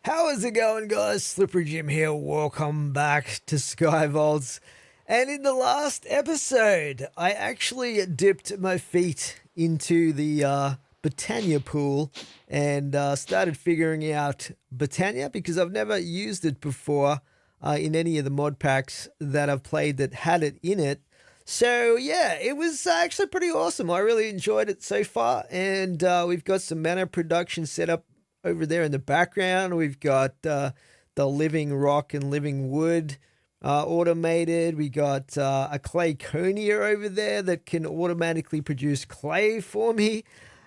How is it going, guys? Slippery Jim here. Welcome back to Sky Vaults. And in the last episode, I actually dipped my feet into the Britannia pool and started figuring out Britannia because I've never used it before in any of the mod packs that I've played that had it in it. So yeah, it was actually pretty awesome. I really enjoyed it so far, and we've got some mana production set up over there in the background. We've got the living rock and living wood automated. We got a clay conia over there that can automatically produce clay for me.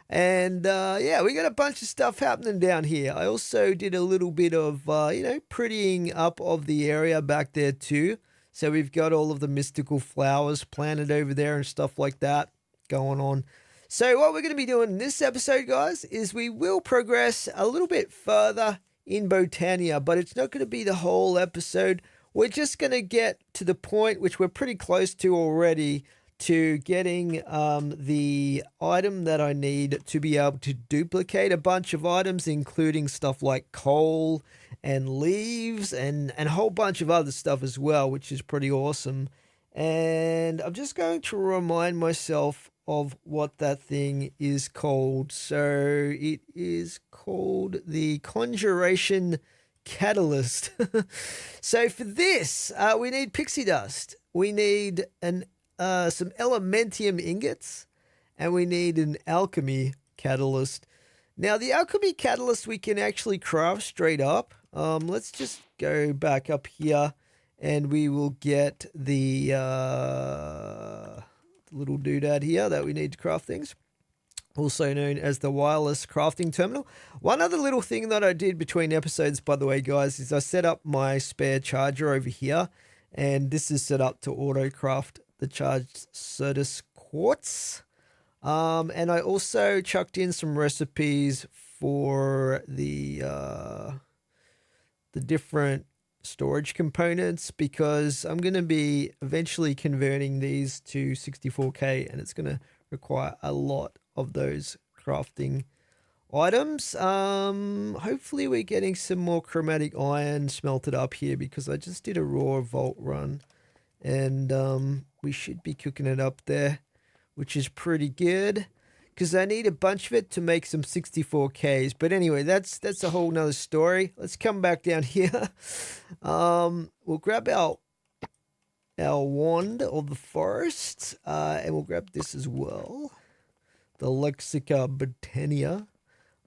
And yeah, we got a bunch of stuff happening down here. I also did a little bit of, prettying up of the area back there too. So we've got all of the mystical flowers planted over there and stuff like that going on. So what we're going to be doing in this episode, guys, is we will progress a little bit further in Britannia, but it's not going to be the whole episode. We're just going to get to the point, which we're pretty close to already, to getting the item that I need to be able to duplicate a bunch of items, including stuff like coal and leaves and a whole bunch of other stuff as well, which is pretty awesome. And I'm just going to remind myself of what that thing is called. So it is called the Conjuration Catalyst. So for this, we need pixie dust. We need some elementium ingots, and we need an alchemy catalyst. Now, the alchemy catalyst we can actually craft straight up. Let's just go back up here, and we will get the little doodad here that we need to craft things, also known as the wireless crafting terminal. One other little thing that I did between episodes, by the way, guys, is I set up my spare charger over here, and this is set up to auto craft the charged Certus quartz. And I also chucked in some recipes for the different storage components, because I'm going to be eventually converting these to 64K, and it's going to require a lot of those crafting items. Hopefully we're getting some more chromatic iron smelted up here, because I just did a raw vault run, and we should be cooking it up there, which is pretty good, because I need a bunch of it to make some 64Ks. But anyway, that's a whole nother story. Let's come back down here. We'll grab our wand of the forest, and we'll grab this as well, the Lexica Britannia.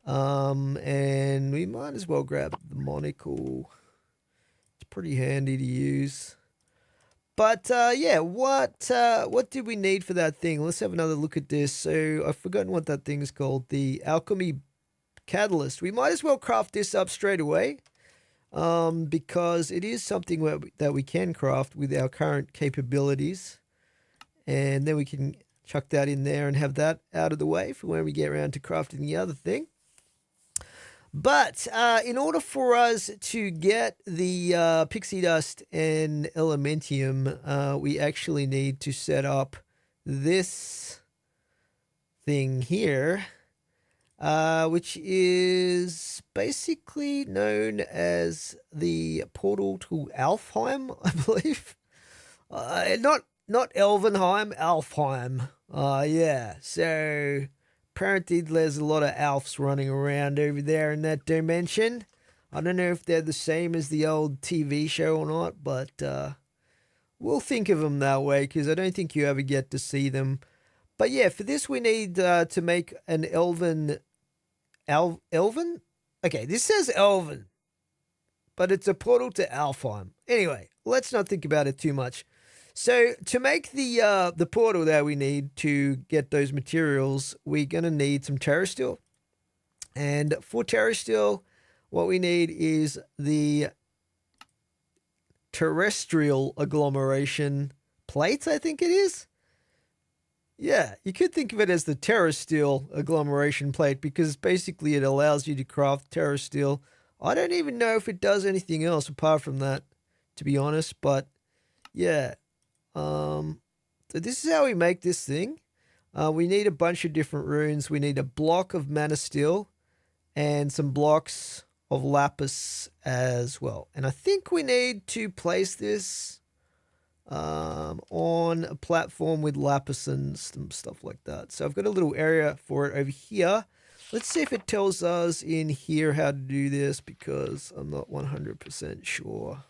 And we might as well grab the monocle. It's pretty handy to use. But yeah, what did we need for that thing? Let's have another look at this. So I've forgotten what that thing is called. The alchemy catalyst. We might as well craft this up straight away, because it is something that we can craft with our current capabilities, and then we can chuck that in there and have that out of the way for when we get around to crafting the other thing. But in order for us to get the pixie dust and elementium, we actually need to set up this thing here, which is basically known as the portal to Alfheim, I believe. Not Elvenheim, Alfheim. Yeah, so apparently there's a lot of elves running around over there in that dimension. I don't know if they're the same as the old TV show or not, but we'll think of them that way, because I don't think you ever get to see them. But yeah, for this we need to make an elven? Okay, this says elven, but it's a portal to Alfheim. Anyway, let's not think about it too much. So to make the portal that we need to get those materials, we're going to need some Terrasteel. And for Terrasteel, what we need is the Terrestrial Agglomeration plate, I think it is. Yeah, you could think of it as the Terrasteel Agglomeration plate, because basically it allows you to craft Terrasteel. I don't even know if it does anything else apart from that, to be honest, but yeah. So this is how we make this thing. We need a bunch of different runes. We need a block of mana steel and some blocks of lapis as well. And I think we need to place this on a platform with lapis and some stuff like that. So I've got a little area for it over here. Let's see if it tells us in here how to do this, because I'm not 100% sure.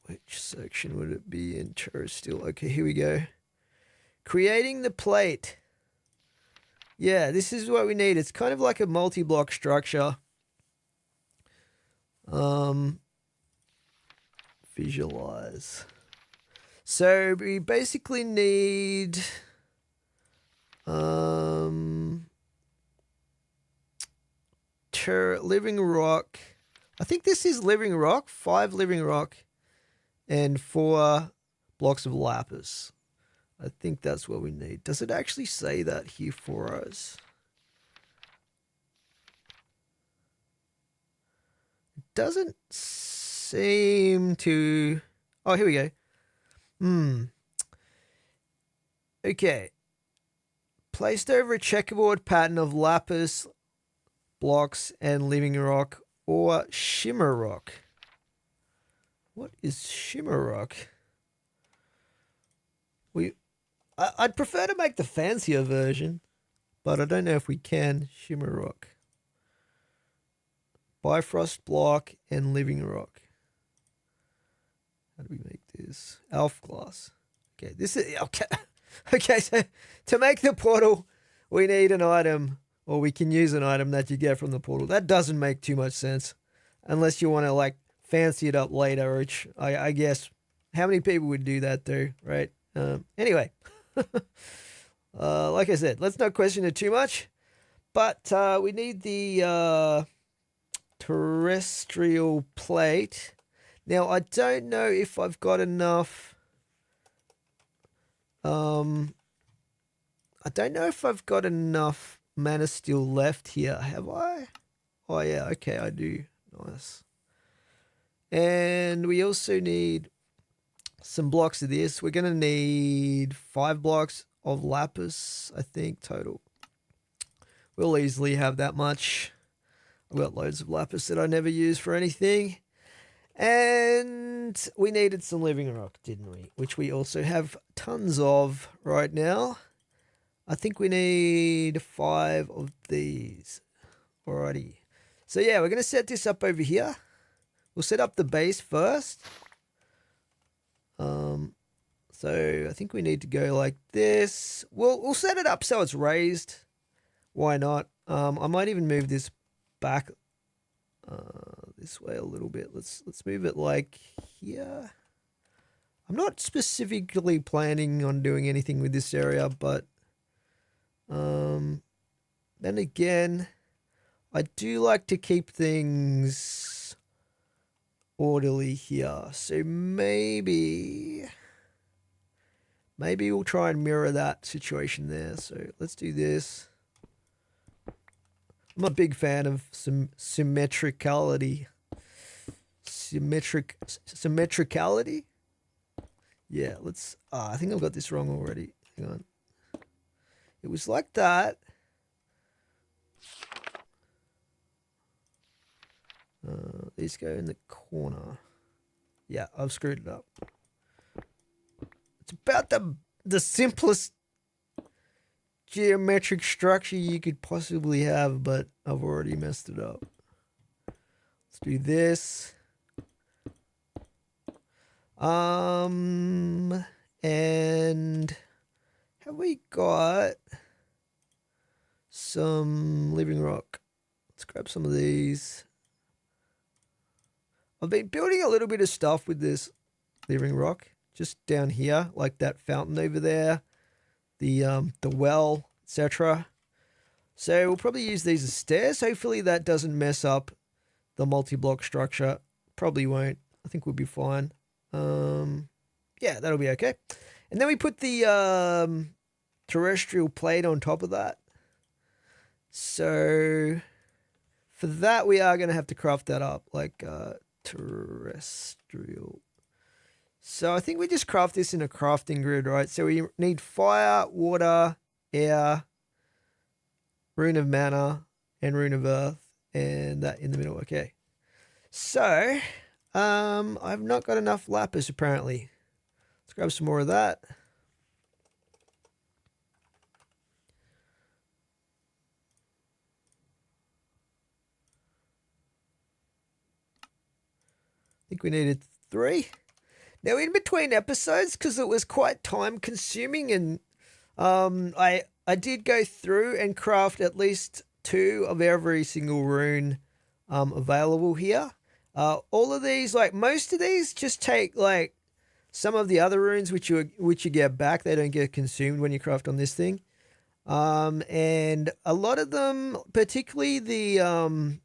Which section would it be in Terrasteel? Okay, here we go. Creating the plate. Yeah, this is what we need. It's kind of like a multi-block structure. Visualize. So we basically need living rock. I think this is living rock, 5 living rock and 4 blocks of lapis. I think that's what we need. Does it actually say that here for us? It doesn't seem to. Oh, here we go. Okay. Placed over a checkerboard pattern of lapis blocks and living rock or shimmer rock. What is shimmer rock? I'd prefer to make the fancier version, but I don't know if we can. Shimmer rock, Bifrost block, and living rock. How do we make this? Elf glass. Okay, this is okay. Okay, so to make the portal, we need an item, or we can use an item that you get from the portal. That doesn't make too much sense, unless you want to like fancy it up later, which I guess how many people would do that though, right? Anyway, like I said, let's not question it too much. But we need the terrestrial plate. Now, I don't know if I've got enough. I don't know if I've got enough mana steel left here. Have I? Oh, yeah. Okay, I do. Nice. And we also need some blocks of this. We're going to need 5 blocks of lapis, I think, total. We'll easily have that much. I've got loads of lapis that I never use for anything. And we needed some living rock, didn't we? Which we also have tons of right now. I think we need 5 of these. Alrighty. So yeah, we're going to set this up over here. We'll set up the base first. So I think we need to go like this. We'll set it up so it's raised. Why not? I might even move this back this way a little bit. Let's move it like here. I'm not specifically planning on doing anything with this area, but then again, I do like to keep things orderly here. So maybe we'll try and mirror that situation there. So let's do this. I'm a big fan of some symmetricality. Symmetricality? Yeah, let's... I think I've got this wrong already. Hang on. It was like that. These go in the corner. Yeah, I've screwed it up. It's about the simplest geometric structure you could possibly have, but I've already messed it up. Let's do this. And have we got some living rock? Let's grab some of these. I've been building a little bit of stuff with this living rock, just down here, like that fountain over there, the well, etc. So we'll probably use these as stairs. Hopefully that doesn't mess up the multi-block structure. Probably won't. I think we'll be fine. Yeah, that'll be okay. And then we put the terrestrial plate on top of that. So for that, we are going to have to craft that up, like terrestrial. So I think we just craft this in a crafting grid, right? So we need fire, water, air, rune of mana, and Rune of Earth, and that in the middle. Okay. So, I've not got enough lapis apparently. Let's grab some more of that. I think we needed 3. Now, in between episodes, because it was quite time consuming, and I did go through and craft at least 2 of every single rune available here. All of these, like most of these, just take like some of the other runes which you get back. They don't get consumed when you craft on this thing. And a lot of them, particularly the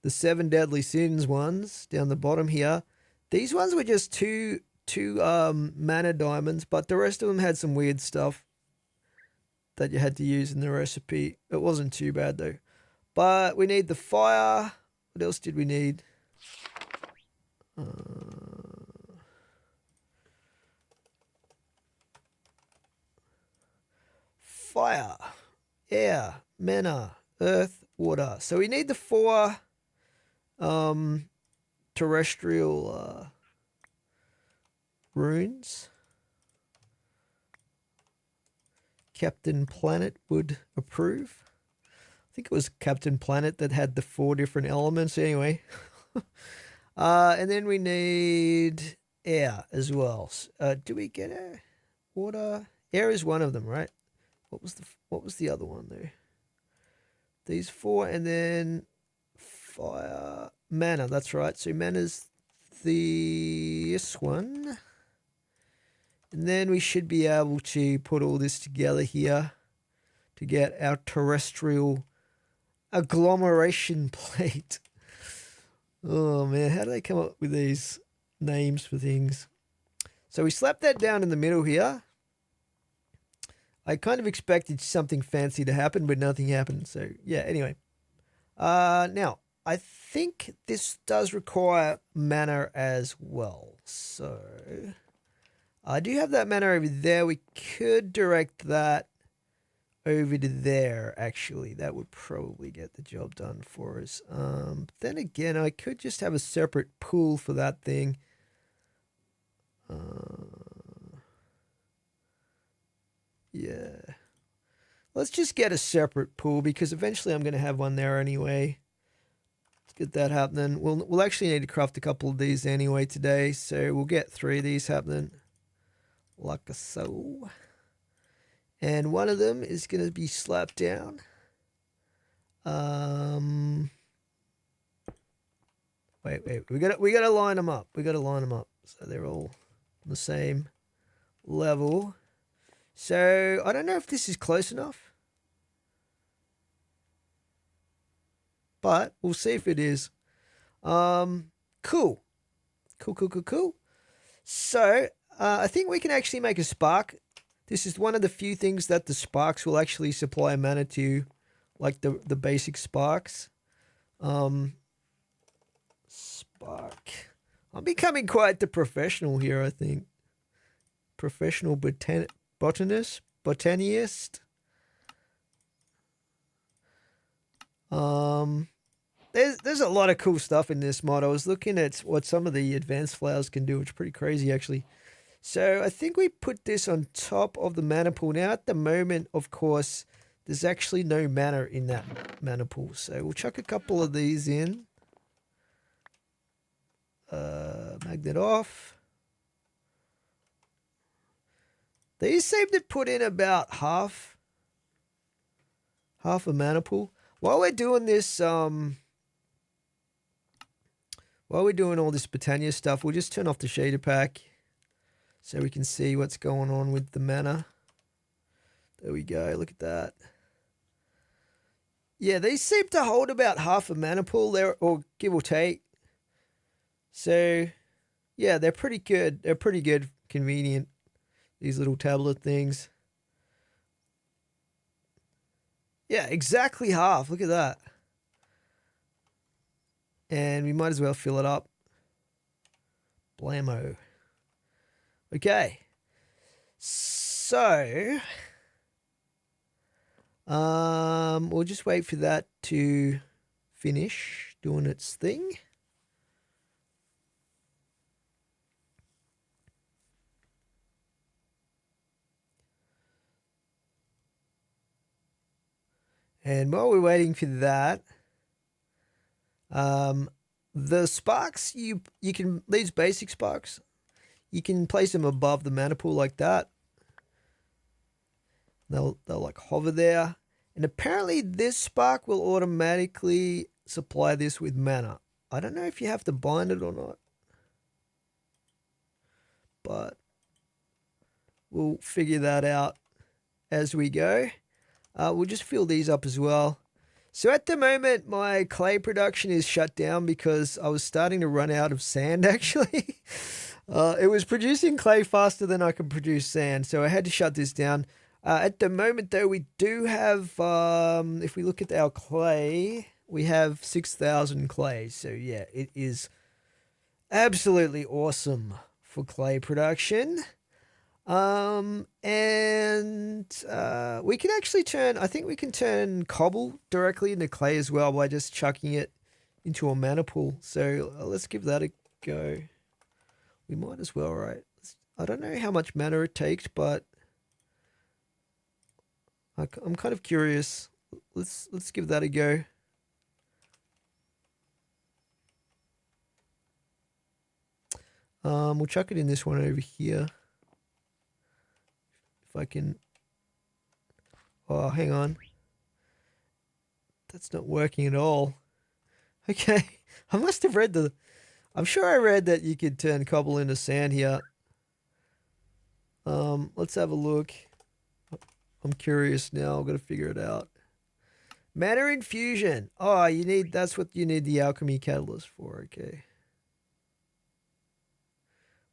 7 deadly sins ones down the bottom here, these ones were just two mana diamonds, but the rest of them had some weird stuff that you had to use in the recipe. It wasn't too bad though. But we need the fire. What else did we need? Fire, air, mana, earth, water. So we need the 4 terrestrial runes. Captain Planet would approve. I think it was Captain Planet that had the 4 different elements anyway. And then we need air as well. Do we get air? Water? Air is one of them, right? What was the other one there? These 4, and then fire, mana. That's right. So mana's this one, and then we should be able to put all this together here to get our terrestrial agglomeration plate. Oh man, how do they come up with these names for things? So we slapped that down in the middle here. I kind of expected something fancy to happen, but nothing happened. So yeah, anyway. Now, I think this does require mana as well. So I do have that mana over there. We could direct that over to there, actually. That would probably get the job done for us. Then again, I could just have a separate pool for that thing. Yeah. Let's just get a separate pool because eventually I'm going to have one there anyway. Let's get that happening. We'll actually need to craft a couple of these anyway today. So we'll get 3 of these happening. Like so. And one of them is going to be slapped down. Wait. We got to line them up. So they're all on the same level. So I don't know if this is close enough, but we'll see if it is. Cool. So I think we can actually make a spark. This is one of the few things that the sparks will actually supply mana to, like the basic sparks. Spark. I'm becoming quite the professional here, I think. Professional botanist. There's a lot of cool stuff in this mod. I was looking at what some of the advanced flowers can do, which is pretty crazy actually. So I think we put this on top of the mana pool. Now at the moment, of course, there's actually no mana in that mana pool. So we'll chuck a couple of these in. Magnet off. These seem to put in about half a mana pool. While we're doing this, while we're doing all this Botania stuff, we'll just turn off the shader pack so we can see what's going on with the mana. There we go. Look at that. Yeah, these seem to hold about half a mana pool there, or give or take. So, yeah, they're pretty good. They're pretty good, convenient. These little tablet things. Yeah, exactly half. Look at that. And we might as well fill it up. Blammo. Okay. So, We'll just wait for that to finish doing its thing. And while we're waiting for that, the sparks, you can, these basic sparks, you can place them above the mana pool like that. They'll like hover there. And apparently this spark will automatically supply this with mana. I don't know if you have to bind it or not, but we'll figure that out as we go. We'll just fill these up as well. So at the moment, my clay production is shut down because I was starting to run out of sand, actually. It was producing clay faster than I could produce sand, so I had to shut this down. At the moment, though, we do have, if we look at our clay, we have 6,000 clay. So, yeah, it is absolutely awesome for clay production. And we can actually turn, I think we can turn cobble directly into clay as well by just chucking it into a mana pool. So let's give that a go. We might as well, right? I don't know how much mana it takes, but I'm kind of curious. Let's give that a go. We'll chuck it in this one over here. If I can. Oh, hang on. That's not working at all. Okay, I must have read the. I'm sure I read that you could turn cobble into sand here. Let's have a look. I'm curious now. I've got to figure it out. Mana infusion. Oh, you need. That's what you need the alchemy catalyst for. Okay.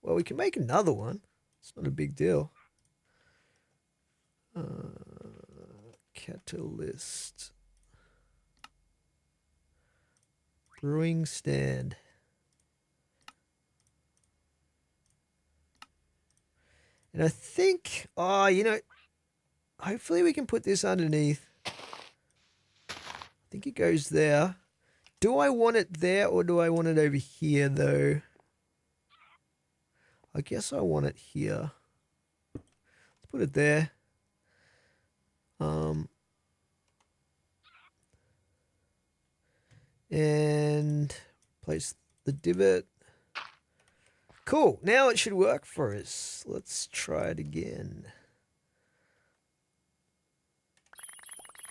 Well, we can make another one. It's not a big deal. Catalyst. Brewing stand. And I think, oh, you know, hopefully we can put this underneath. I think it goes there. Do I want it there or do I want it over here, though? I guess I want it here. Let's put it there. And place the divot. Cool. Now it should work for us. Let's try it again.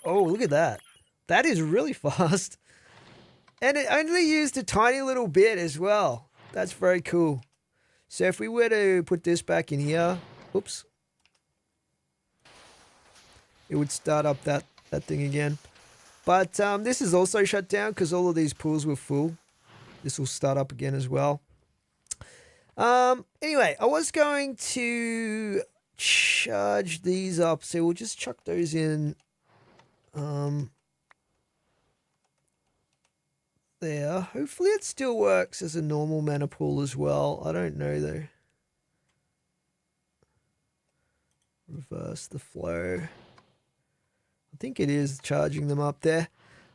Oh, look at that. That is really fast. And it only used a tiny little bit as well. That's very cool. So if we were to put this back in here, oops, it would start up that thing again. But this is also shut down because all of these pools were full. This will start up again as well. Anyway, I was going to charge these up, so we'll just chuck those in there. Hopefully it still works as a normal mana pool as well. I don't know though. Reverse the flow. I think it is charging them up there.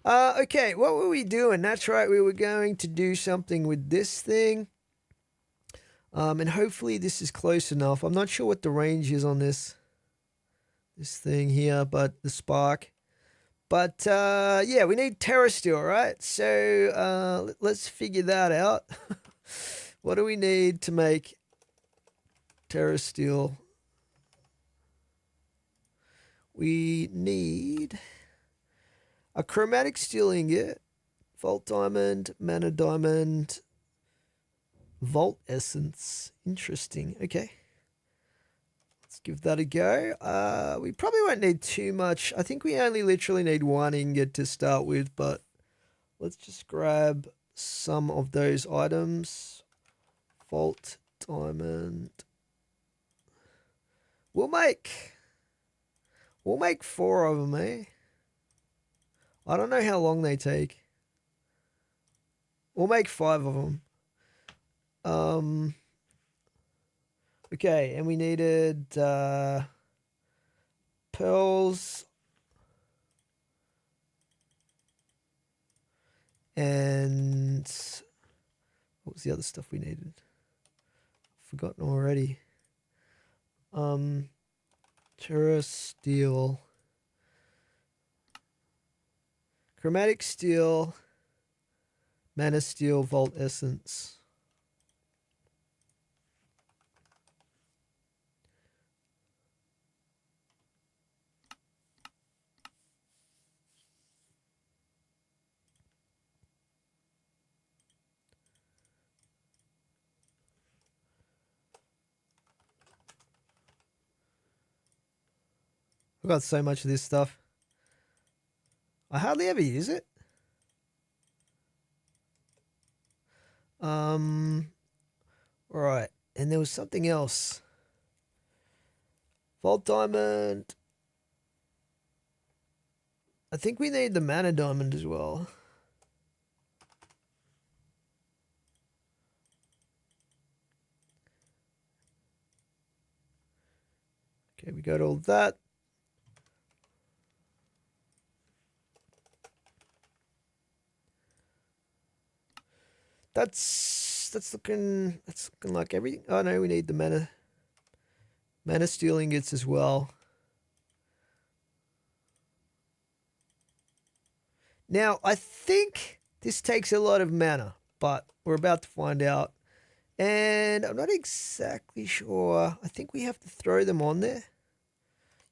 Okay, what were we doing? That's right, we were going to do something with this thing. And hopefully this is close enough. I'm not sure what the range is on this thing here, but the spark. But yeah, we need Terrasteel, right? So let's figure that out. What do we need to make Terrasteel? We need a chromatic steel ingot, vault diamond, mana diamond, vault essence. Interesting. Okay. Let's give that a go. We probably won't need too much. I think we only literally need one ingot to start with, but let's just grab some of those items. Vault diamond. We'll make 4 of them, eh? I don't know how long they take. We'll make 5 of them. Okay, and we needed pearls. And what was the other stuff we needed? Forgotten already. Terrasteel, chromatic steel, mana steel, vault essence. I've got so much of this stuff. I hardly ever use it. Right. And there was something else. Vault diamond. I think we need the mana diamond as well. Okay, we got all that. That's looking like everything. Oh no, we need the mana steel ingots as well. Now I think this takes a lot of mana, but we're about to find out. And I'm not exactly sure. I think we have to throw them on there.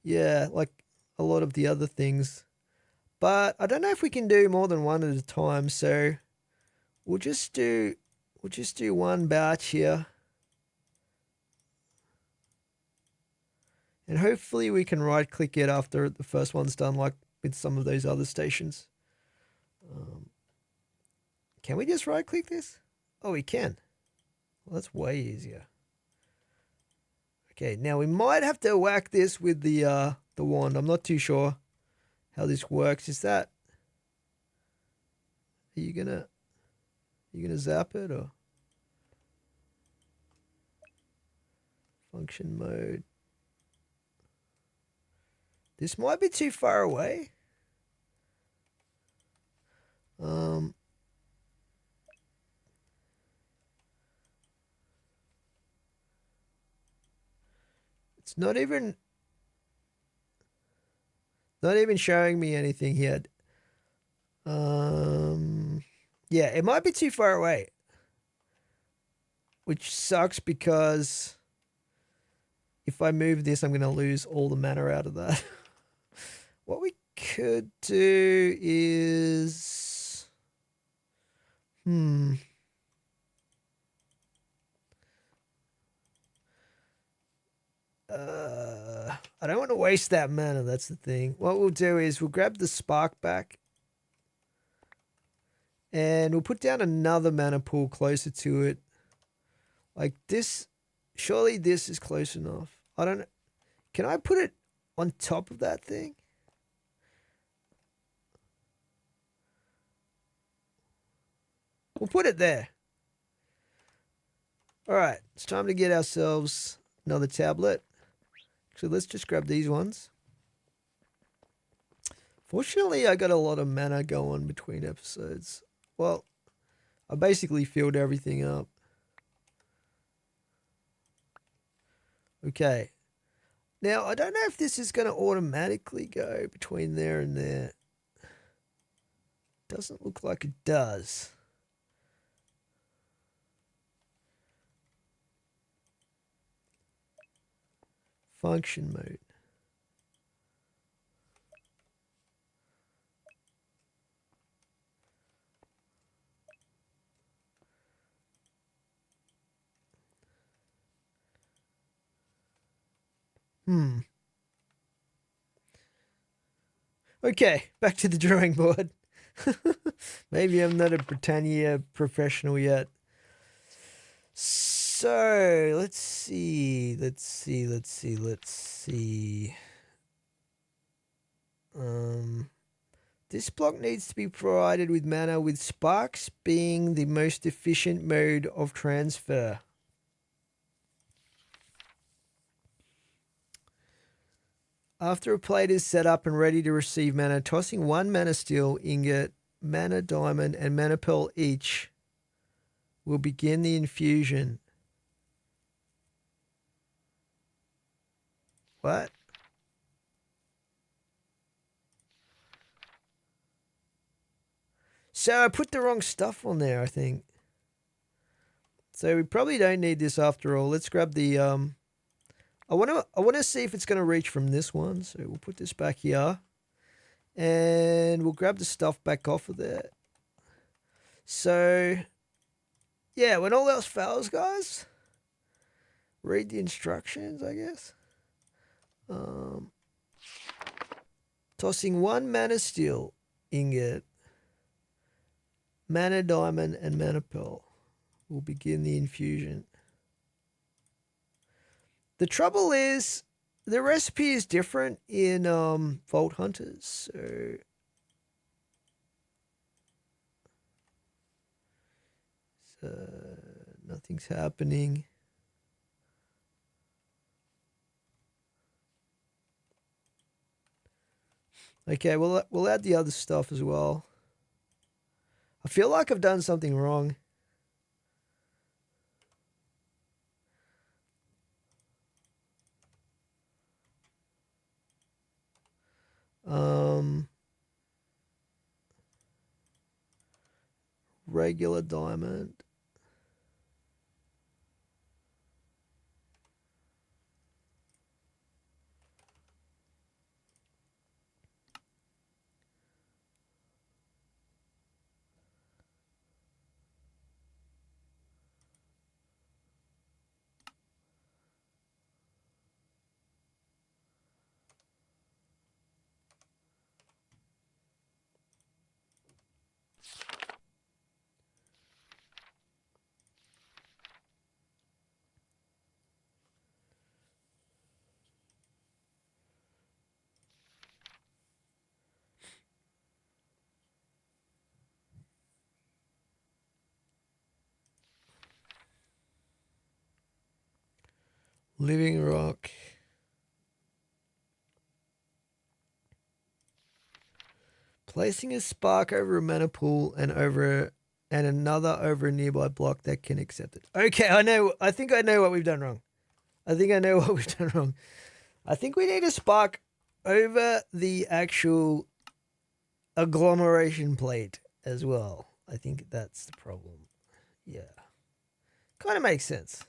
Yeah, like a lot of the other things. But I don't know if we can do more than one at a time, so we'll just do one batch here. And hopefully we can right click it after the first one's done, like with some of those other stations. Can we just right click this? Oh, we can. Well, that's way easier. Okay, now we might have to whack this with the wand. I'm not too sure how this works. Is that... Are you gonna zap it or... Function mode. This might be too far away. It's not even showing me anything yet. Yeah, it might be too far away. Which sucks because if I move this, I'm going to lose all the mana out of that. What we could do is... I don't want to waste that mana, that's the thing. What we'll do is we'll grab the spark back. And we'll put down another mana pool closer to it. Like this. Surely this is close enough. I don't know. Can I put it on top of that thing? We'll put it there. All right. It's time to get ourselves another tablet. So let's just grab these ones. Fortunately, I got a lot of mana going between episodes. Well, I basically filled everything up. Okay. Now, I don't know if this is going to automatically go between there and there. Doesn't look like it does. Function mode. Okay, back to the drawing board. Maybe I'm not a Britannia professional yet. So, let's see. This block needs to be provided with mana, with sparks being the most efficient mode of transfer. After a plate is set up and ready to receive mana, tossing one mana steel ingot mana diamond and mana pearl each will begin the infusion. What? So I put the wrong stuff on there, I think. So we probably don't need this after all. Let's grab the I want to see if it's going to reach from this one. So we'll put this back here. And we'll grab the stuff back off of there. So yeah, when all else fails, guys, read the instructions, I guess. Tossing 1 mana steel ingot, mana diamond, and mana pearl will begin the infusion. The trouble is, the recipe is different in Vault Hunters, so nothing's happening. Okay, we'll add the other stuff as well. I feel like I've done something wrong. Regular diamond. Living rock. Placing a spark over a mana pool and another over a nearby block that can accept it. Okay, I think I know what we've done wrong. I think we need a spark over the actual agglomeration plate as well. I think that's the problem. Yeah. Kind of makes sense.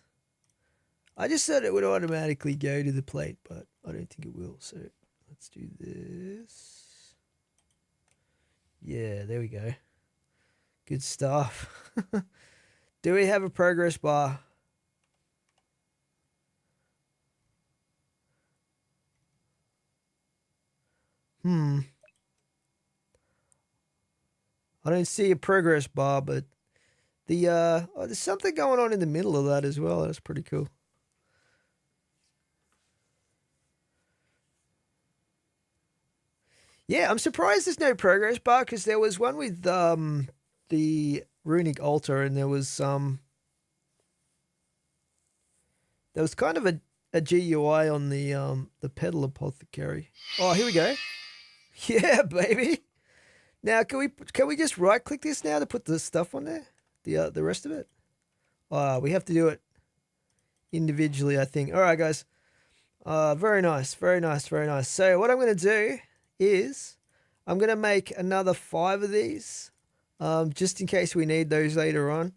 I just said it would automatically go to the plate, but I don't think it will. So let's do this. Yeah, there we go. Good stuff. Do we have a progress bar? I don't see a progress bar, but there's something going on in the middle of that as well. That's pretty cool. Yeah, I'm surprised there's no progress bar because there was one with the runic altar, and there was kind of a GUI on the pedal apothecary. Oh, here we go. Yeah, baby. Now can we just right click this now to put the stuff on there? The rest of it? We have to do it individually, I think. All right, guys. Very nice, very nice, very nice. So what I'm going to do is I'm going to make another 5 of these, just in case we need those later on.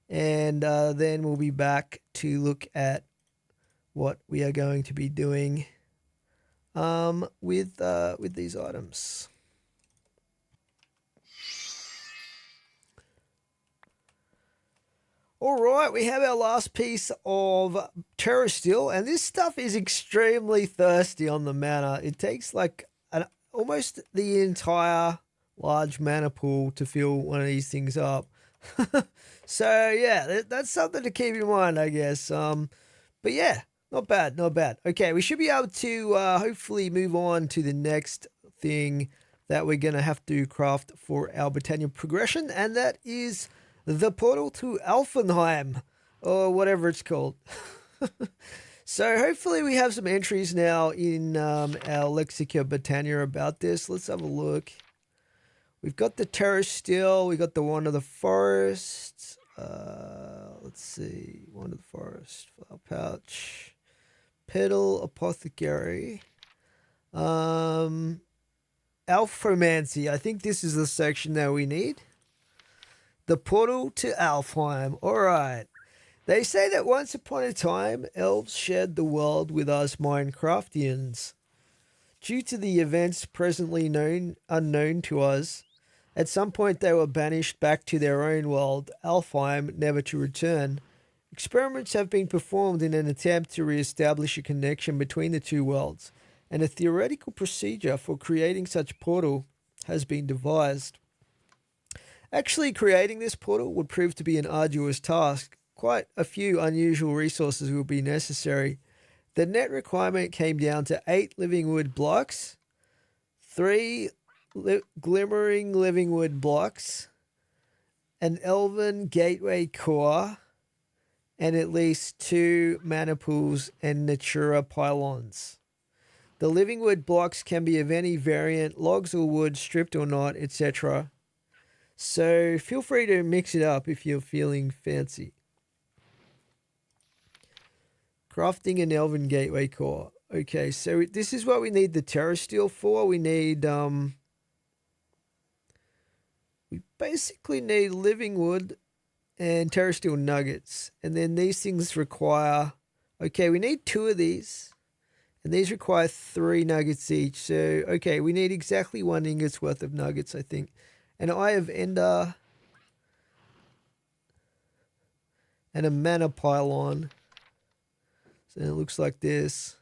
And then we'll be back to look at what we are going to be doing with these items. All right, we have our last piece of Terrasteel, and this stuff is extremely thirsty on the mana. It takes like almost the entire large mana pool to fill one of these things up. So yeah, that's something to keep in mind, I guess. But yeah, not bad, not bad. Okay, we should be able to hopefully move on to the next thing that we're going to have to craft for our Britannia progression, and that is the portal to Alfheim, or whatever it's called. So hopefully we have some entries now in our Lexica Britannia about this. Let's have a look. We've got the Terrasteel. We got the Wand of the Forest. Let's see. Wand of the Forest. Flower pouch. Petal Apothecary. Alphomancy. I think this is the section that we need. The portal to Alfheim. Alright. They say that once upon a time, elves shared the world with us Minecraftians. Due to the events presently unknown to us, at some point they were banished back to their own world, Alfheim, never to return. Experiments have been performed in an attempt to re-establish a connection between the two worlds, and a theoretical procedure for creating such portal has been devised. Actually, creating this portal would prove to be an arduous task. Quite a few unusual resources will be necessary. The net requirement came down to 8 living wood blocks, 3 glimmering living wood blocks, an elven gateway core, and at least 2 mana pools and natura pylons. The living wood blocks can be of any variant, logs or wood, stripped or not, etc. So feel free to mix it up if you're feeling fancy. Crafting an elven gateway core. Okay, so this is what we need the Terrasteel for. We need we basically need living wood and Terrasteel nuggets. And then these things require, okay, we need 2 of these. And these require 3 nuggets each. So, okay, we need exactly 1 ingot's worth of nuggets, I think. An Eye of Ender and a mana pylon. So it looks like this.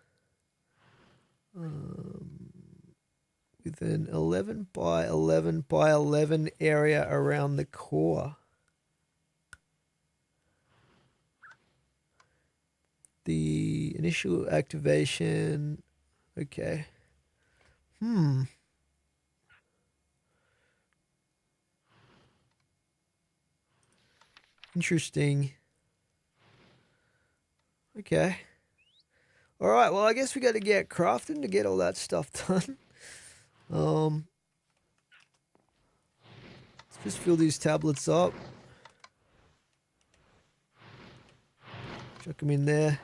With an 11 by 11 by 11 area around the core. The initial activation. Okay. Interesting. Okay. All right. Well, I guess we got to get crafting to get all that stuff done. Let's just fill these tablets up. Chuck them in there.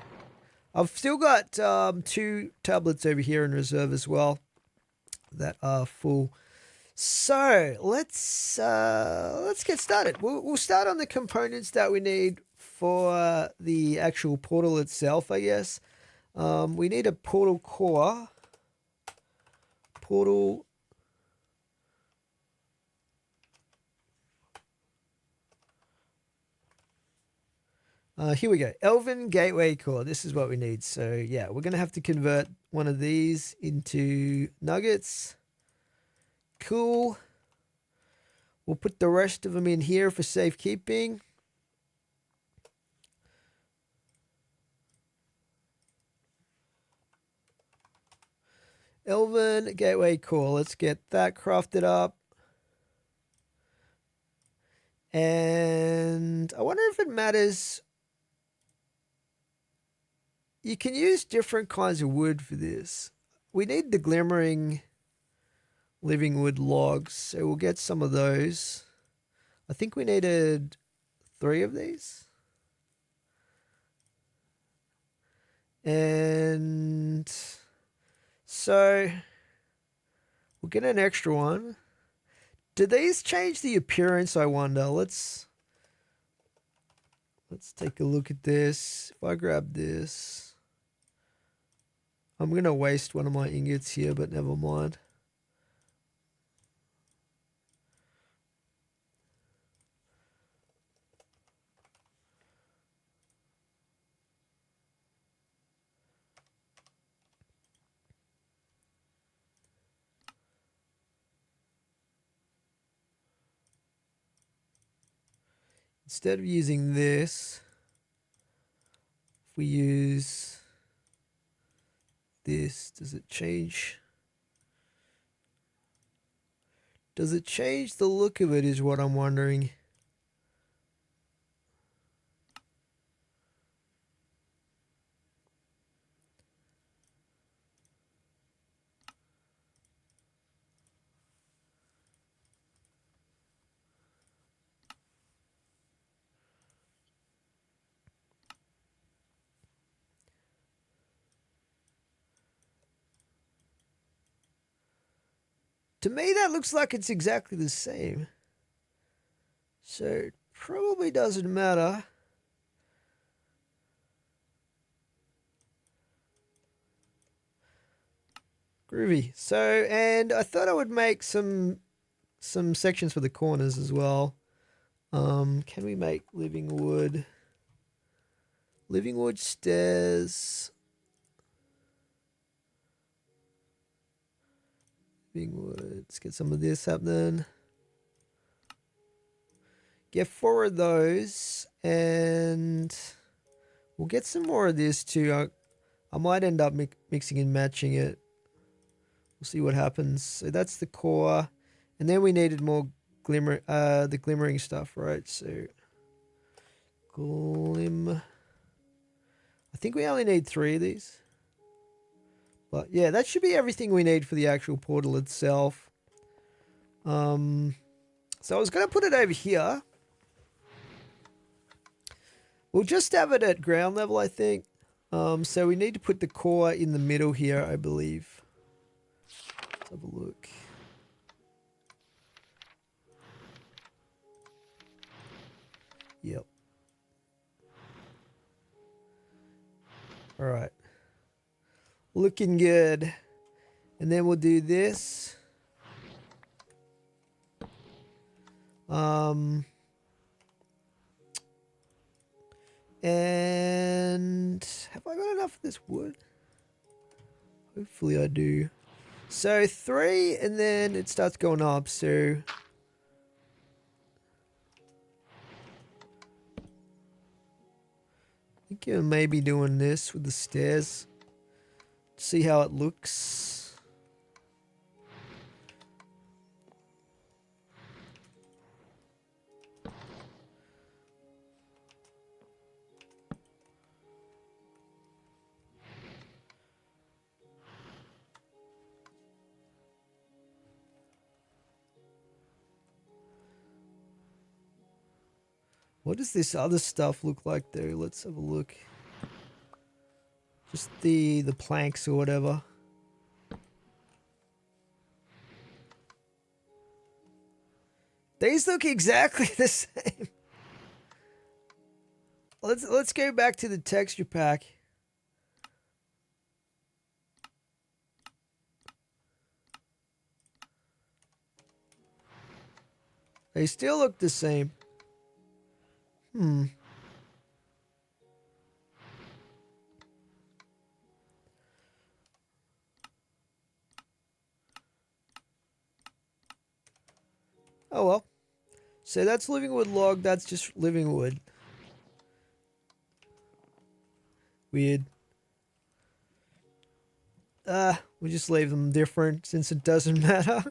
I've still got 2 tablets over here in reserve as well that are full. So let's get started. We'll start on the components that we need for the actual portal itself, I guess. We need a portal core. Portal. Here we go. Elven Gateway Core. This is what we need. So yeah, we're going to have to convert one of these into nuggets. Cool. We'll put the rest of them in here for safekeeping. Elven Gateway Core. Let's get that crafted up. And I wonder if it matters. You can use different kinds of wood for this. We need the glimmering living wood logs, so we'll get some of those. I think we needed 3 of these. And so we'll get an extra one. Do these change the appearance, I wonder? Let's take a look at this. If I grab this, I'm going to waste one of my ingots here, but never mind. Instead of using this, if we use this, does it change? Does it change the look of it is what I'm wondering. To me, that looks like it's exactly the same. So it probably doesn't matter. Groovy. So, and I thought I would make some sections for the corners as well. Can we make living wood? Living wood stairs. Living wood. Let's get some of this happening. Get 4 of those, and we'll get some more of this too. I might end up mixing and matching it. We'll see what happens. So that's the core, and then we needed more the glimmering stuff, right? So glim. I think we only need 3 of these, but yeah, that should be everything we need for the actual portal itself. So I was going to put it over here. We'll just have it at ground level, I think. So we need to put the core in the middle here, I believe. Let's have a look. Yep. All right. Looking good. And then we'll do this. And have I got enough of this wood? Hopefully I do. So 3, and then it starts going up. So I think you're maybe doing this with the stairs. See how it looks. What does this other stuff look like though? Let's have a look. Just the planks or whatever. These look exactly the same. Let's go back to the texture pack. They still look the same. Oh well. So that's living wood log, that's just living wood. Weird. We just leave them different since it doesn't matter.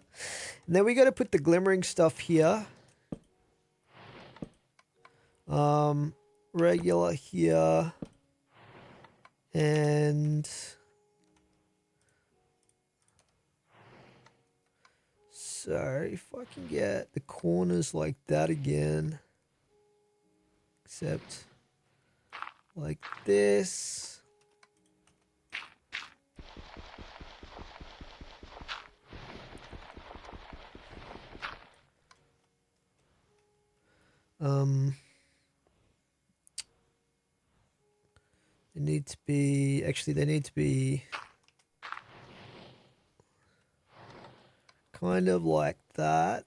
And then we got to put the glimmering stuff here. Regular here. And so if I can get the corners like that again, except like this. They need to be, actually they need to be kind of like that.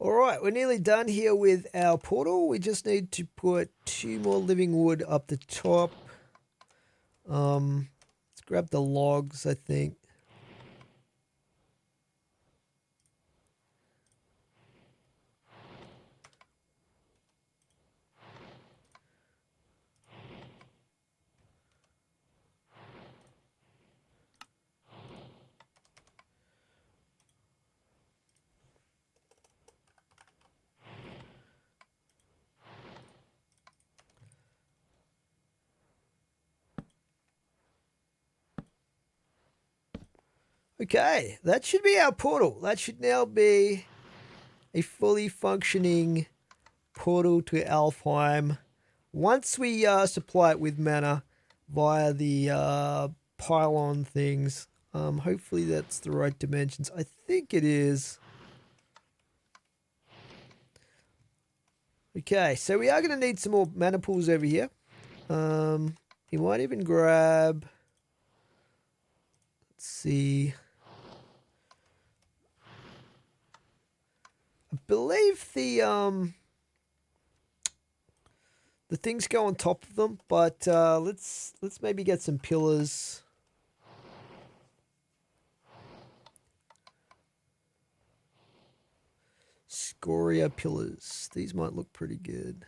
Alright, we're nearly done here with our portal. We just need to put 2 more living wood up the top. Let's grab the logs, I think. Okay, that should be our portal. That should now be a fully functioning portal to Alfheim. Once we supply it with mana via the pylon things, hopefully that's the right dimensions. I think it is. Okay, so we are going to need some more mana pools over here. You might even grab... Let's see... I believe the things go on top of them, but let's maybe get some pillars. Scoria pillars. These might look pretty good.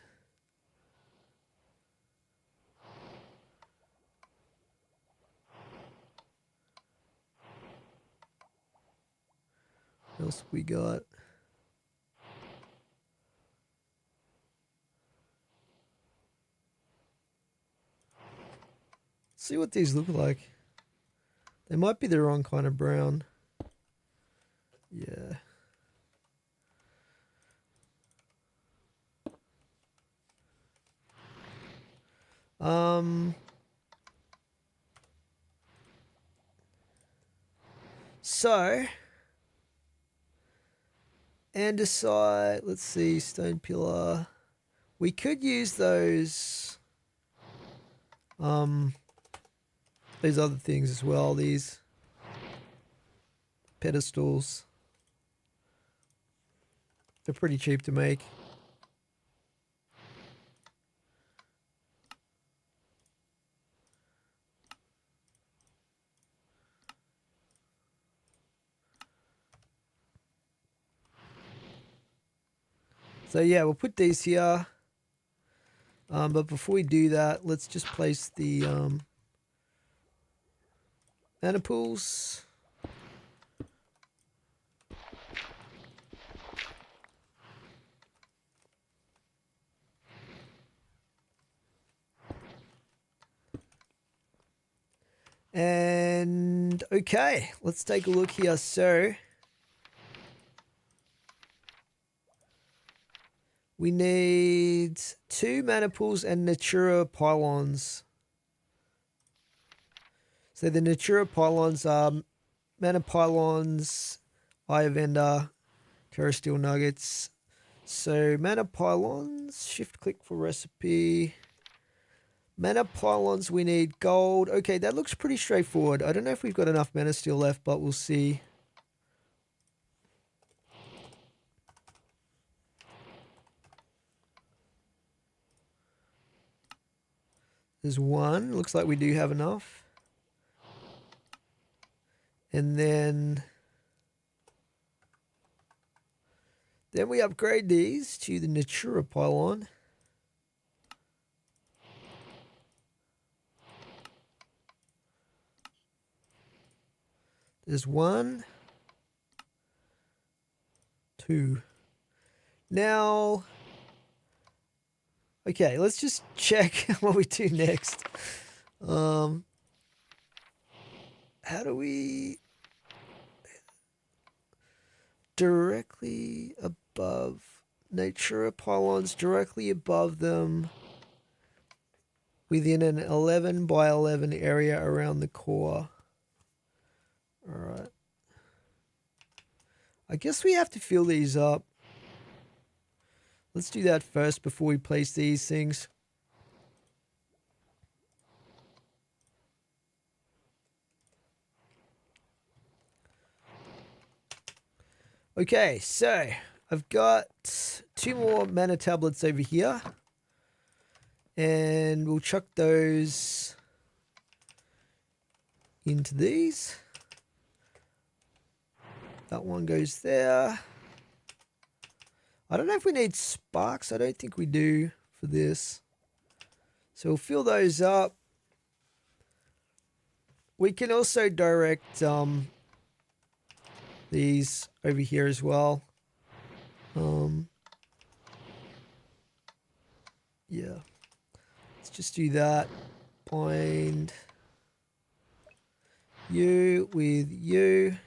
What else we got? See what these look like. They might be the wrong kind of brown. Yeah. So andesite, let's see, stone pillar. We could use those other things as well, these pedestals. They're pretty cheap to make. So yeah, we'll put these here. But before we do that, let's just place the mana pools. And okay, let's take a look here. So we need 2 mana pools and Natura pylons. So the Natura pylons are mana pylons, Eye of Ender, Terrasteel nuggets. So mana pylons, shift click for recipe. Mana pylons, we need gold. Okay, that looks pretty straightforward. I don't know if we've got enough mana steel left, but we'll see. There's 1. Looks like we do have enough. And then we upgrade these to the Natura pylon. There's 1, 2. Now, okay, let's just check what we do next. How do we... Directly above Natura pylons, directly above them, within an 11 by 11 area around the core. All right. I guess we have to fill these up. Let's do that first before we place these things. Okay, so I've got 2 more mana tablets over here. And we'll chuck those into these. That one goes there. I don't know if we need sparks. I don't think we do for this. So we'll fill those up. We can also direct these over here as well. Yeah. Let's just do that. Bind. you with you.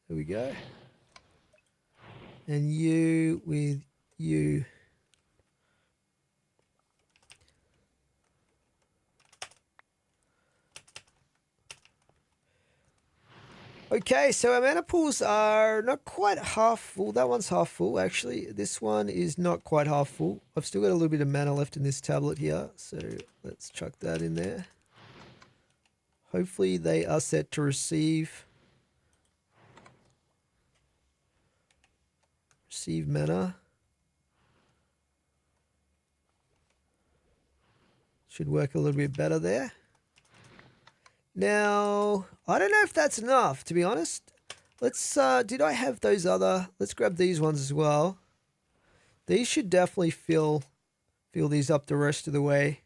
There we go. And you with you. Okay, so our mana pools are not quite half full. That one's half full, actually. This one is not quite half full. I've still got a little bit of mana left in this tablet here, so let's chuck that in there. Hopefully they are set to receive mana. Should work a little bit better there. Now, I don't know if that's enough, to be honest. Let's, did I have those other, let's grab these ones as well. These should definitely fill these up the rest of the way.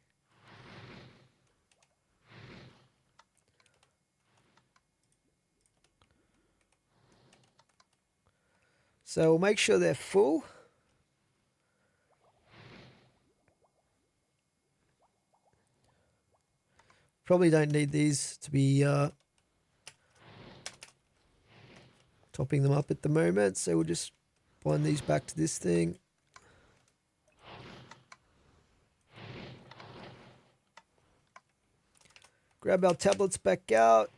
So we'll make sure they're full. Probably don't need these to be topping them up at the moment, so we'll just bind these back to this thing. Grab our tablets back out.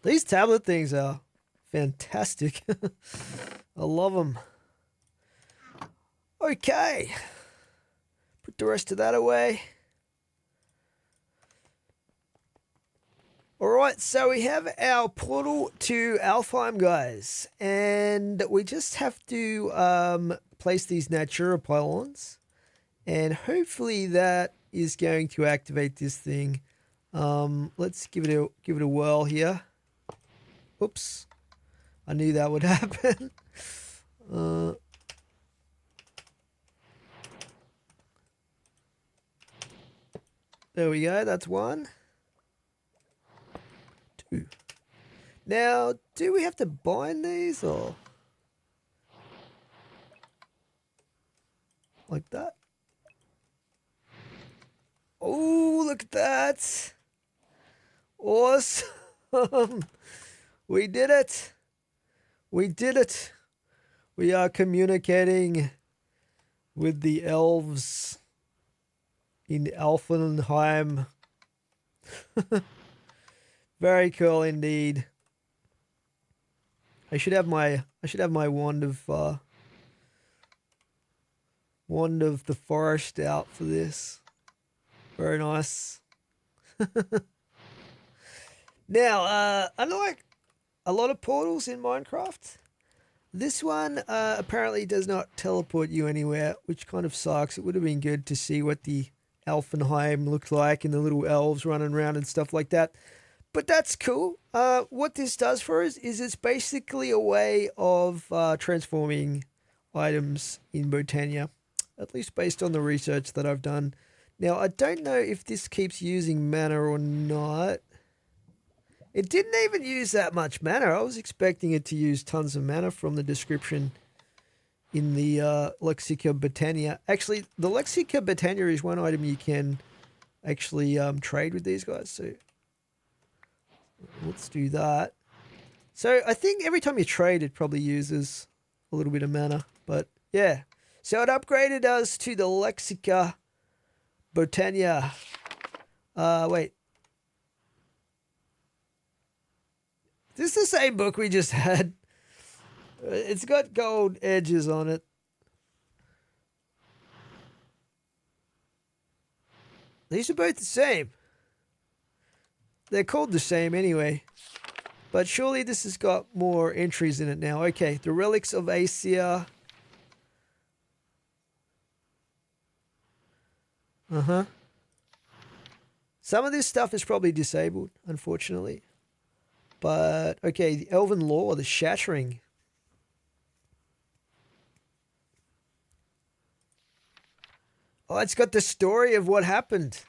These tablet things are fantastic. I love them. Okay. Put the rest of that away. Alright, so we have our portal to Alfheim, guys. And we just have to place these Natura pylons. And hopefully that is going to activate this thing. Let's give it a whirl here. Oops. I knew that would happen. There we go, that's one. Two. Now, do we have to bind these or like that? Oh, look at that. Awesome. We did it. We did it. We are communicating with the elves in Alfheim. Very cool indeed. I should have my wand of the forest out for this. Very nice. Now, unlike a lot of portals in Minecraft, this one apparently does not teleport you anywhere, which kind of sucks. It would have been good to see what the Alfheim looked like and the little elves running around and stuff like that. But that's cool. What this does for us is it's basically a way of transforming items in Botania, at least based on the research that I've done. Now, I don't know if this keeps using mana or not. It didn't even use that much mana. I was expecting it to use tons of mana from the description in the Lexica Botania. Actually, the Lexica Botania is one item you can actually trade with these guys. So let's do that. So I think every time you trade, it probably uses a little bit of mana. But yeah. So it upgraded us to the Lexica Botania. Wait. This is the same book we just had. It's got gold edges on it. These are both the same. They're called the same anyway. But surely this has got more entries in it now. Okay, the Relics of Asia. Some of this stuff is probably disabled, unfortunately. But, okay, the Elven Law, the Shattering. Oh, it's got the story of what happened.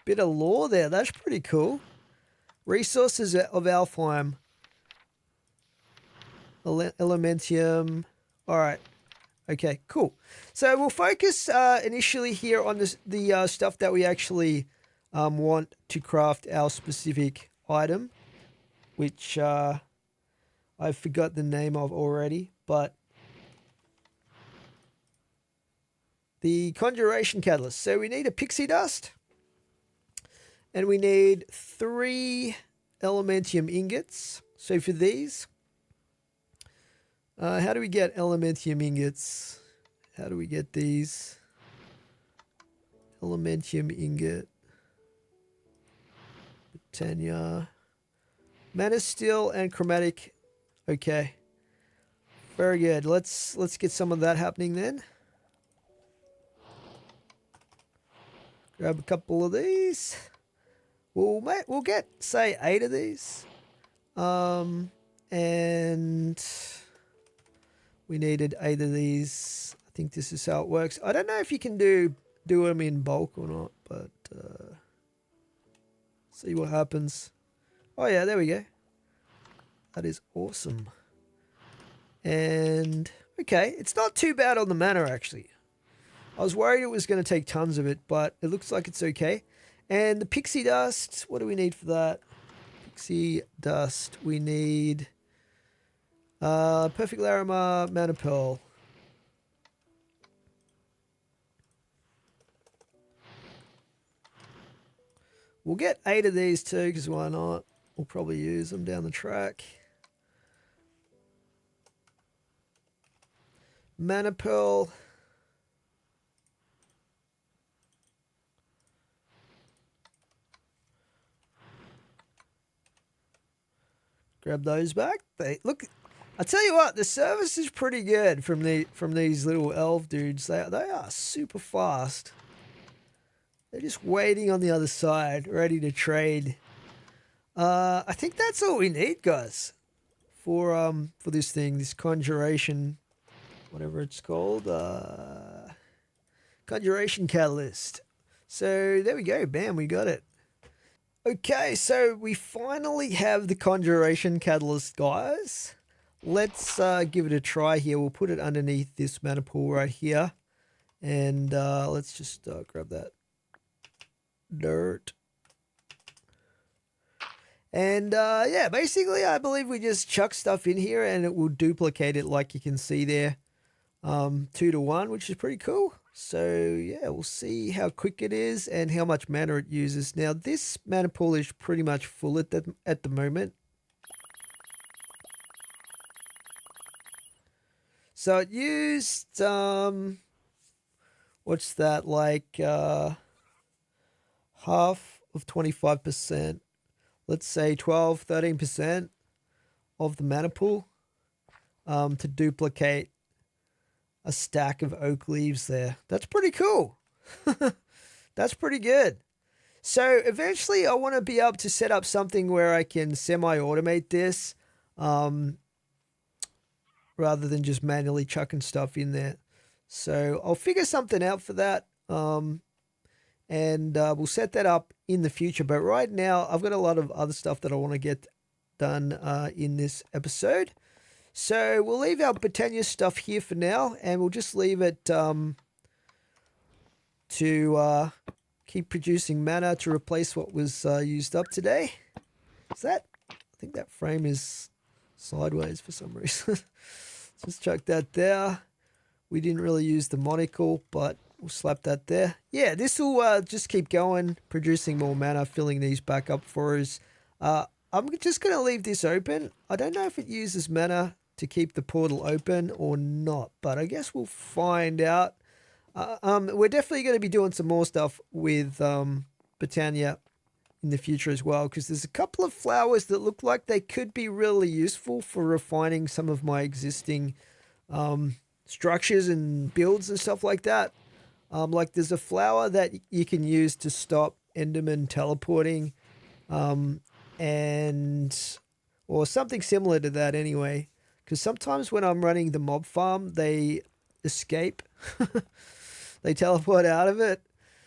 Bit of lore there. That's pretty cool. Resources of Alfheim. Elementium. All right. Okay, cool. So we'll focus initially here on the stuff that we actually want to craft our specific item, which I forgot the name of already, but the Conjuration Catalyst. So we need a pixie dust, and we need 3 Elementium ingots. So for these, how do we get Elementium ingots? How do we get these? Elementium ingot. Britannia. Terrasteel and chromatic. Okay. Very good. Let's get some of that happening then. Grab a couple of these. We'll get, say, 8 of these. And we needed 8 of these. I think this is how it works. I don't know if you can do them in bulk or not, but see what happens. Oh yeah, there we go. That is awesome. And okay, it's not too bad on the mana actually. I was worried it was going to take tons of it, but it looks like it's okay. And the pixie dust, what do we need for that? Pixie dust, we need Perfect Larimar, Mana Pearl. We'll get 8 of these too, because why not? We'll probably use them down the track. Mana Pearl. Grab those back. They look. I tell you what, the service is pretty good from these little elf dudes. They are super fast. They're just waiting on the other side, ready to trade. I think that's all we need, guys, for this thing, this Conjuration, whatever it's called, Conjuration Catalyst. So there we go, bam, we got it. Okay, so we finally have the Conjuration Catalyst, guys. Let's give it a try here. We'll put it underneath this mana pool right here, and let's just grab that dirt. And yeah, basically I believe we just chuck stuff in here and it will duplicate it like you can see there, 2 to 1, which is pretty cool. So yeah, we'll see how quick it is and how much mana it uses. Now this mana pool is pretty much full at the moment. So it used what's that, like half of 25%. Let's say 12, 13% of the mana pool to duplicate a stack of oak leaves there. That's pretty cool. That's pretty good. So eventually I want to be able to set up something where I can semi-automate this rather than just manually chucking stuff in there. So I'll figure something out for that. And we'll set that up in the future. But right now, I've got a lot of other stuff that I want to get done in this episode. So we'll leave our Britannia stuff here for now, and we'll just leave it to keep producing mana to replace what was used up today. Is that? I think that frame is sideways for some reason. Just chuck that there. We didn't really use the monocle, but we'll slap that there. Yeah, this will just keep going, producing more mana, filling these back up for us. I'm just going to leave this open. I don't know if it uses mana to keep the portal open or not, but I guess we'll find out. We're definitely going to be doing some more stuff with Britannia in the future as well, because there's a couple of flowers that look like they could be really useful for refining some of my existing structures and builds and stuff like that. Like there's a flower that you can use to stop Enderman teleporting, or something similar to that anyway. Because sometimes when I'm running the mob farm, they escape. They teleport out of it.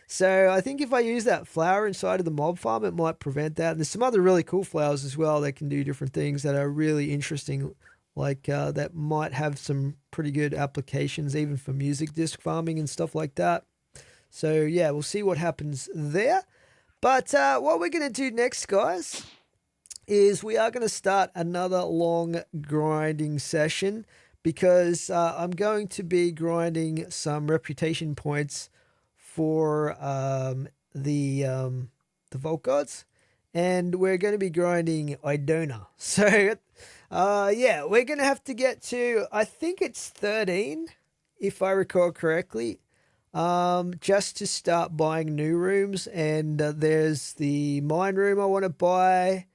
So I think if I use that flower inside of the mob farm, it might prevent that. And there's some other really cool flowers as well that can do different things that are really interesting. like that might have some pretty good applications even for music disc farming and stuff like that. So yeah, we'll see what happens there. But what we're going to do next, guys, is we are going to start another long grinding session because I'm going to be grinding some reputation points for the Vault Gods, and we're going to be grinding Idonna. So yeah, we're going to have to get to, I think it's 13, if I recall correctly, just to start buying new rooms. And there's the mine room I want to buy.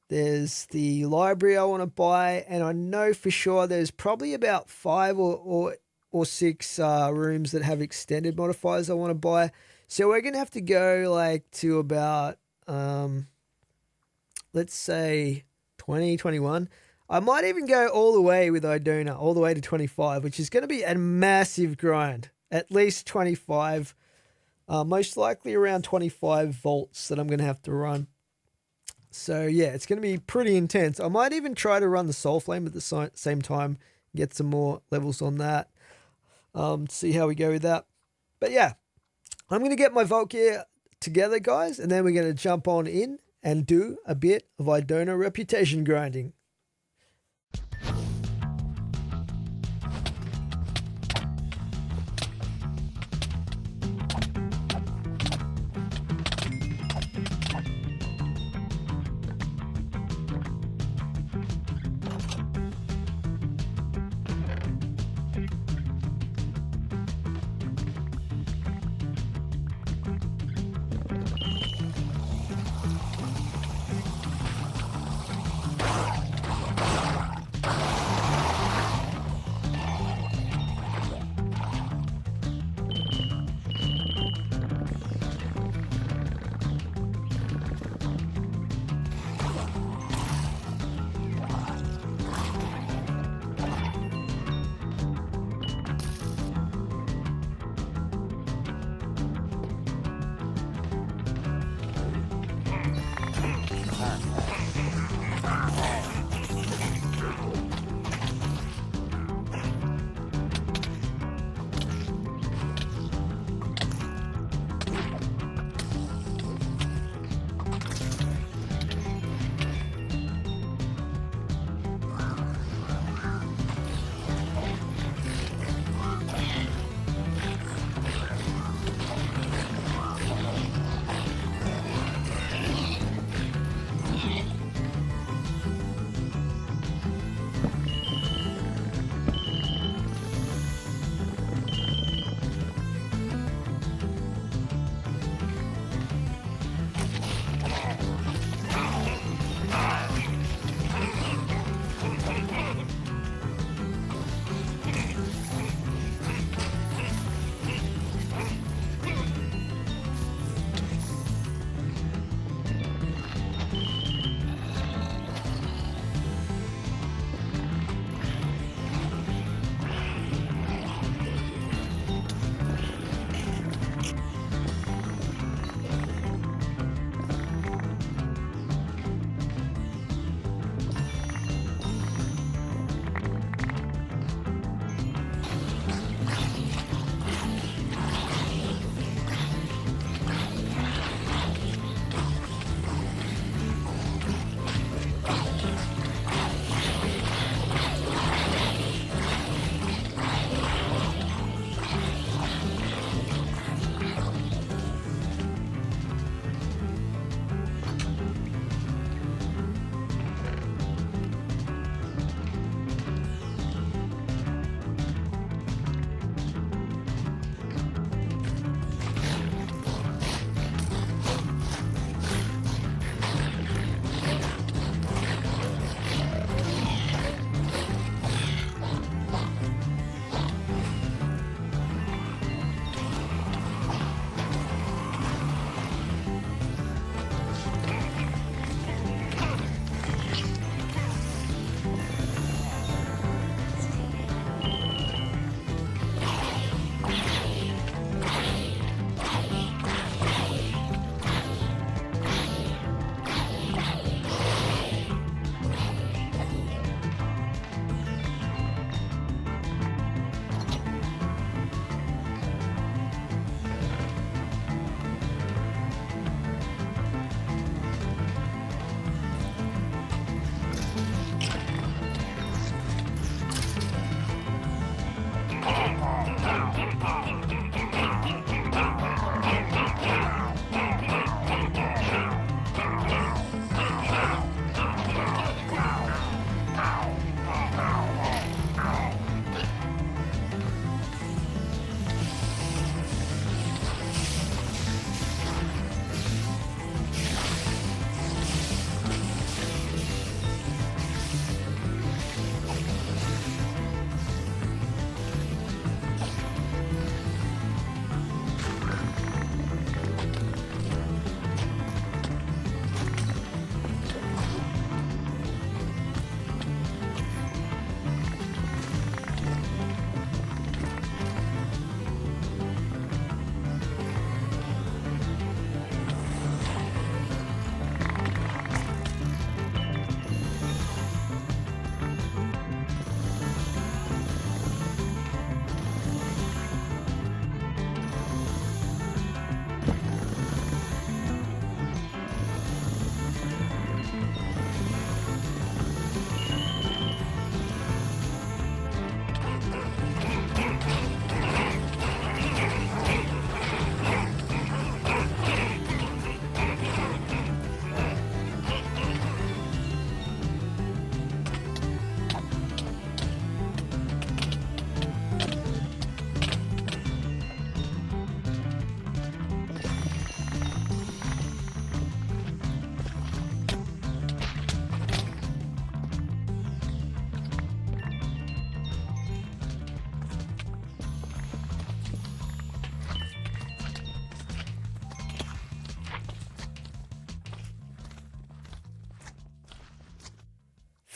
There's the library I want to buy, and I know for sure there's probably about 5 or 6 rooms that have extended modifiers I want to buy. So we're gonna have to go like to about let's say 20, 21. I might even go all the way with Idonna, all the way to 25, which is going to be a massive grind. At least 25, most likely around 25 volts that I'm going to have to run. So yeah, it's going to be pretty intense. I might even try to run the Soul Flame at the same time, get some more levels on that, see how we go with that. But yeah, I'm going to get my Vault gear together, guys, and then we're going to jump on in and do a bit of Idonna reputation grinding.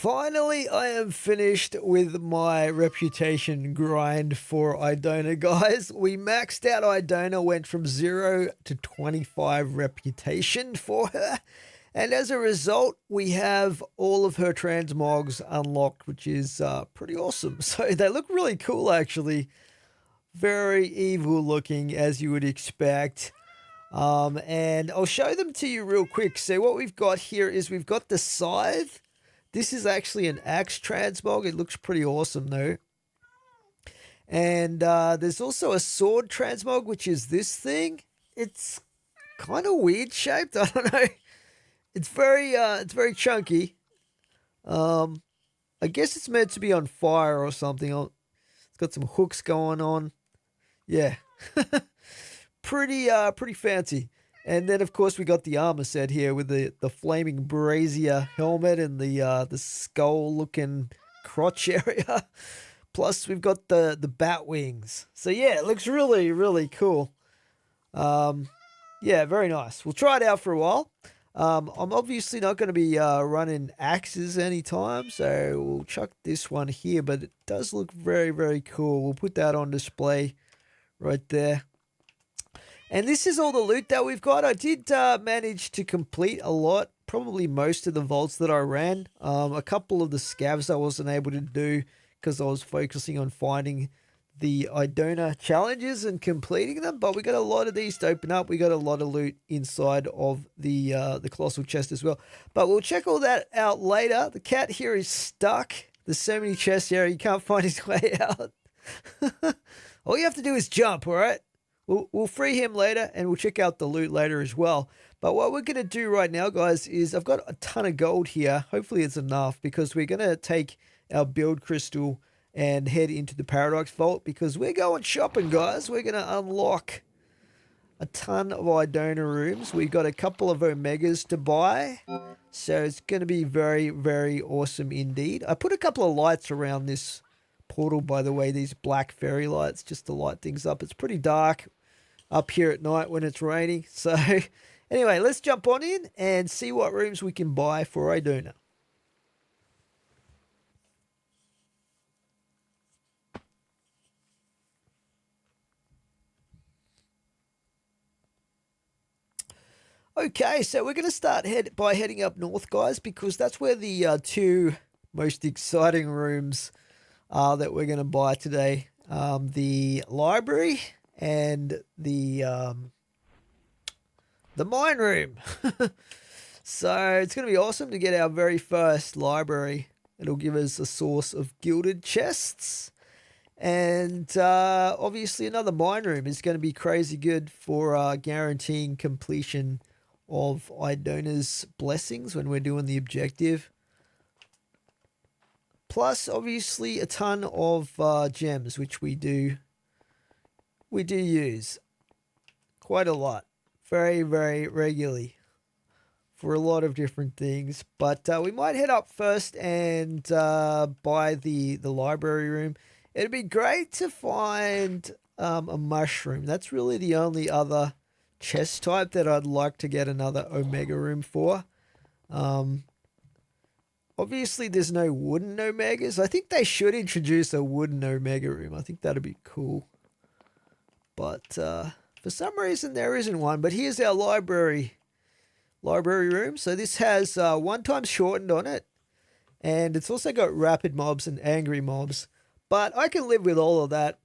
Finally, I am finished with my reputation grind for Idonna, guys. We maxed out Idonna, went from 0 to 25 reputation for her. And as a result, we have all of her transmogs unlocked, which is pretty awesome. So they look really cool, actually. Very evil looking, as you would expect. And I'll show them to you real quick. So what we've got here is we've got the scythe. This is actually an axe transmog. It looks pretty awesome though. And there's also a sword transmog, which is this thing. It's kind of weird shaped. I don't know. It's very chunky. I guess it's meant to be on fire or something. It's got some hooks going on. Yeah. Pretty fancy. And then, of course, we got the armor set here with the flaming brazier helmet and the skull-looking crotch area. Plus, we've got the bat wings. So, yeah, it looks really, really cool. Yeah, very nice. We'll try it out for a while. I'm obviously not going to be running axes anytime, so we'll chuck this one here. But it does look very, very cool. We'll put that on display right there. And this is all the loot that we've got. I did manage to complete a lot, probably most of the vaults that I ran. A couple of the scavs I wasn't able to do because I was focusing on finding the Idonna challenges and completing them. But we got a lot of these to open up. We got a lot of loot inside of the colossal chest as well. But we'll check all that out later. The cat here is stuck. There's so many chests here, he can't find his way out. All you have to do is jump, all right? We'll free him later, and we'll check out the loot later as well. But what we're going to do right now, guys, is I've got a ton of gold here. Hopefully it's enough, because we're going to take our build crystal and head into the Paradox Vault, because we're going shopping, guys. We're going to unlock a ton of Idonna rooms. We've got a couple of Omegas to buy, so it's going to be very, very awesome indeed. I put a couple of lights around this portal, by the way, these black fairy lights, just to light things up. It's pretty dark up here at night when it's raining. So anyway, let's jump on in and see what rooms we can buy for Idonna. Okay, so we're going to start by heading up north, guys, because that's where the two most exciting rooms are that we're going to buy today. The library and the mine room. So it's going to be awesome to get our very first library. It'll give us a source of gilded chests. And obviously another mine room is going to be crazy good for guaranteeing completion of Idonna's blessings when we're doing the objective. Plus, obviously, a ton of gems, which we do use quite a lot, very, very regularly for a lot of different things. But we might head up first and buy the library room. It'd be great to find a mushroom. That's really the only other chest type that I'd like to get another Omega room for. Obviously, there's no wooden Omegas. I think they should introduce a wooden Omega room. I think that'd be cool. But for some reason, there isn't one. But here's our library room. So this has 1 times shortened on it. And it's also got rapid mobs and angry mobs. But I can live with all of that.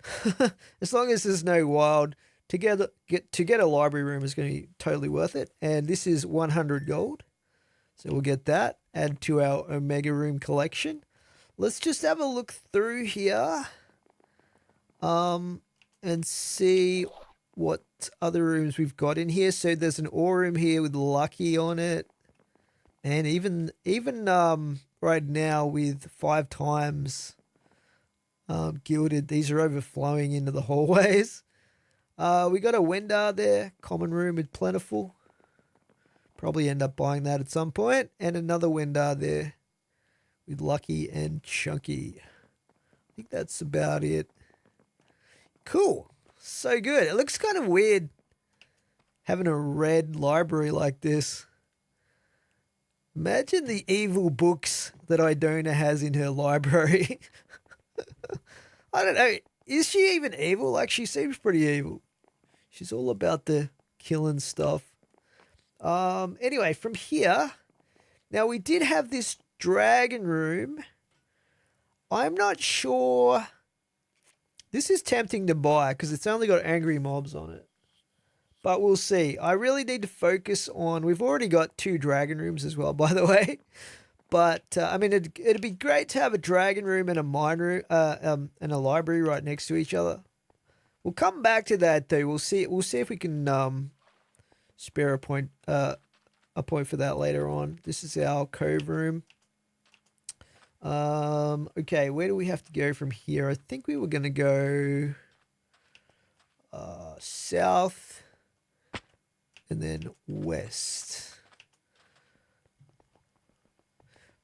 As long as there's no wild. To get a library room is going to be totally worth it. And this is 100 gold. So we'll get that. Add to our Omega room collection. Let's just have a look through here. And see what other rooms we've got in here. So there's an ore room here with Lucky on it. And even right now with 5 times gilded, these are overflowing into the hallways. We got a Wendar there, common room with Plentiful. Probably end up buying that at some point. And another Wendar there with Lucky and Chunky. I think that's about it. Cool. So good. It looks kind of weird having a red library like this. Imagine the evil books that Idonna has in her library. I don't know. Is she even evil? Like, she seems pretty evil. She's all about the killing stuff. Anyway, from here, now we did have this dragon room. I'm not sure. This is tempting to buy because it's only got angry mobs on it. But we'll see. I really need to focus on... We've already got 2 dragon rooms as well, by the way. But, I mean, it'd be great to have a dragon room and a mine room, and a library right next to each other. We'll come back to that, though. We'll see if we can spare a point for that later on. This is our cove room. Okay, where do we have to go from here? I think we were going to go south and then west.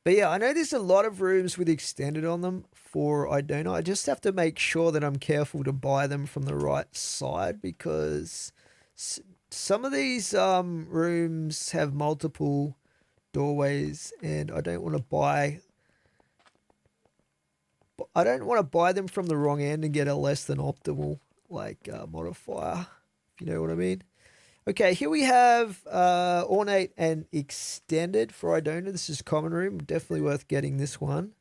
But yeah, I know there's a lot of rooms with extended on them for Idonna. I just have to make sure that I'm careful to buy them from the right side because some of these rooms have multiple doorways and I don't want to buy them from the wrong end and get a less than optimal modifier, if you know what I mean. Okay, here we have ornate and extended for Idonna. This is common room. Definitely worth getting this one.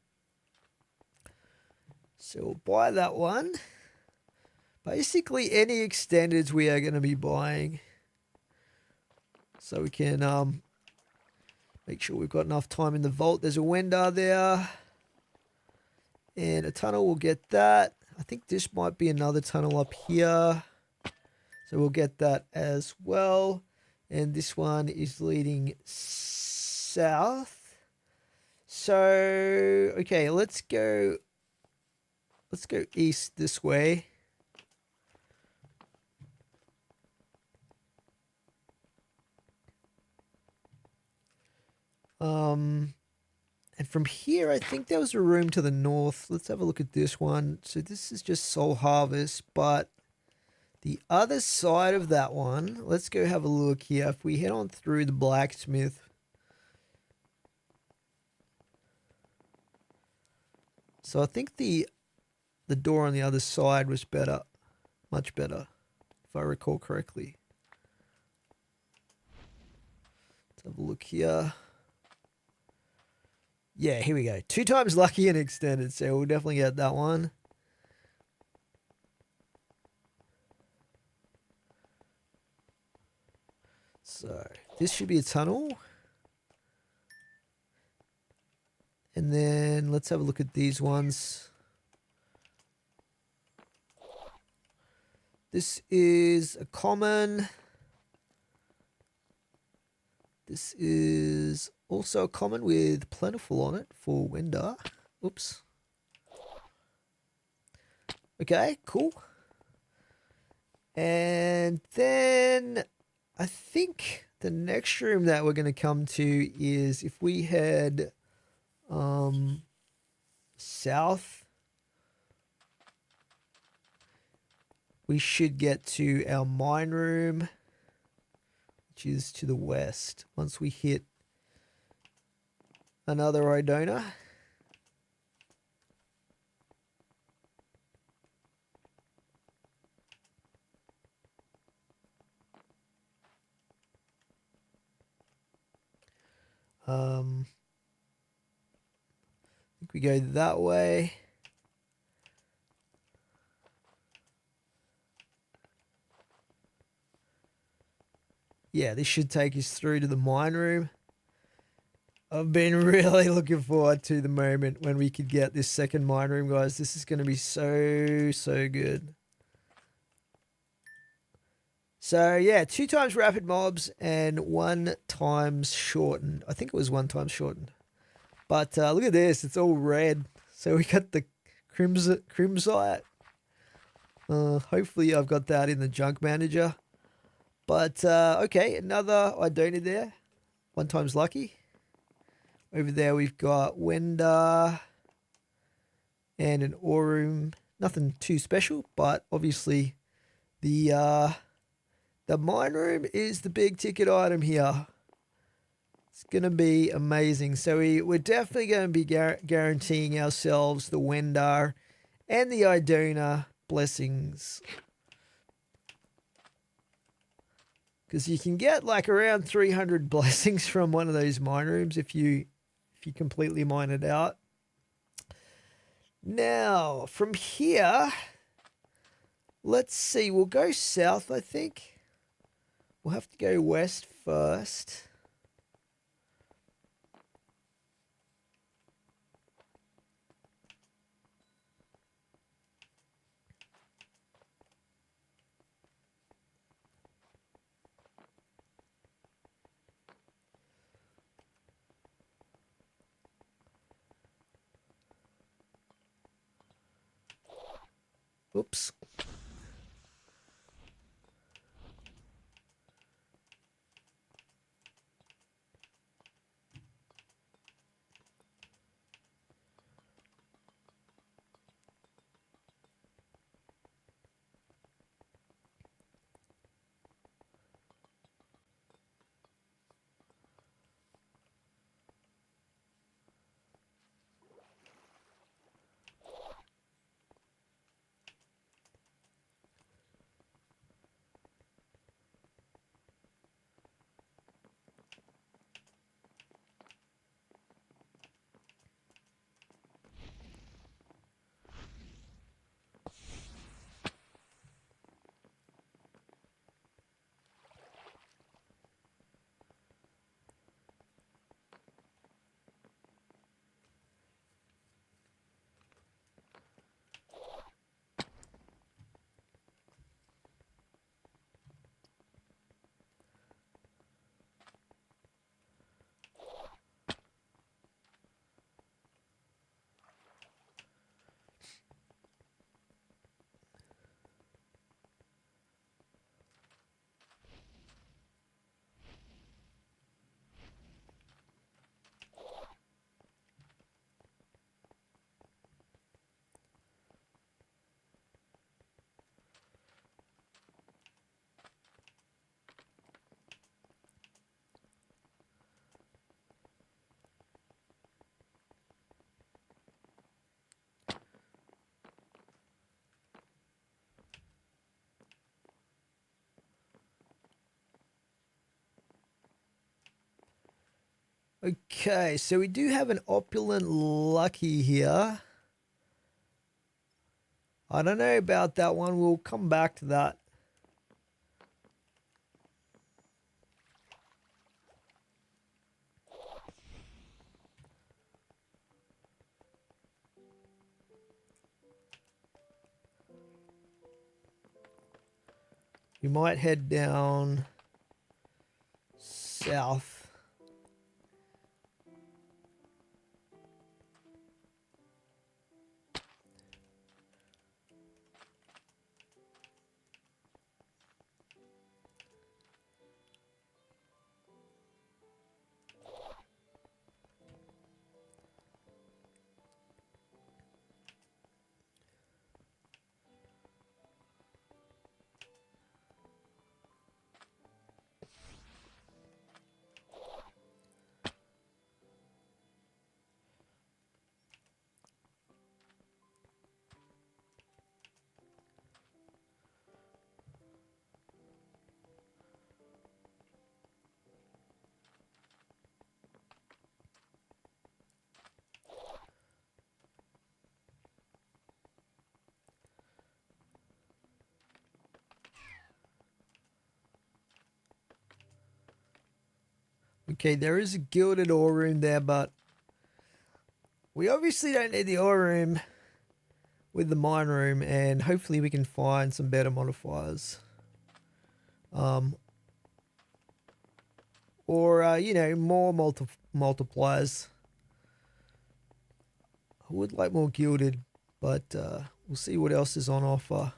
So we'll buy that one. Basically, any extendeds we are going to be buying. So we can make sure we've got enough time in the vault. There's a window there. And a tunnel, we'll get that. I think this might be another tunnel up here. So we'll get that as well. And this one is leading south. So, okay, let's go east this way. And from here, I think there was a room to the north. Let's have a look at this one. So this is just Soul Harvest, but the other side of that one, let's go have a look here. If we head on through the blacksmith. So I think the door on the other side was better. Much better, if I recall correctly. Let's have a look here. Yeah, here we go. 2 times lucky and extended, so we'll definitely get that one. So this should be a tunnel. And then let's have a look at these ones. This is a common. This is also a common with plentiful on it for Winder. Oops. Okay, cool. And then I think the next room that we're going to come to is if we head south, we should get to our mine room, which is to the west. Once we hit another Idonna. I think we go that way. Yeah, this should take us through to the mine room. I've been really looking forward to the moment when we could get this second mine room, guys. This is going to be so good. So, yeah, 2 times rapid mobs and 1 times shortened. I think it was 1 time shortened. But look at this. It's all red. So we got the crimsite. Hopefully I've got that in the junk manager. But, okay, another Idonna there. 1 times lucky. Over there we've got Winder and an ore room. Nothing too special, but obviously the mine room is the big ticket item here. It's going to be amazing. So we're definitely going to be guaranteeing ourselves the Wendar and the Idonna blessings. Because you can get like around 300 blessings from one of those mine rooms if you completely mine it out. Now, from here, let's see. We'll go south, I think. We'll have to go west first. Oops. Okay, so we do have an opulent lucky here. I don't know about that one. We'll come back to that. We might head down south. Okay, there is a gilded ore room there, but we obviously don't need the ore room with the mine room, and hopefully we can find some better modifiers. Or you know, more multipliers. I would like more gilded, but we'll see what else is on offer.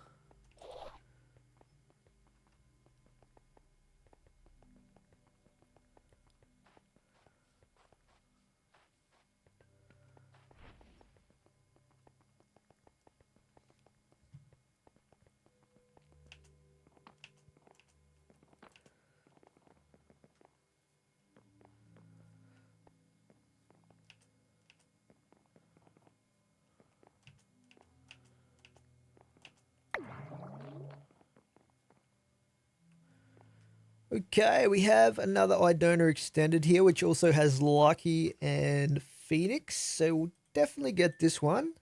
Okay, we have another Idonna extended here, which also has Lucky and Phoenix. So we'll definitely get this one.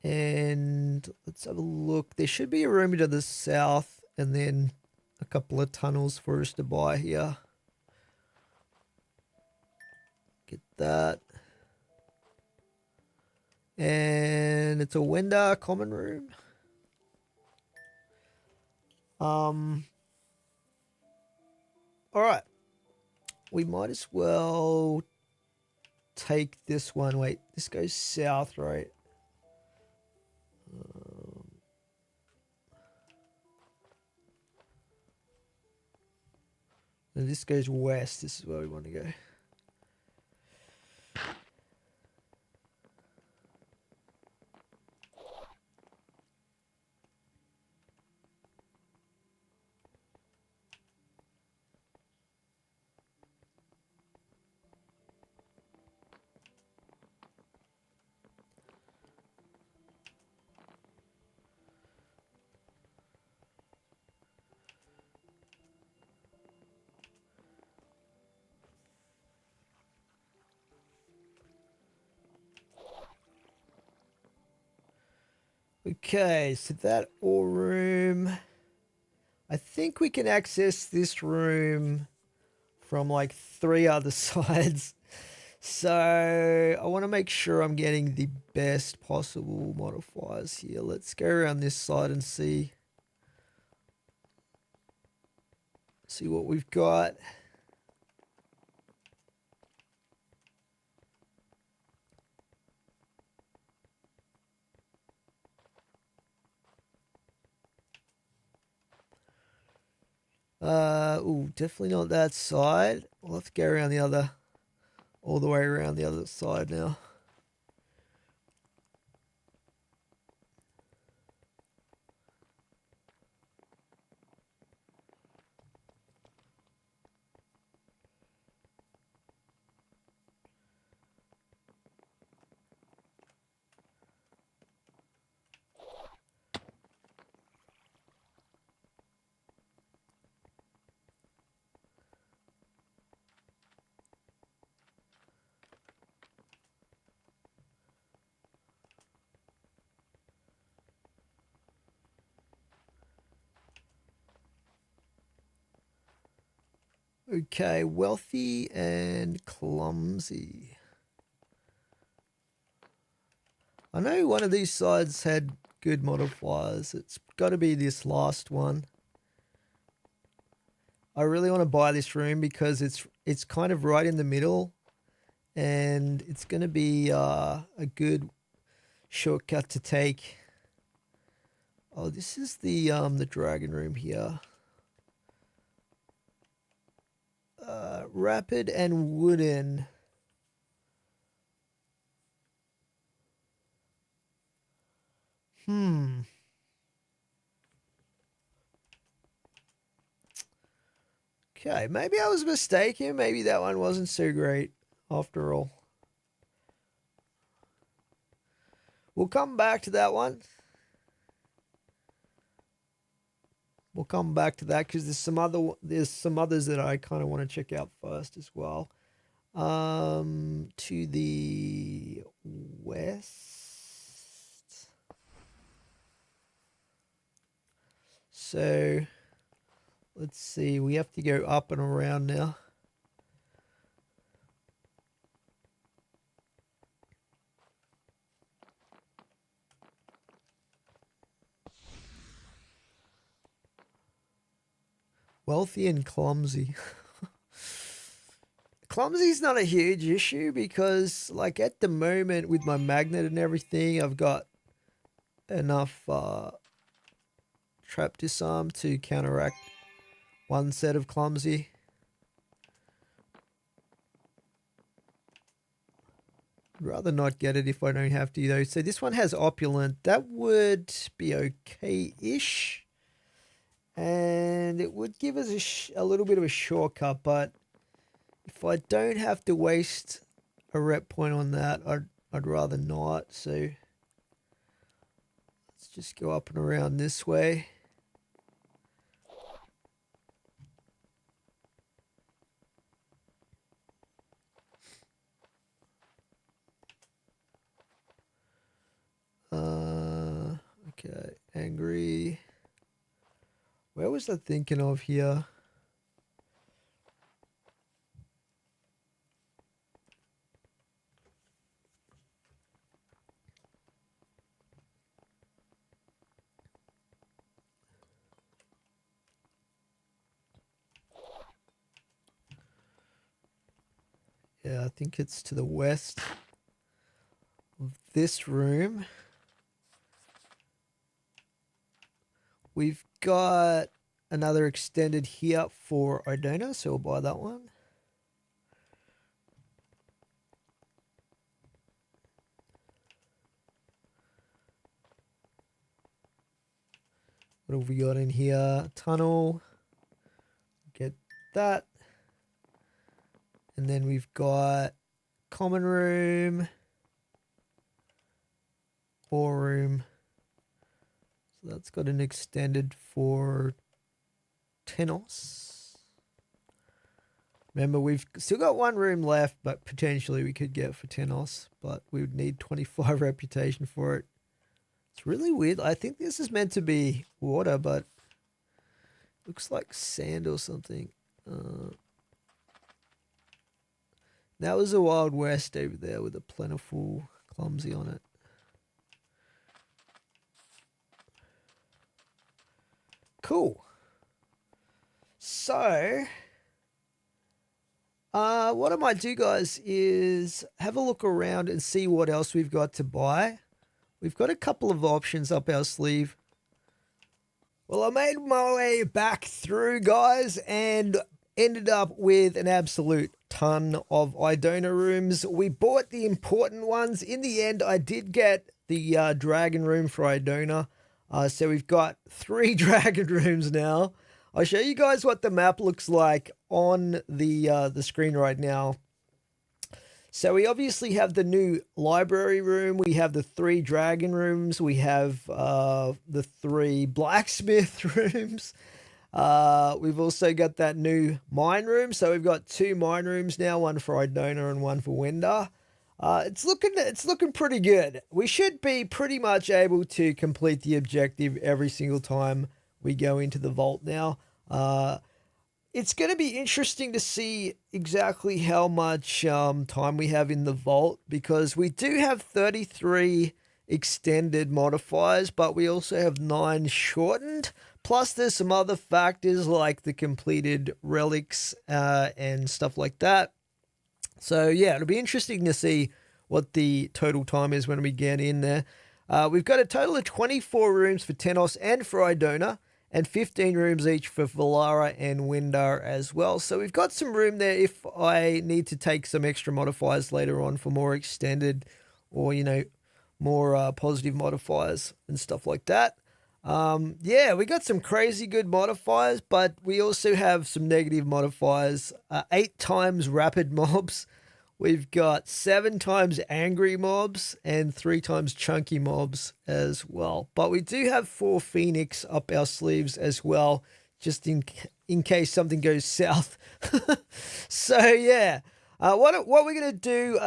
And let's have a look. There should be a room to the south and then a couple of tunnels for us to buy here. Get that. And it's a Wenda common room. All right. We might as well take this one. Wait, this goes south, right? And this goes west. This is where we want to go. Okay, so that ore room. I think we can access this room from like 3 other sides. So I want to make sure I'm getting the best possible modifiers here. Let's go around this side and see what we've got. Definitely not that side. We'll have to go around all the way around the other side now. Okay, wealthy and clumsy. I know one of these sides had good modifiers. It's got to be this last one. I really want to buy this room because it's kind of right in the middle, and it's going to be a good shortcut to take. Oh, this is the dragon room here. Rapid and wooden. Okay, maybe I was mistaken. Maybe that one wasn't so great after all. We'll come back to that one. We'll come back to that because there's some others that I kind of want to check out first as well. To the west. So let's see. We have to go up and around now. Wealthy and clumsy. Clumsy's not a huge issue because, like, at the moment with my magnet and everything, I've got enough trap disarm to counteract one set of clumsy. I'd rather not get it if I don't have to, though. So this one has opulent. That would be okay-ish. And it would give us a little bit of a shortcut, but if I don't have to waste a rep point on that, I'd rather not. So let's just go up and around this way. Okay, angry. Where was I thinking of here? Yeah, I think it's to the west of this room. We've got another extended here for Idonna, so we'll buy that one. What have we got in here? Tunnel. Get that. And then we've got common room. Ore room. So that's got an extended for Tenos. Remember, we've still got one room left, but potentially we could get for Tenos, but we would need 25 reputation for it. It's really weird. I think this is meant to be water, but looks like sand or something. That was a Wild West over there with a plentiful clumsy on it. Cool. So, what I might do, guys, is have a look around and see what else we've got to buy. We've got a couple of options up our sleeve. Well, I made my way back through, guys, and ended up with an absolute ton of Idonna rooms. We bought the important ones. In the end, I did get the dragon room for Idonna. So we've got 3 dragon rooms now. I'll show you guys what the map looks like on the screen right now. So we obviously have the new library room. We have the 3 dragon rooms. We have the 3 blacksmith rooms. We've also got that new mine room. So we've got 2 mine rooms now, one for Idonna and one for Wenda. It's looking pretty good. We should be pretty much able to complete the objective every single time we go into the vault now. It's going to be interesting to see exactly how much time we have in the vault, because we do have 33 extended modifiers, but we also have 9 shortened. Plus, there's some other factors like the completed relics and stuff like that. So, yeah, it'll be interesting to see what the total time is when we get in there. We've got a total of 24 rooms for Tenos and for Idonna, and 15 rooms each for Valara and Windar as well. So we've got some room there if I need to take some extra modifiers later on for more extended or, you know, more positive modifiers and stuff like that. Yeah, we got some crazy good modifiers, but we also have some negative modifiers. 8 times rapid mobs. We've got 7 times angry mobs and 3 times chunky mobs as well. But we do have 4 Phoenix up our sleeves as well, just in case something goes south. So yeah, what we're going to do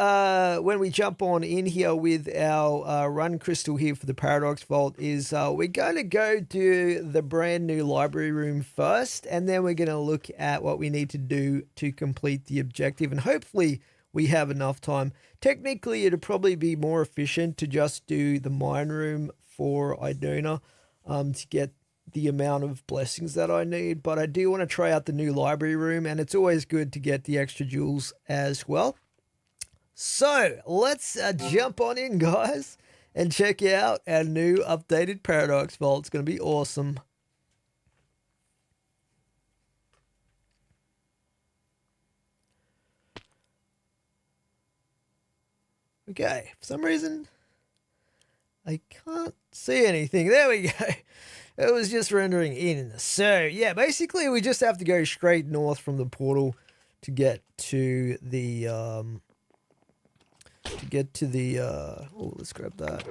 when we jump on in here with our run crystal here for the Paradox Vault is we're going to go do the brand new library room first, and then we're going to look at what we need to do to complete the objective, and hopefully we have enough time. Technically, it'd probably be more efficient to just do the mine room for Idonna to get the amount of blessings that I need. But I do want to try out the new library room, and it's always good to get the extra jewels as well. So let's jump on in, guys, and check out our new updated Paradox Vault. It's going to be awesome. Okay, for some reason, I can't see anything. There we go. It was just rendering in. So, yeah, basically we just have to go straight north from the portal to get to the, oh, let's grab that.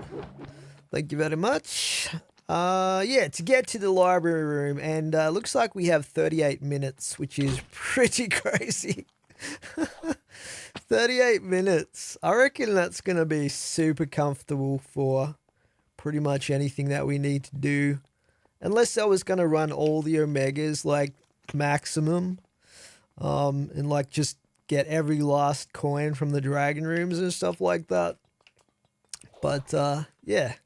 Thank you very much. Yeah, to get to the library room, and looks like we have 38 minutes, which is pretty crazy. 38 minutes. I reckon that's going to be super comfortable for pretty much anything that we need to do. Unless I was going to run all the Omegas, like, maximum. And, like, just get every last coin from the dragon rooms and stuff like that. But, yeah.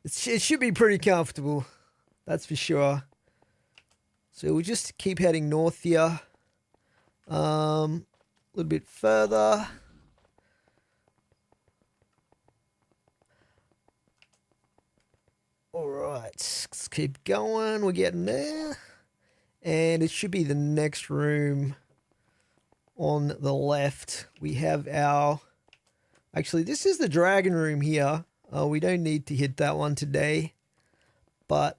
It should be pretty comfortable. That's for sure. So we'll just keep heading north here. A little bit further. Alright, let's keep going. We're getting there. And it should be the next room on the left. We have our... Actually, this is the dragon room here. We don't need to hit that one today. But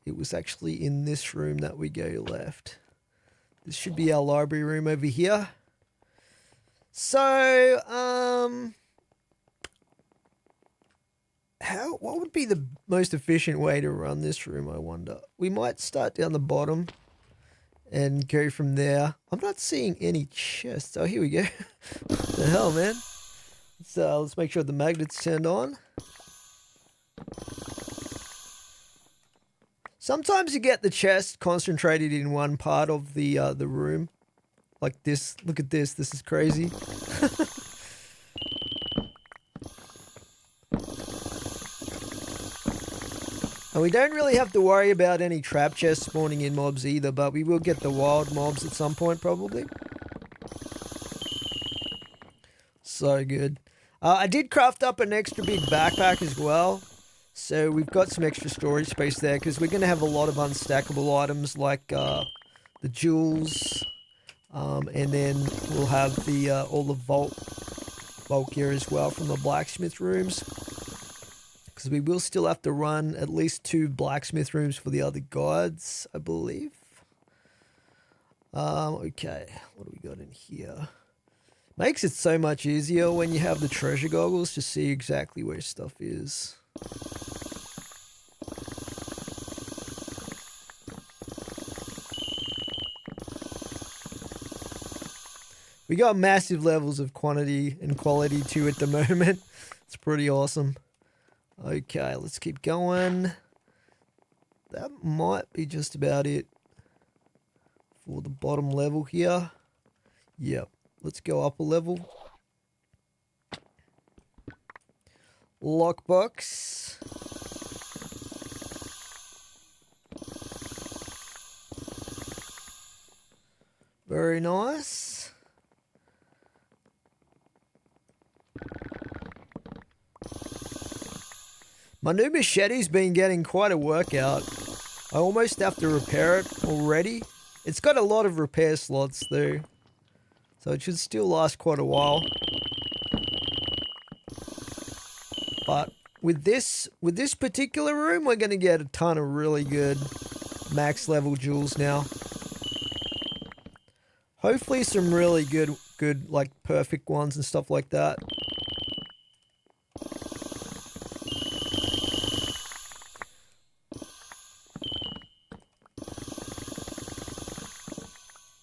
it was actually in this room that we go left. This should be our library room over here. So, what would be the most efficient way to run this room, I wonder? We might start down the bottom and go from there. I'm not seeing any chests. Oh, here we go. What the hell, man? Let's make sure the magnet's turned on. Sometimes you get the chest concentrated in one part of the room. Like this. Look at this. This is crazy. And we don't really have to worry about any trap chests spawning in mobs either, but we will get the wild mobs at some point probably. So good. I did craft up an extra big backpack as well. So we've got some extra storage space there because we're going to have a lot of unstackable items like the jewels. And then we'll have the all the vault gear as well from the blacksmith rooms. Because we will still have to run at least 2 blacksmith rooms for the other guards, I believe. Okay, what do we got in here? Makes it so much easier when you have the treasure goggles to see exactly where stuff is. We got massive levels of quantity and quality too at the moment. It's pretty awesome. Okay, let's keep going. That might be just about it for the bottom level here. Yep, let's go up a level. Lockbox. Very nice. My new machete's been getting quite a workout. I almost have to repair it already. It's got a lot of repair slots though, so it should still last quite a while. But with this particular room, we're going to get a ton of really good max level jewels now. Hopefully some really good like perfect ones and stuff like that.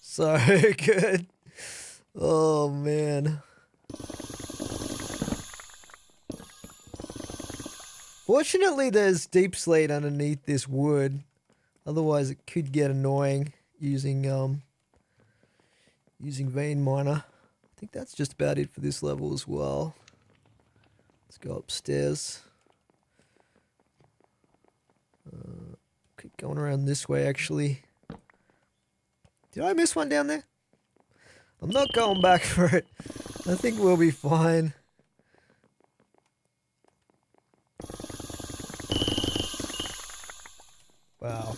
So good. Oh man. Fortunately there's deep slate underneath this wood. Otherwise it could get annoying using vein miner. I think that's just about it for this level as well. Let's go upstairs. Keep going around this way actually. Did I miss one down there? I'm not going back for it. I think we'll be fine. Wow.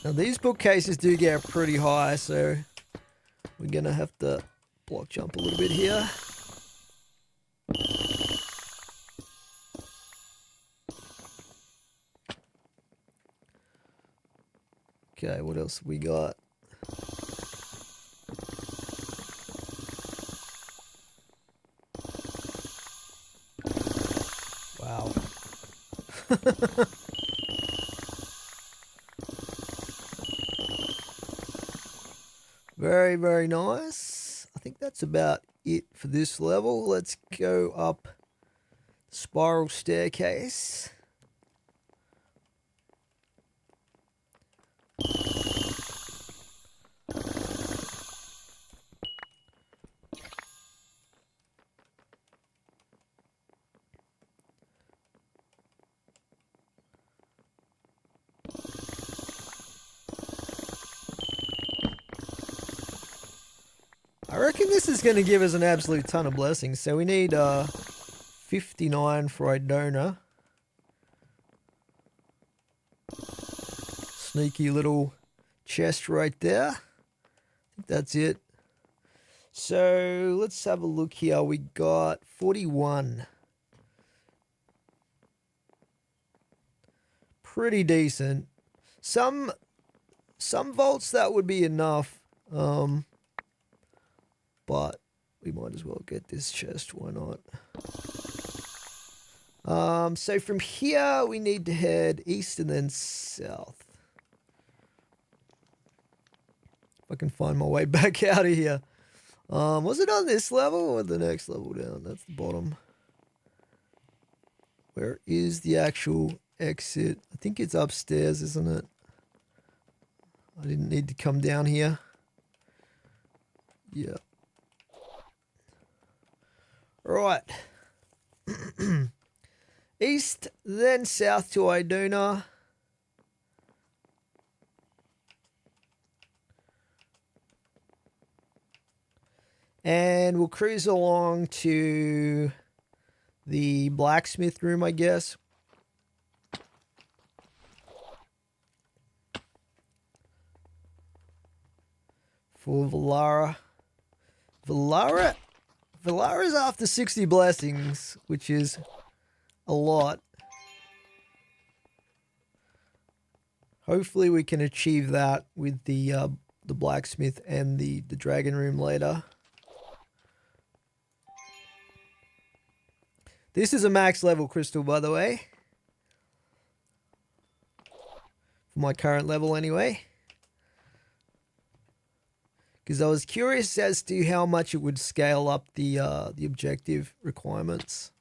Now these bookcases do get pretty high, so we're gonna have to block jump a little bit here. Okay, what else have we got? Wow. Very, very nice. I think that's about it for this level. Let's go up spiral staircase. I reckon this is going to give us an absolute ton of blessings. So we need 59 for Idonna. Sneaky little chest right there. I think that's it. So let's have a look here. We got 41. Pretty decent. Some vaults that would be enough. But we might as well get this chest, why not? So from here, we need to head east and then south. If I can find my way back out of here. Was it on this level or the next level down? That's the bottom. Where is the actual exit? I think it's upstairs, isn't it? I didn't need to come down here. Yeah. Right. East, then south to Idonna. And we'll cruise along to the blacksmith room, I guess. For Valara. Valara's after 60 blessings, which is a lot. Hopefully we can achieve that with the blacksmith and the dragon room later. This is a max level crystal, by the way. For my current level anyway. Because I was curious as to how much it would scale up the objective requirements.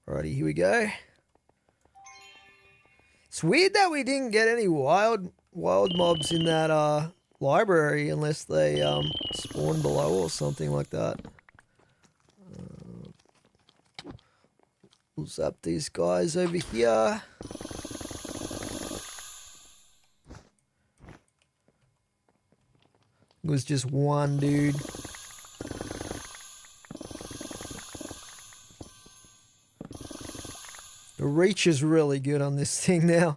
Alrighty, here we go. It's weird that we didn't get any wild mobs in that library unless they spawn below or something like that. We'll zap these guys over here. It was just one dude. The reach is really good on this thing now,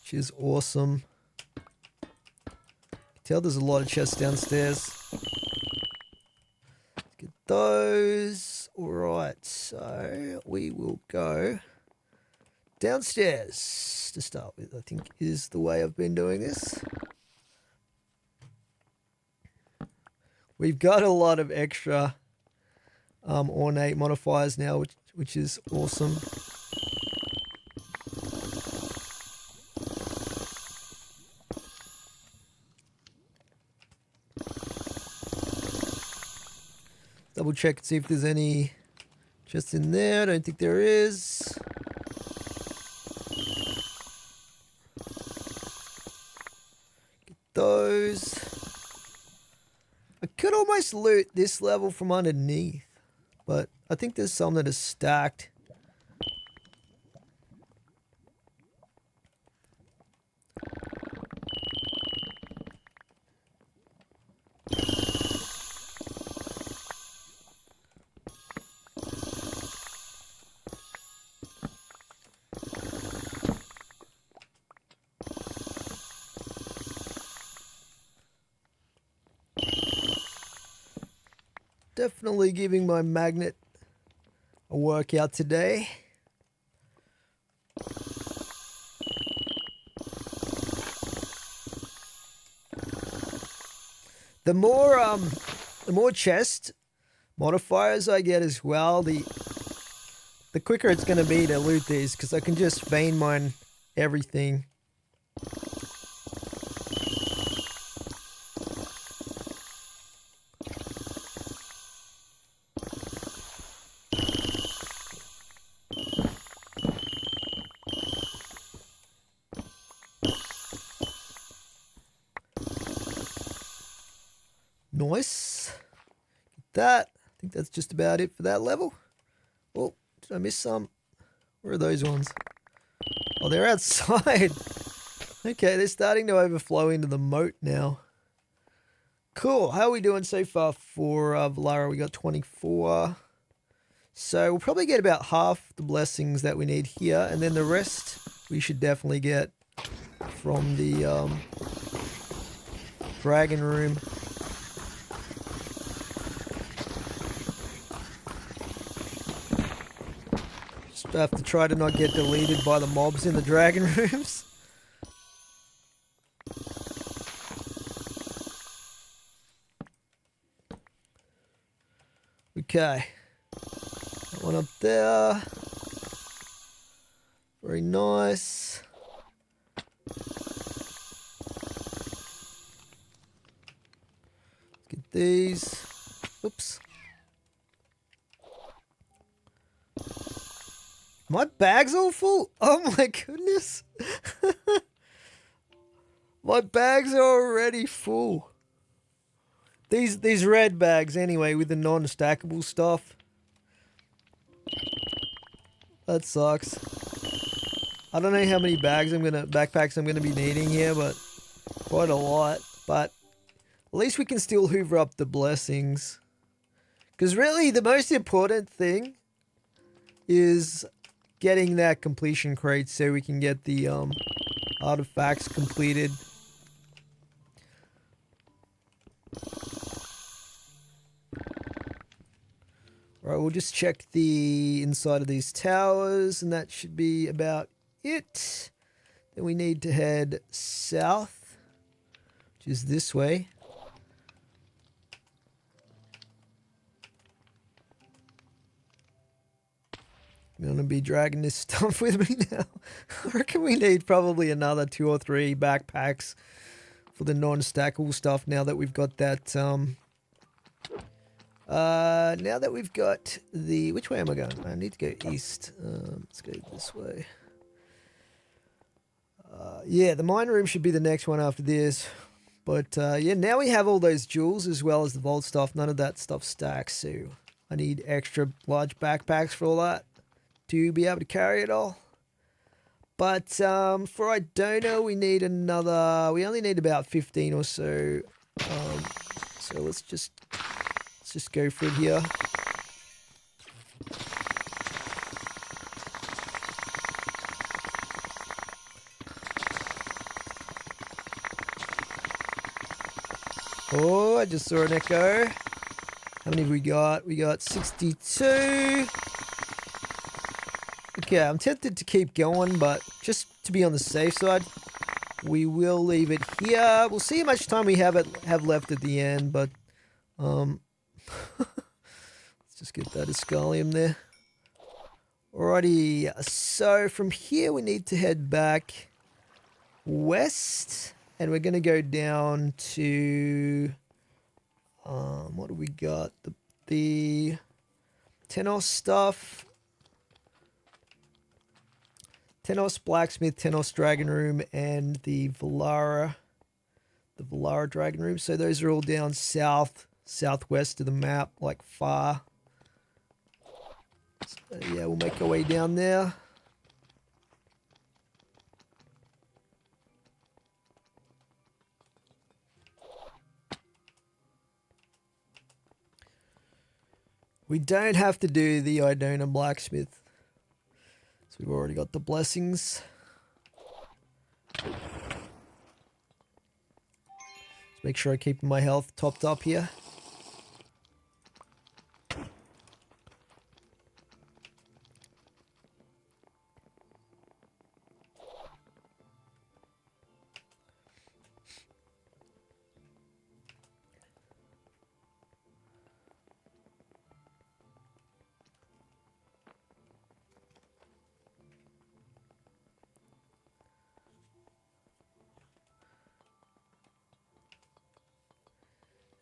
which is awesome. You can tell there's a lot of chests downstairs. Let's get those. Alright, so we will go downstairs to start with, I think is the way I've been doing this. We've got a lot of extra ornate modifiers now, which is awesome. Double check and see if there's any chests in there. I don't think there is. Get those. I could almost loot this level from underneath, but I think there's some that are stacked. Definitely giving my magnet a workout today. The more chest modifiers I get as well, the quicker it's going to be to loot these, because I can just vein mine everything. Nice. Get that. I think that's just about it for that level. Oh, did I miss some? Where are those ones? Oh, they're outside. Okay, they're starting to overflow into the moat now. Cool. How are we doing so far for Valara? We got 24. So we'll probably get about half the blessings that we need here. And then the rest we should definitely get from the dragon room. Just have to try to not get deleted by the mobs in the dragon rooms. Okay. That one up there. Very nice. Let's get these. Oops. My bag's all full? Oh my goodness. My bags are already full. These red bags anyway with the non-stackable stuff. That sucks. I don't know how many backpacks I'm gonna be needing here, but quite a lot. But at least we can still hoover up the blessings. Because really the most important thing is getting that completion crate so we can get the artifacts completed. Alright, we'll just check the inside of these towers, and that should be about it. Then we need to head south, which is this way. I'm going to be dragging this stuff with me now. I reckon we need probably another 2 or 3 backpacks for the non-stackable stuff now that we've got that... now that we've got the... Which way am I going? I need to go east. Let's go this way. Yeah, the mine room should be the next one after this. But, yeah, now we have all those jewels as well as the vault stuff. None of that stuff stacks, so I need extra large backpacks for all that to be able to carry it all. But, for Idonna, we need another... We only need about 15 or so. So let's just go for it here. Oh, I just saw an echo. How many have we got? We got 62. Okay, I'm tempted to keep going, but just to be on the safe side, we will leave it here. We'll see how much time we have left at the end, but let's just get that Escalium there. Alrighty, so from here we need to head back west, and we're going to go down to, what do we got? The Tenos stuff. Tenos Blacksmith, Tenos Dragon Room, and the Valara Dragon Room. So those are all down southwest of the map, like far. So yeah, we'll make our way down there. We don't have to do the Idonna Blacksmith. So we've already got the blessings. Let's make sure I keep my health topped up here.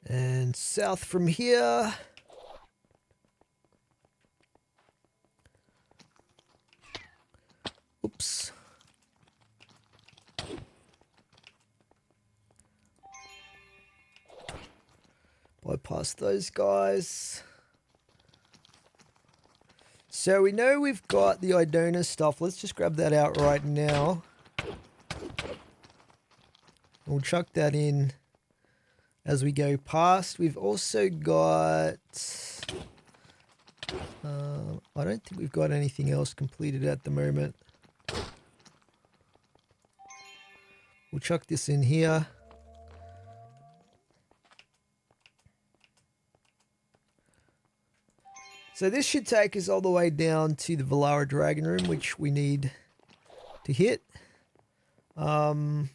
And south from here. Oops. bypass those guys. So we know we've got the Idonna stuff. Let's just grab that out right now. We'll chuck that in as we go past. We've also got... I don't think we've got anything else completed at the moment. We'll chuck this in here. So this should take us all the way down to the Valara Dragon Room, which we need to hit. But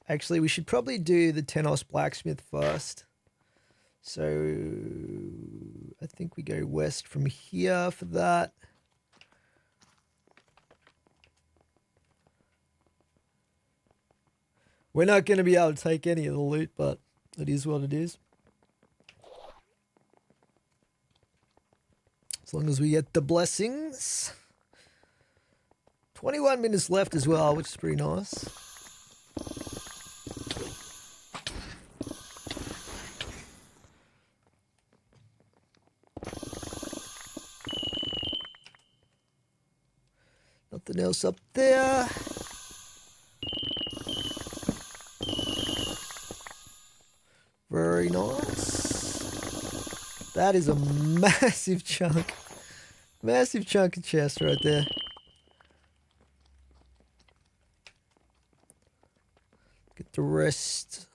actually we should probably do the Tenos Blacksmith first. So I think we go west from here for that. We're not going to be able to take any of the loot, but it is what it is. As long as we get the blessings. 21 minutes left as well, which is pretty nice. Nothing else up there. Very nice. That is a massive chunk. Massive chunk of chest right there. Get the rest.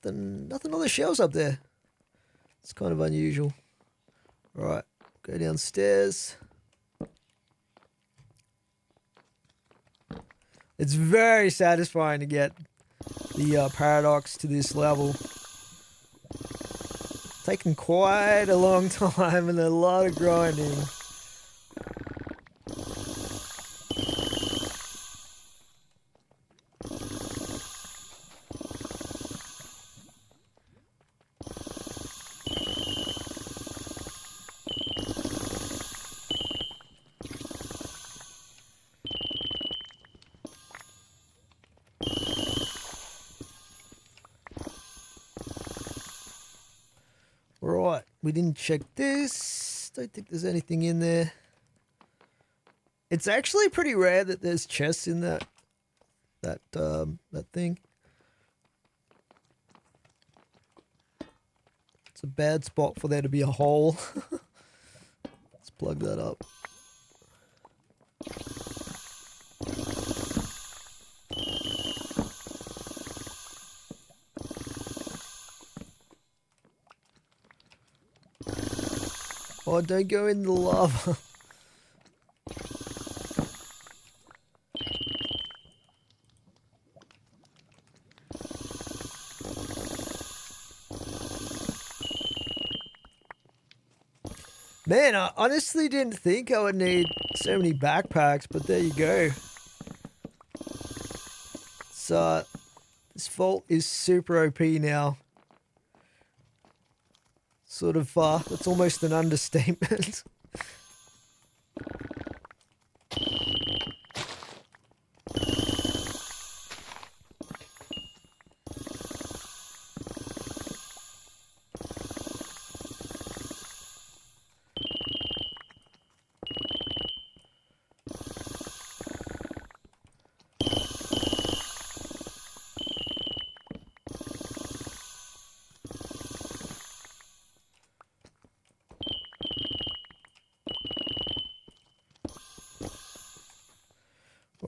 Nothing on the shelves up there. It's kind of unusual. Right, go downstairs. It's very satisfying to get the paradox to this level. It's taken quite a long time and a lot of grinding. Right, we didn't check this. Don't think there's anything in there. It's actually pretty rare that there's chests in that thing. It's a bad spot for there to be a hole. Let's plug that up. Oh, don't go in the lava. Man, I honestly didn't think I would need so many backpacks, but there you go. So, this vault is super OP now. Sort of, that's almost an understatement.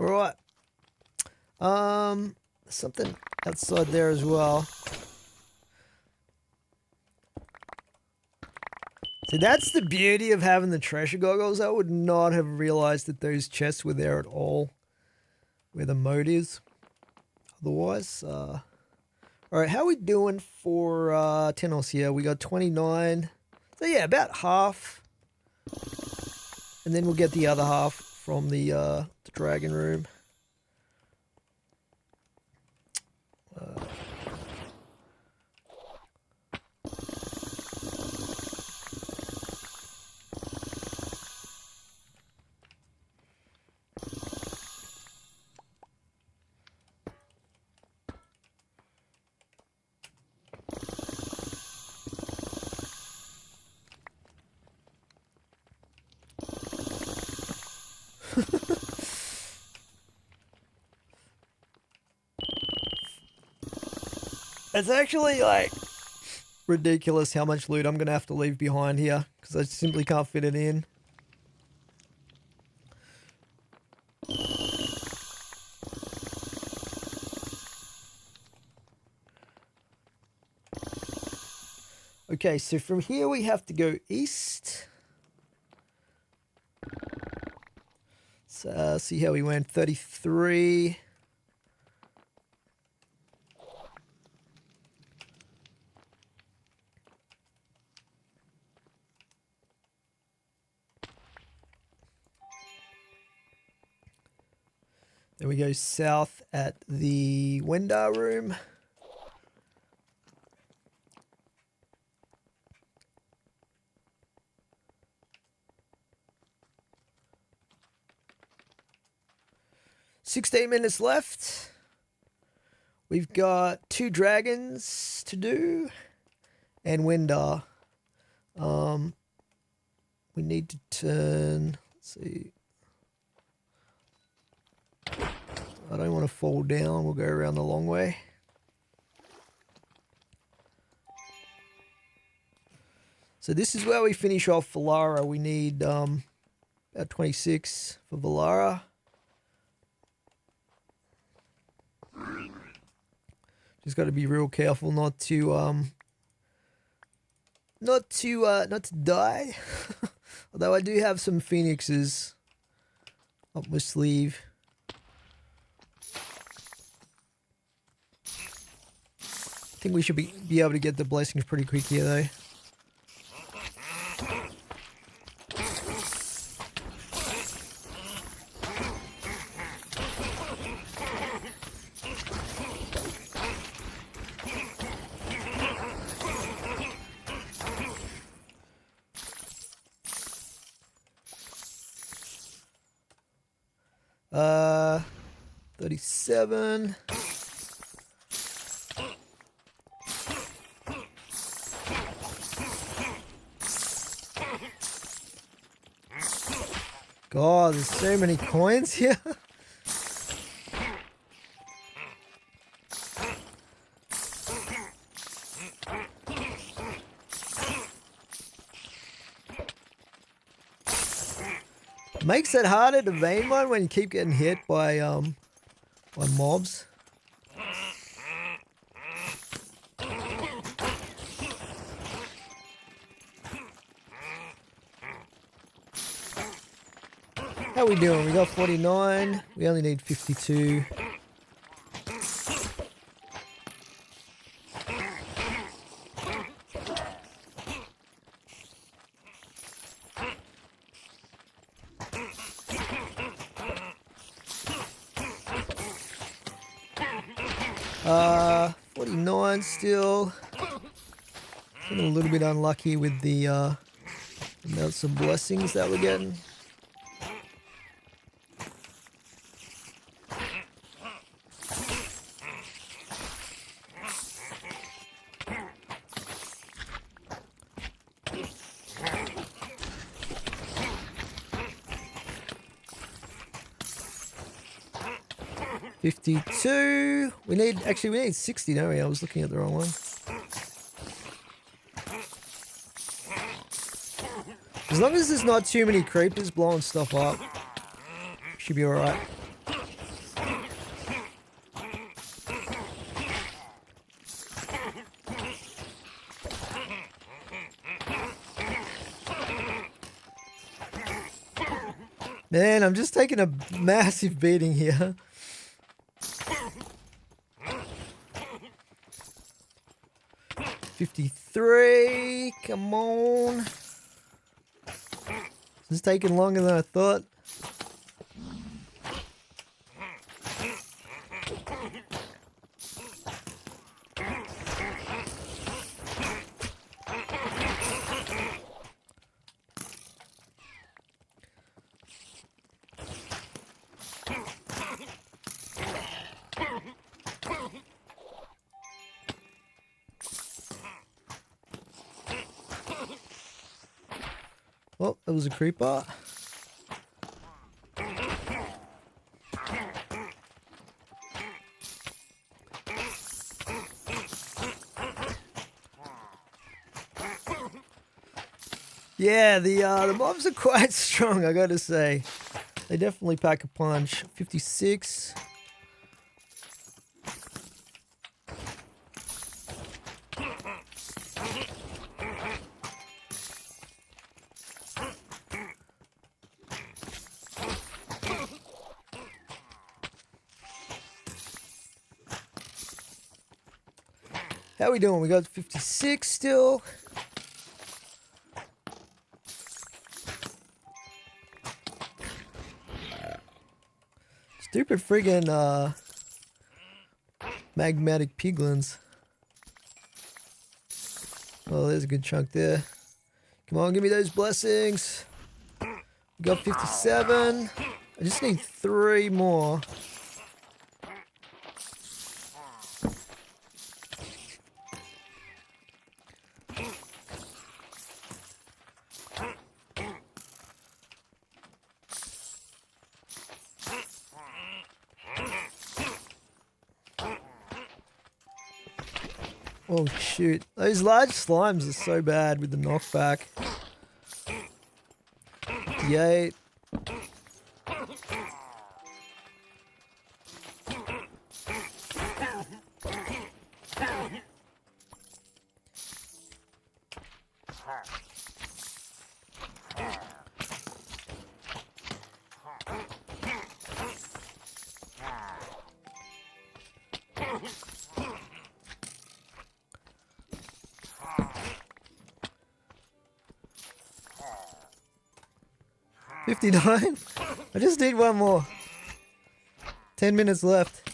Alright. Something outside there as well. See, that's the beauty of having the treasure goggles. I would not have realized that those chests were there at all. Where the mode is. Otherwise, alright, how are we doing for Tenos here? We got 29. So yeah, about half. And then we'll get the other half from the dragon room. It's actually like ridiculous how much loot I'm gonna have to leave behind here because I simply can't fit it in. Okay, so from here we have to go east. So see how we went, 33. Then we go south at the Wendar room. $16 left. We've got 2 dragons to do and Wendar. We need to turn, let's see. I don't want to fall down. We'll go around the long way. So this is where we finish off Valara. We need about 26 for Valara. Just got to be real careful not to die. Although I do have some phoenixes up my sleeve. I think we should be able to get the blessings pretty quick here though. Uh, 37. God, there's so many coins here. Makes it harder to vein mine when you keep getting hit by mobs. How we doing? We got 49. We only need 52. Uh, 49 still. Been a little bit unlucky with the amounts of blessings that we're getting. $52. We need 60, don't we? I was looking at the wrong one. As long as there's not too many creepers blowing stuff up, should be alright. Man, I'm just taking a massive beating here. $53, come on. This is taking longer than I thought. Well, that was a creeper. Yeah, the mobs are quite strong, I gotta say. They definitely pack a punch. 56. How we doing? We got 56 still. Stupid friggin' magmatic piglins. Oh, there's a good chunk there. Come on, give me those blessings. We got 57. I just need 3 more. Oh shoot, those large slimes are so bad with the knockback. 58. $59. I just need 1 more. 10 minutes left.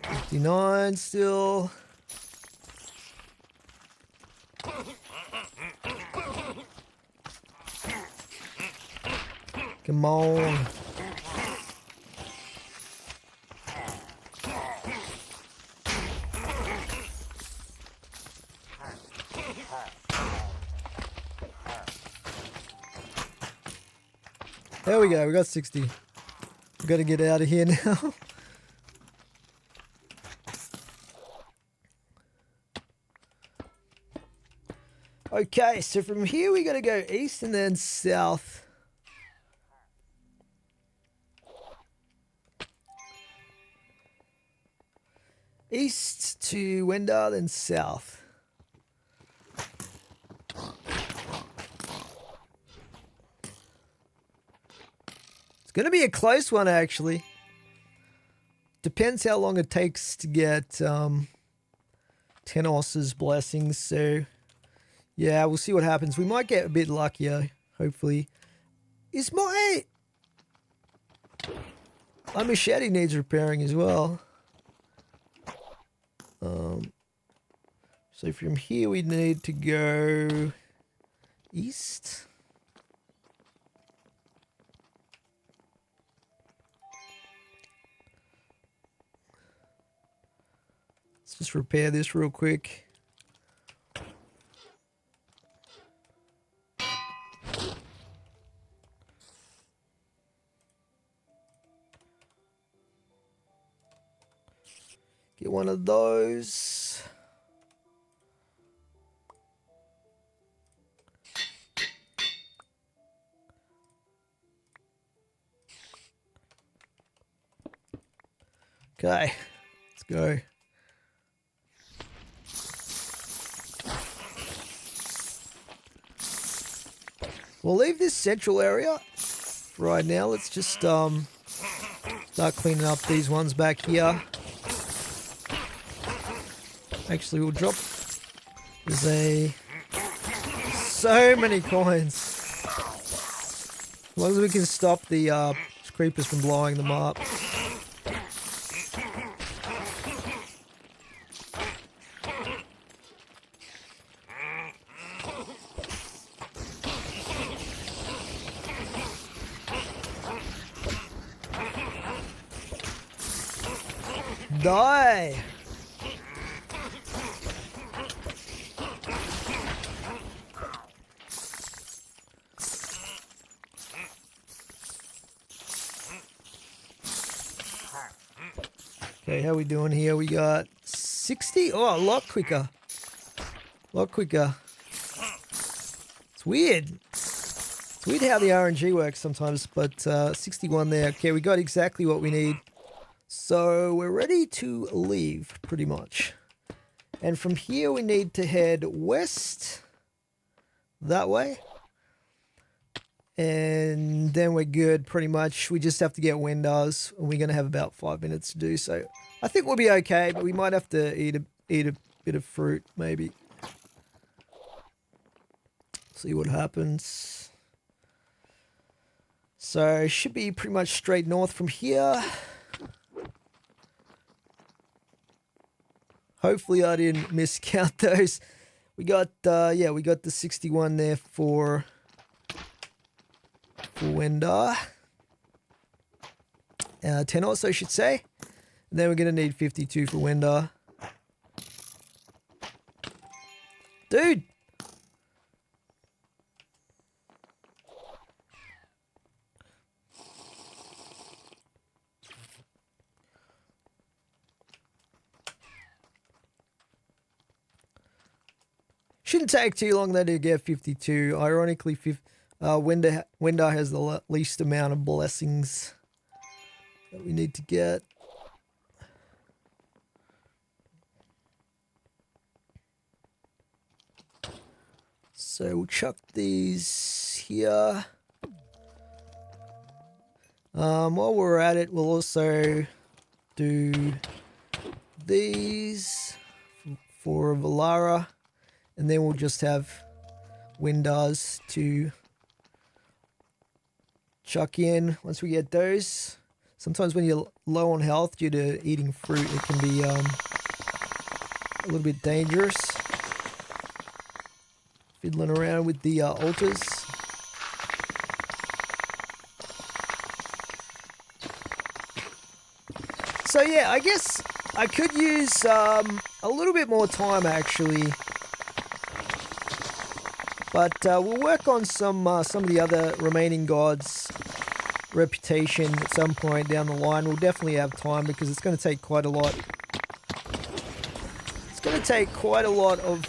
$59 still. Come on. There we go, we got 60. We gotta get out of here now. Okay, so from here we gotta go east and then south. East to Wendar, then south. It's going to be a close one, actually. Depends how long it takes to get Tenos's blessings. So, yeah, we'll see what happens. We might get a bit luckier, hopefully. Is my machete needs repairing as well. So from here we need to go east. Let's just repair this real quick. Get one of those. Okay, let's go. We'll leave this central area right now. Let's just start cleaning up these ones back here. Actually, we'll drop. There's so many coins. As long as we can stop the creepers from blowing them up. Die! Okay, how we doing here? We got 60. Oh, a lot quicker. A lot quicker. It's weird. It's weird how the RNG works sometimes, but 61 there. Okay, we got exactly what we need. So we're ready to leave, pretty much. And from here, we need to head west. That way. And then we're good, pretty much. We just have to get windows, and we're going to have about 5 minutes to do so. I think we'll be okay, but we might have to eat a bit of fruit, maybe. See what happens. So, should be pretty much straight north from here. Hopefully I didn't miscount those. We got, yeah, we got the 61 there for Wendar. 10 also, I should say. And then we're going to need 52 for Wendar. Dude! Shouldn't take too long though to get 52. Ironically, Wendar has the least amount of blessings that we need to get. So we'll chuck these here. While we're at it, we'll also do these for Valara. And then we'll just have windows to chuck in once we get those. Sometimes when you're low on health due to eating fruit, it can be a little bit dangerous. Fiddling around with the altars. So yeah, I guess I could use a little bit more time actually. But we'll work on some of the other remaining gods' reputation at some point down the line. We'll definitely have time because it's going to take quite a lot. It's going to take quite a lot of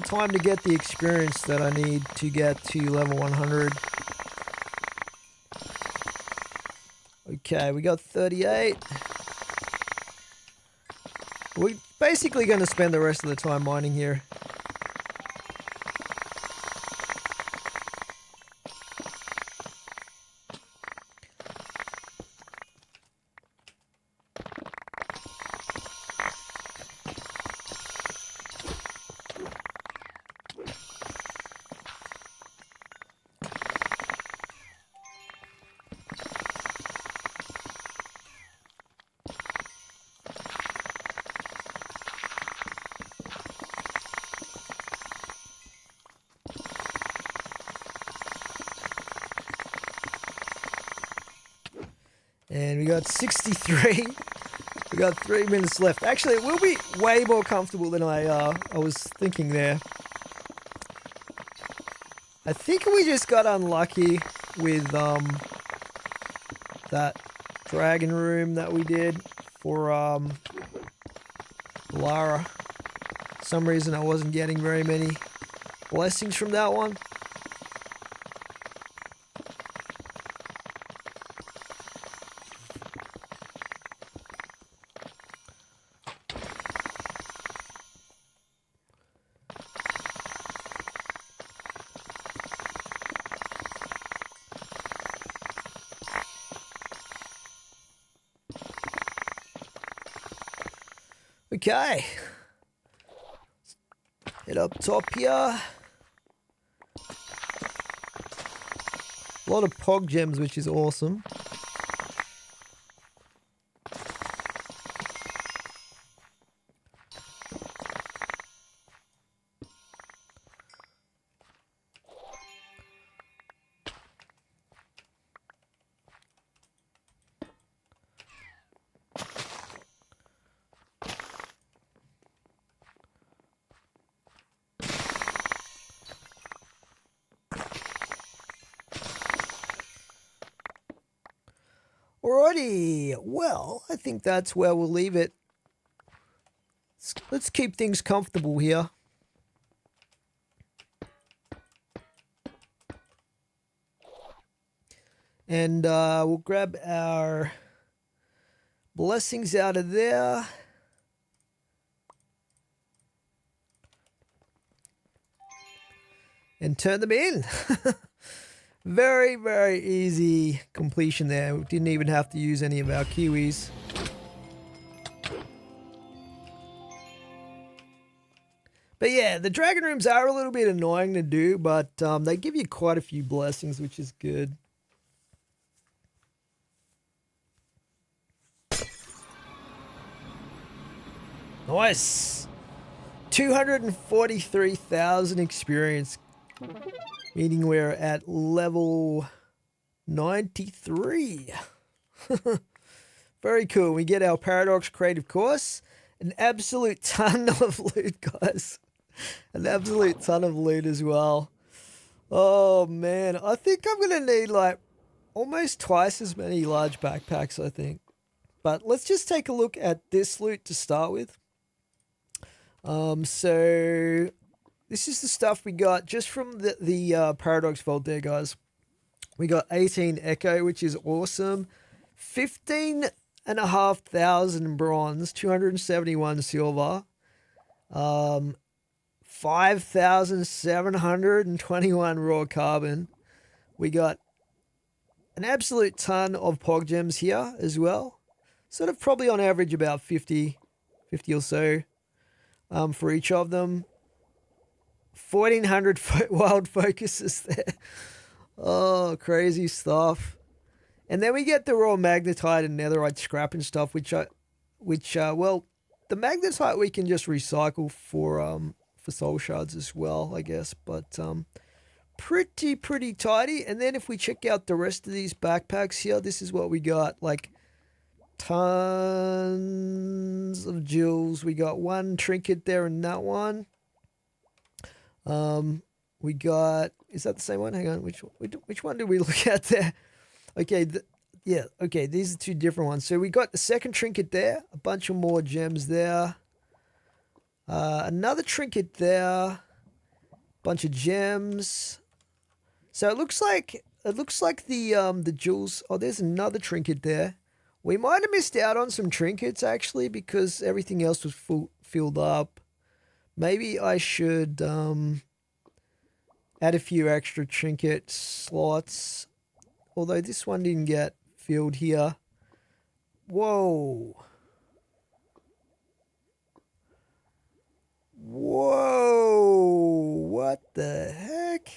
time to get the experience that I need to get to level 100. Okay, we got 38. We're basically going to spend the rest of the time mining here. And we got 63. We got 3 minutes left. Actually, it will be way more comfortable than I was thinking there. I think we just got unlucky with that dragon room that we did for Lara. For some reason I wasn't getting very many blessings from that one. Okay, head up top here. A lot of pog gems, which is awesome. Alrighty, well, I think that's where we'll leave it. Let's keep things comfortable here. And we'll grab our blessings out of there. And turn them in. Very, very easy completion there. We didn't even have to use any of our kiwis. But yeah, the dragon rooms are a little bit annoying to do, but they give you quite a few blessings, which is good. Nice. 243,000 experience, meaning we're at level 93. Very cool. We get our Paradox Creative Course. An absolute ton of loot, guys. An absolute ton of loot as well. Oh, man. I think I'm going to need, like, almost twice as many large backpacks, I think. But let's just take a look at this loot to start with. So this is the stuff we got just from the Paradox Vault there, guys. We got 18 Echo, which is awesome. 15,500 bronze, 271 silver, 5,721 raw carbon. We got an absolute ton of Pog Gems here as well. Sort of probably on average about 50 or so. For each of them. 1,400 wild focuses there. Oh, crazy stuff. And then we get the raw magnetite and netherite scrap and stuff, which well, the magnetite we can just recycle for soul shards as well, I guess. But pretty tidy. And then if we check out the rest of these backpacks here, this is what we got. Like, tons of jewels. We got one trinket there in that one. We got, is that the same one? Hang on, which one did we look at there? Okay, yeah, okay, these are two different ones. So we got the second trinket there, a bunch of more gems there. Another trinket there, bunch of gems. So it looks like the jewels. Oh, there's another trinket there. We might have missed out on some trinkets, actually, because everything else was filled up. Maybe I should add a few extra trinket slots. Although this one didn't get filled here. Whoa. Whoa. What the heck?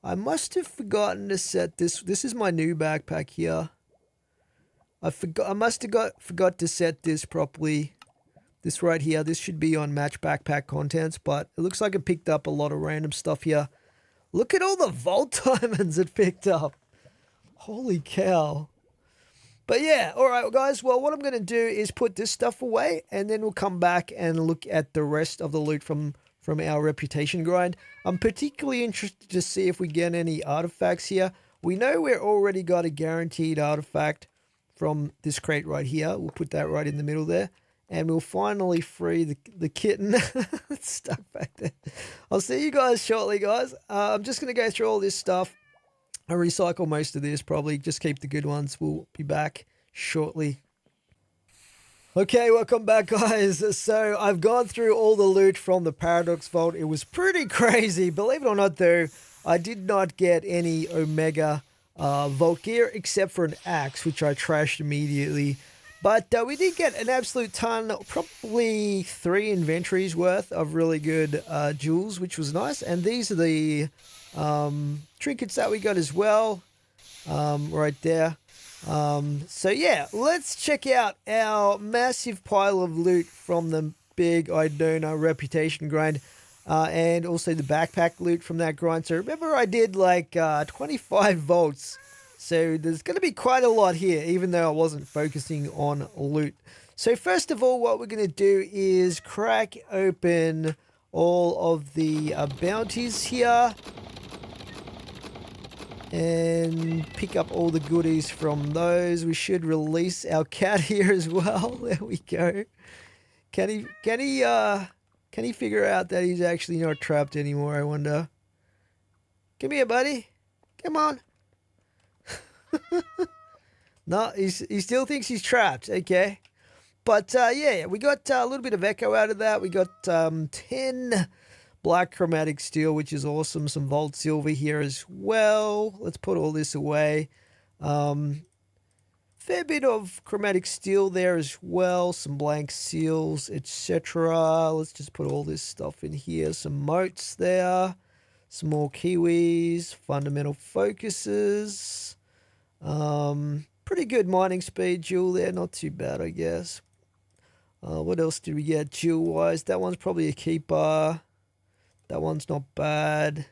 I must have forgotten to set this. This is my new backpack here. I must have forgot to set this properly. This right here, this should be on match backpack contents, but it looks like it picked up a lot of random stuff here. Look at all the vault diamonds it picked up. Holy cow. But yeah, all right, guys. Well, what I'm going to do is put this stuff away, and then we'll come back and look at the rest of the loot from our reputation grind. I'm particularly interested to see if we get any artifacts here. We know we're already got a guaranteed artifact from this crate right here. We'll put that right in the middle there. And we'll finally free the kitten. It's stuck back there. I'll see you guys shortly, guys. I'm just going to go through all this stuff. I'll recycle most of this, probably. Just keep the good ones. We'll be back shortly. Okay, welcome back, guys. So I've gone through all the loot from the Paradox Vault. It was pretty crazy. Believe it or not, though, I did not get any Omega Vault gear except for an axe, which I trashed immediately. But we did get an absolute ton, probably 3 inventories worth of really good jewels, which was nice. And these are the trinkets that we got as well, right there. So yeah, let's check out our massive pile of loot from the big Idonna reputation grind. And also the backpack loot from that grind. So remember I did like 25 vaults. So there's going to be quite a lot here, even though I wasn't focusing on loot. So first of all, what we're going to do is crack open all of the bounties here. and pick up all the goodies from those. We should release our cat here as well. There we go. Can he figure out that he's actually not trapped anymore, I wonder? Come here, buddy. Come on. No, he still thinks he's trapped. Okay. But yeah, we got a little bit of echo out of that. We got 10 black chromatic steel, which is awesome. Some vault silver here as well. Let's put all this away. Fair bit of chromatic steel there as well. Some blank seals, etc. Let's just put all this stuff in here. Some motes there. Some more kiwis. Fundamental focuses. Pretty good mining speed jewel there. Not too bad, I guess. What else did we get jewel-wise? That one's probably a keeper. That one's not bad.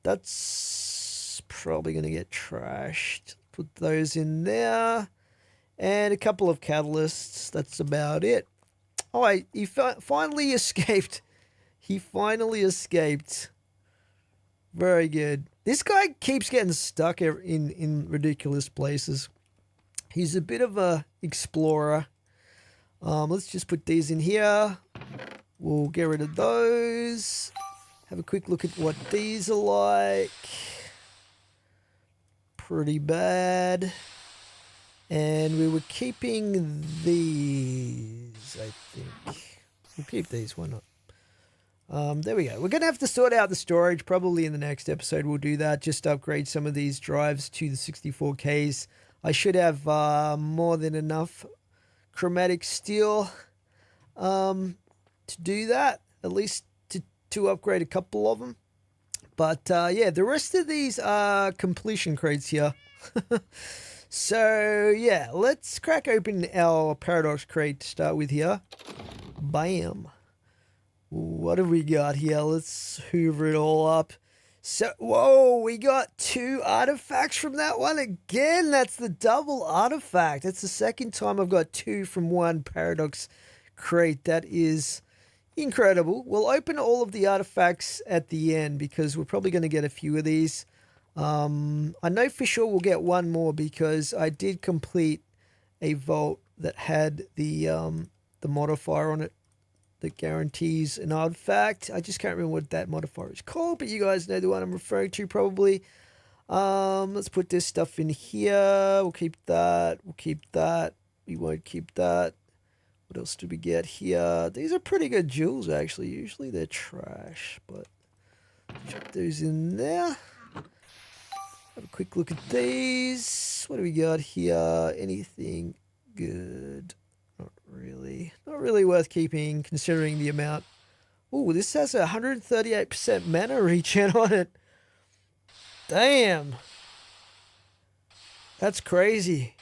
That's probably going to get trashed. Put those in there. And a couple of catalysts. That's about it. Oh, he finally escaped. He finally escaped. Very good. This guy keeps getting stuck in ridiculous places. He's a bit of a explorer. Let's just put these in here. We'll get rid of those. Have a quick look at what these are like. Pretty bad. And we were keeping these, I think. We'll keep these, why not? There we go. We're going to have to sort out the storage. Probably in the next episode we'll do that. Just upgrade some of these drives to the 64Ks. I should have more than enough chromatic steel to do that. At least to upgrade a couple of them. But yeah, the rest of these are completion crates here. So yeah, let's crack open our paradox crate to start with here. Bam. What have we got here? Let's hoover it all up. So, whoa, we got 2 artifacts from that one. Again, that's the double artifact. It's the second time I've got 2 from one paradox crate. That is incredible. We'll open all of the artifacts at the end because we're probably going to get a few of these. I know for sure we'll get one more because I did complete a vault that had the modifier on it that guarantees an artifact. I just can't remember what that modifier is called, but you guys know the one I'm referring to probably. Let's put this stuff in here. We'll keep that. We'll keep that. We won't keep that. What else do we get here? These are pretty good jewels, actually. Usually they're trash, but chuck those in there. Have a quick look at these. What do we got here? Anything good? Not really. Not really worth keeping considering the amount. Oh, this has a 138% mana regen on it. Damn. That's crazy.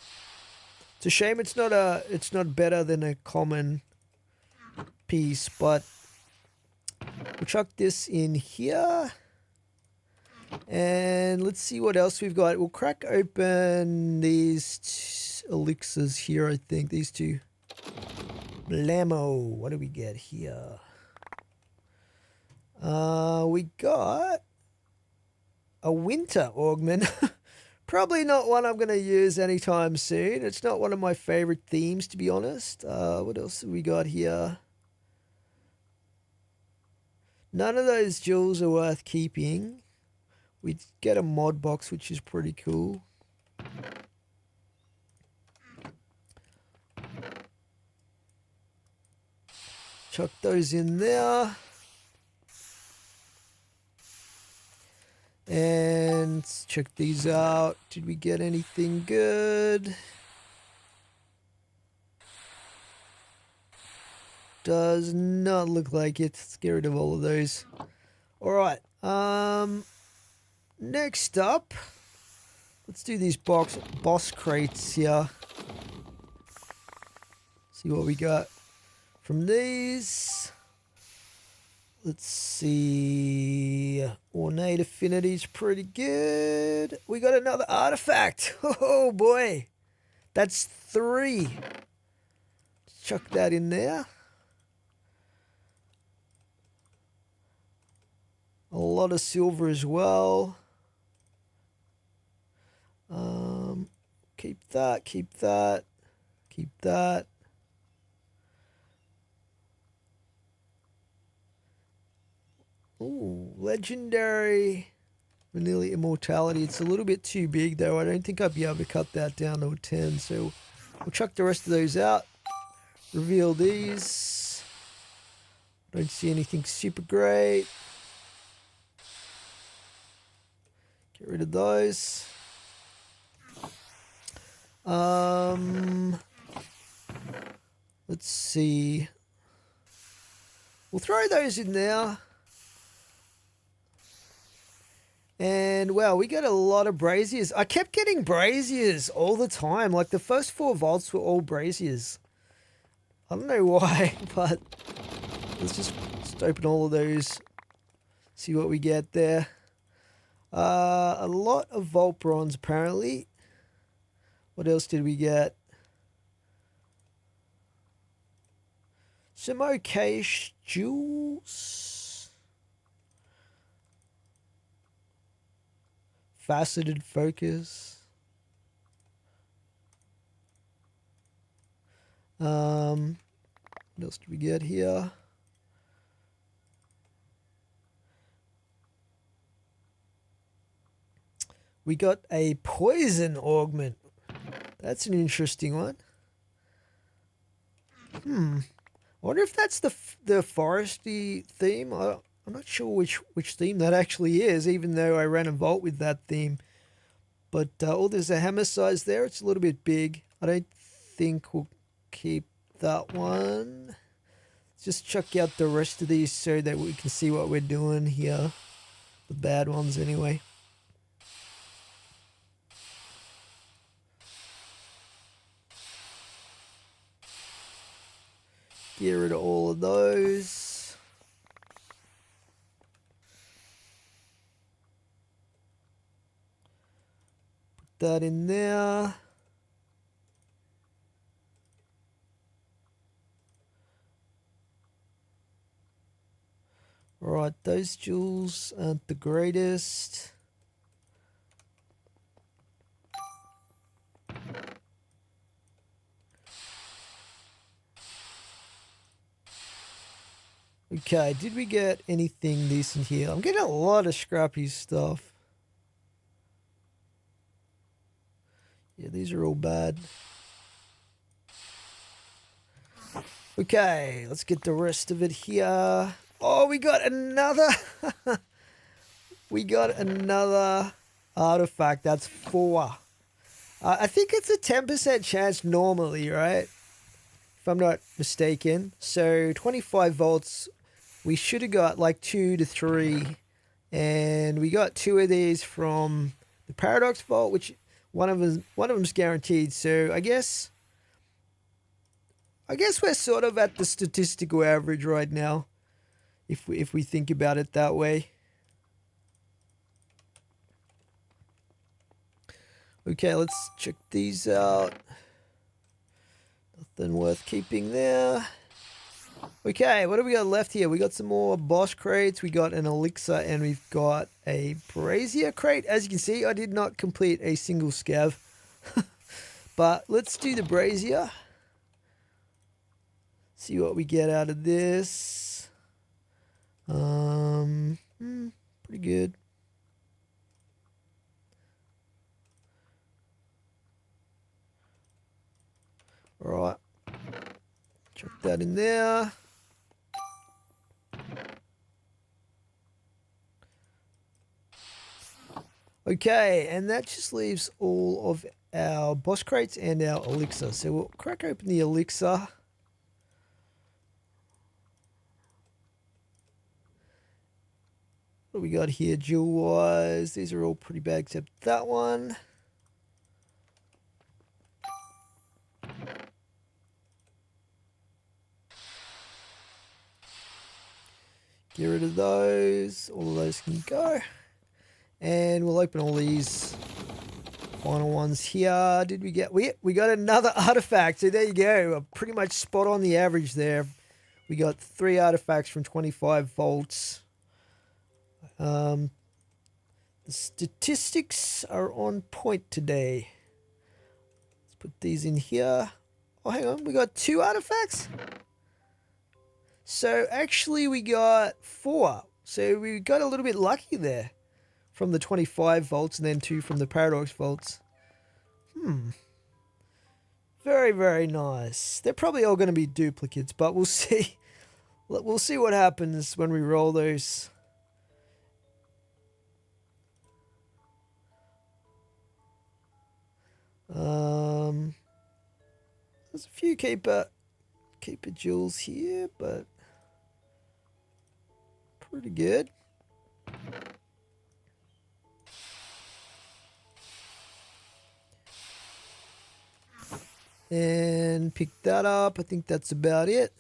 It's a shame it's not better than a common piece, but we'll chuck this in here. And let's see what else we've got. We'll crack open these elixirs here, I think. These two. Blammo. What do we get here? We got a winter augment. Probably not one I'm going to use anytime soon. It's not one of my favorite themes, to be honest. What else have we got here? None of those jewels are worth keeping. We get a mod box, which is pretty cool. Chuck those in there. And check these out. Did we get anything good? Does not look like it. Let's get rid of all of those. Alright. Next up, let's do these boss crates here. See what we got from these. Let's see. Ornate Affinity's pretty good. We got another artifact. Oh boy. That's 3. Let's chuck that in there. A lot of silver as well. Keep that, keep that, keep that. Ooh, legendary vanilla immortality. It's a little bit too big though. I don't think I'd be able to cut that down to a 10. So we'll chuck the rest of those out. Reveal these. Don't see anything super great. Get rid of those. Let's see. We'll throw those in there. And wow, we got a lot of braziers. I kept getting braziers all the time. Like the first 4 vaults were all braziers. I don't know why, but let's just open all of those. See what we get there. A lot of vault bronze apparently. What else did we get? Some okay jewels. Faceted focus. What else do we get here? We got a poison augment. That's an interesting one. I wonder if that's the foresty theme. I'm not sure which theme that actually is, even though I ran a vault with that theme. But there's a hammer size there. It's a little bit big. I don't think we'll keep that one. Let's just chuck out the rest of these so that we can see what we're doing here. The bad ones anyway. Get rid of all of those. Put that in there. Alright, those jewels aren't the greatest. Okay, did we get anything decent here? I'm getting a lot of scrappy stuff. Yeah, these are all bad. Okay, let's get the rest of it here. Oh, we got another. We got another artifact. That's 4. I think it's a 10% chance normally, right? If I'm not mistaken. So 25 volts. We should have got like 2 to 3. And we got 2 of these from the Paradox Vault, which one of them's guaranteed. So I guess we're sort of at the statistical average right now, if we think about it that way. Okay, let's check these out. Nothing worth keeping there. Okay, what do we got left here? We got some more boss crates, we got an elixir, and we've got a brazier crate. As you can see, I did not complete a single scav. But let's do the brazier. See what we get out of this. Pretty good. Alright. Chuck that in there. Okay, and that just leaves all of our boss crates and our elixir. So we'll crack open the elixir. What do we got here jewel-wise? These are all pretty bad except that one. Get rid of those. All of those can go. And we'll open all these final ones here. Did we get... We got another artifact. So there you go. We're pretty much spot on the average there. We got 3 artifacts from 25 volts. The statistics are on point today. Let's put these in here. Oh, hang on. We got 2 artifacts? So actually we got 4. So we got a little bit lucky there from the 25 vaults and then 2 from the Paradox vaults. Very, very nice. They're probably all going to be duplicates, but we'll see. We'll see what happens when we roll those. There's a few keeper jewels here, but pretty good. And pick that up. I think that's about it.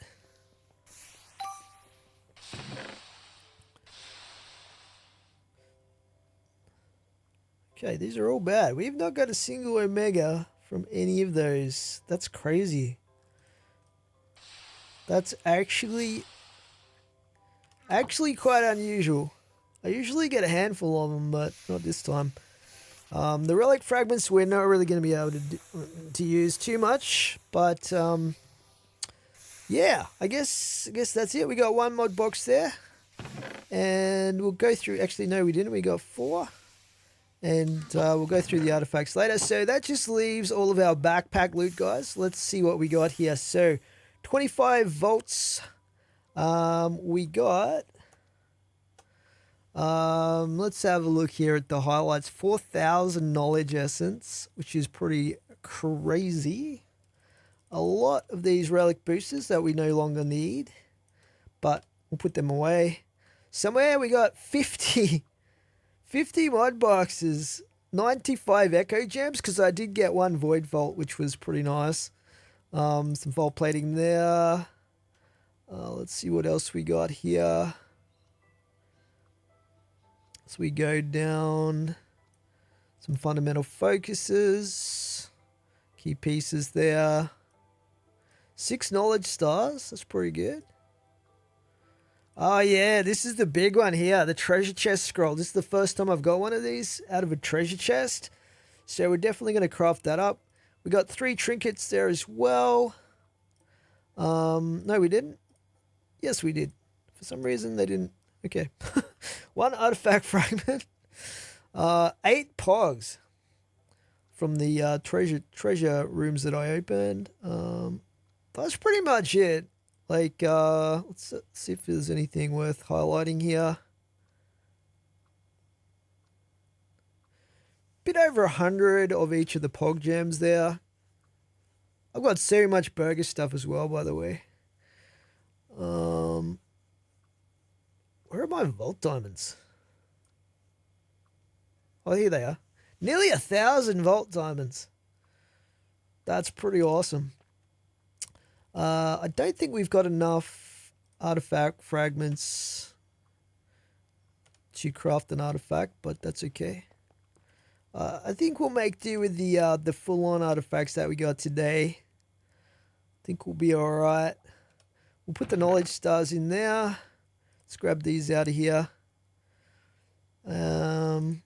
Okay, these are all bad. We've not got a single Omega from any of those. That's crazy. That's actually quite unusual. I usually get a handful of them, but not this time. The relic fragments we're not really going to be able to use too much, but yeah, I guess that's it. We got 1 mod box there, and we'll go through. Actually, no, we didn't. We got 4. And we'll go through the artifacts later. So that just leaves all of our backpack loot, guys. Let's see what we got here. So 25 volts. We got... let's have a look here at the highlights. 4,000 knowledge essence, which is pretty crazy. A lot of these relic boosters that we no longer need. But we'll put them away. Somewhere we got 50 mod boxes, 95 echo gems, because I did get 1 void vault, which was pretty nice. Some vault plating there. Let's see what else we got here. So we go down, some fundamental focuses, key pieces there. 6 knowledge stars, that's pretty good. Oh yeah, this is the big one here, the treasure chest scroll. This is the first time I've got one of these out of a treasure chest. So we're definitely going to craft that up. We got 3 trinkets there as well. No, we didn't. Yes, we did. For some reason, they didn't. Okay. 1 artifact fragment. 8 pogs from the treasure rooms that I opened. That's pretty much it. Like, let's see if there's anything worth highlighting here. Bit over 100 of each of the pog gems there. I've got so much burger stuff as well, by the way. Where are my vault diamonds? Oh, here they are. Nearly 1,000 vault diamonds. That's pretty awesome. I don't think we've got enough artifact fragments to craft an artifact, but that's okay. I think we'll make do with the full-on artifacts that we got today. I think we'll be all right. We'll put the knowledge stars in there. Let's grab these out of here. And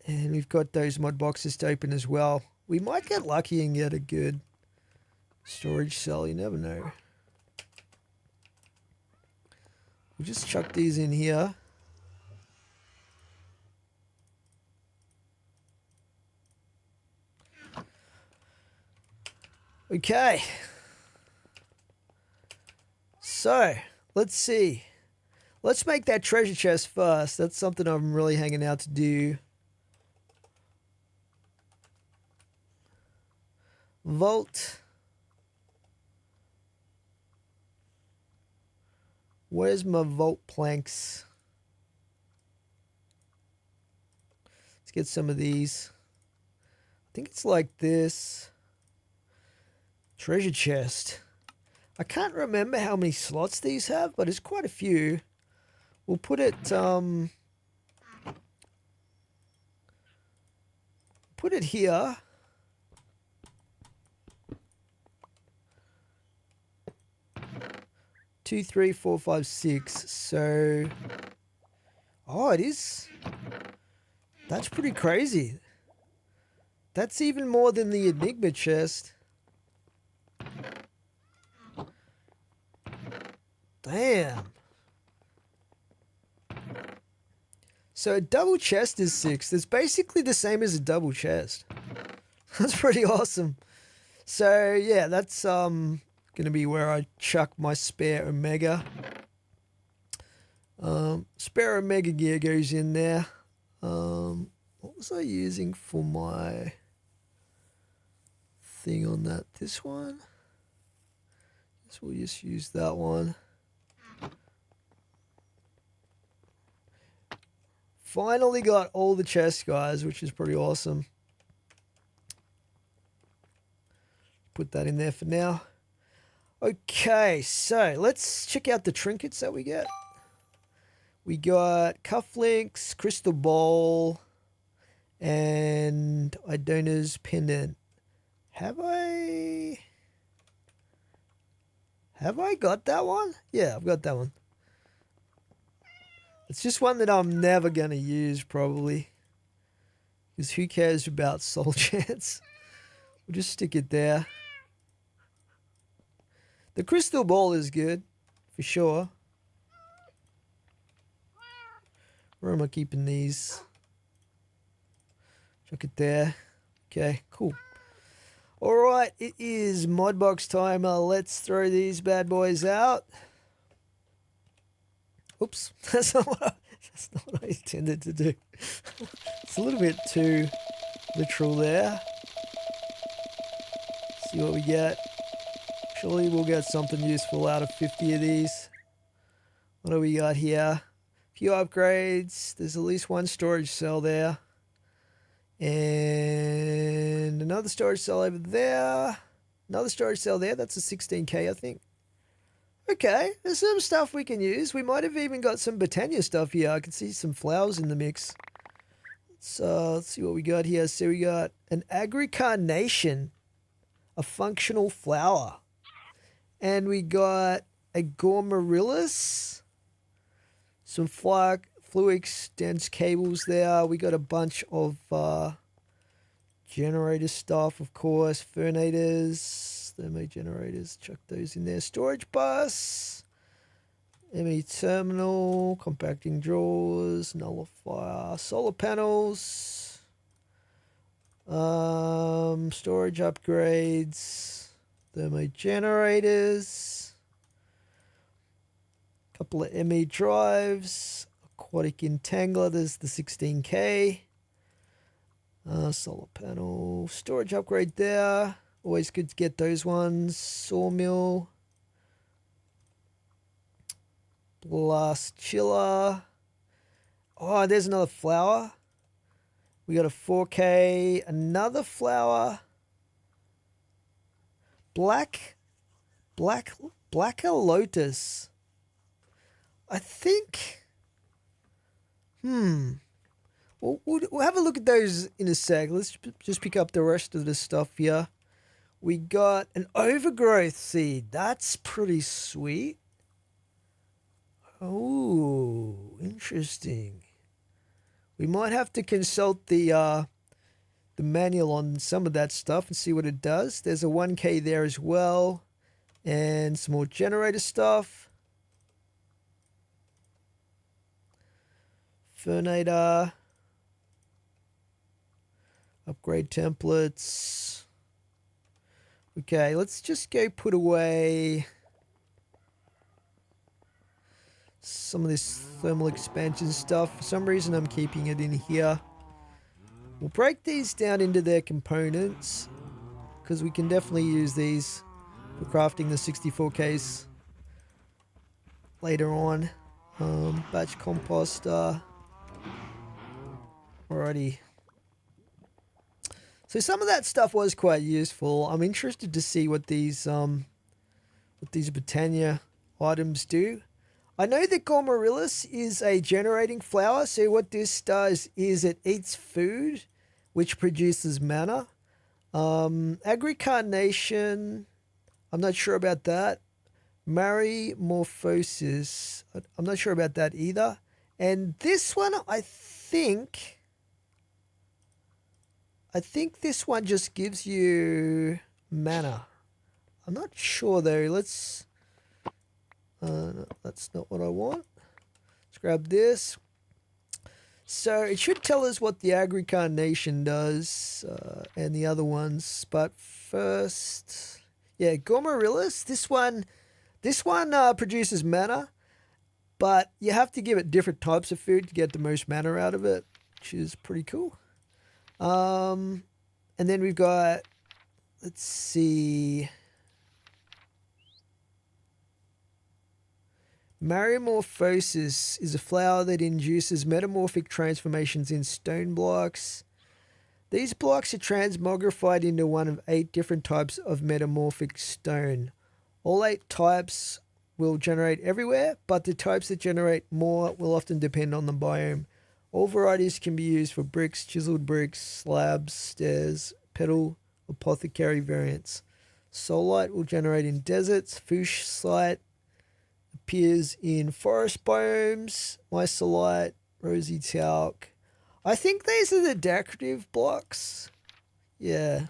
we've got those mod boxes to open as well. We might get lucky and get a good storage cell. You never know. We'll just chuck these in here. Okay. So, let's see. Let's make that treasure chest first. That's something I'm really hanging out to do. Vault. Where's my vault planks? Let's get some of these. I think it's like this. Treasure chest. I can't remember how many slots these have, but it's quite a few. We'll put it here. Two, 3, 4, 5, 6. So, oh, it is. That's pretty crazy. That's even more than the Enigma chest. Damn. So a double chest is 6. It's basically the same as a double chest. That's pretty awesome. So yeah, that's gonna be where I chuck my spare Omega. Spare Omega gear goes in there. What was I using for my thing on that? This one? Guess we'll just use that one. Finally got all the chests, guys, which is pretty awesome. Put that in there for now. Okay, so let's check out the trinkets that we get. We got cufflinks, crystal ball, and Idonna's pendant. Have I got that one? Yeah, I've got that one. It's just one that I'm never going to use, probably. Because who cares about soul chance? We'll just stick it there. The crystal ball is good, for sure. Where am I keeping these? Chuck it there. Okay, cool. Alright, it is Modbox time. Let's throw these bad boys out. Oops, that's not what I intended to do. It's a little bit too literal there. See what we get. Surely we'll get something useful out of 50 of these. What do we got here? A few upgrades. There's at least one storage cell there. And another storage cell over there. Another storage cell there. That's a 16k, I think. Okay, there's some stuff we can use. We might have even got some Botania stuff here. I can see some flowers in the mix. Let's see what we got here. So we got an Agricarnation, a functional flower. And we got a Gormarillus, some Fluix dense cables there. We got a bunch of generator stuff, of course. Fernators, thermo generators, chuck those in there. Storage bus, ME terminal, compacting drawers, nullifier, solar panels, storage upgrades, thermo generators, couple of ME drives, aquatic entangler, there's the 16k, solar panel, storage upgrade there, always good to get those ones, sawmill, blast chiller, oh there's another flower, we got a 4k, another flower, blacker lotus, I think, we'll have a look at those in a sec. Let's just pick up the rest of the stuff here. We got an overgrowth seed. That's pretty sweet. Oh, interesting. We might have to consult the manual on some of that stuff and see what it does. There's a 1k there as well. And some more generator stuff. Fernator. Upgrade templates. Okay, let's just go put away some of this thermal expansion stuff. For some reason I'm keeping it in here. We'll break these down into their components because we can definitely use these for crafting the 64Ks later on. Batch composter. Alrighty. So some of that stuff was quite useful. I'm interested to see what these Botania items do. I know that Gormarillus is a generating flower, so what this does is it eats food, which produces mana. Agricarnation, I'm not sure about that. Marymorphosis, I'm not sure about that either. And this one, I think I think this one just gives you mana. I'm not sure though. Let's. No, that's not what I want. Let's grab this. So it should tell us what the Agglomeration does and the other ones. But first, yeah, Gourmarillas. This one produces mana, but you have to give it different types of food to get the most mana out of it, which is pretty cool. And then we've got, let's see, Metamorphosis is a flower that induces metamorphic transformations in stone blocks. These blocks are transmogrified into one of 8 different types of metamorphic stone. All 8 types will generate everywhere, but the types that generate more will often depend on the biome. All varieties can be used for bricks, chiseled bricks, slabs, stairs, petal, apothecary variants. Soulite will generate in deserts. Fuchsite appears in forest biomes. Mysolite, rosy talc. I think these are the decorative blocks. Yeah.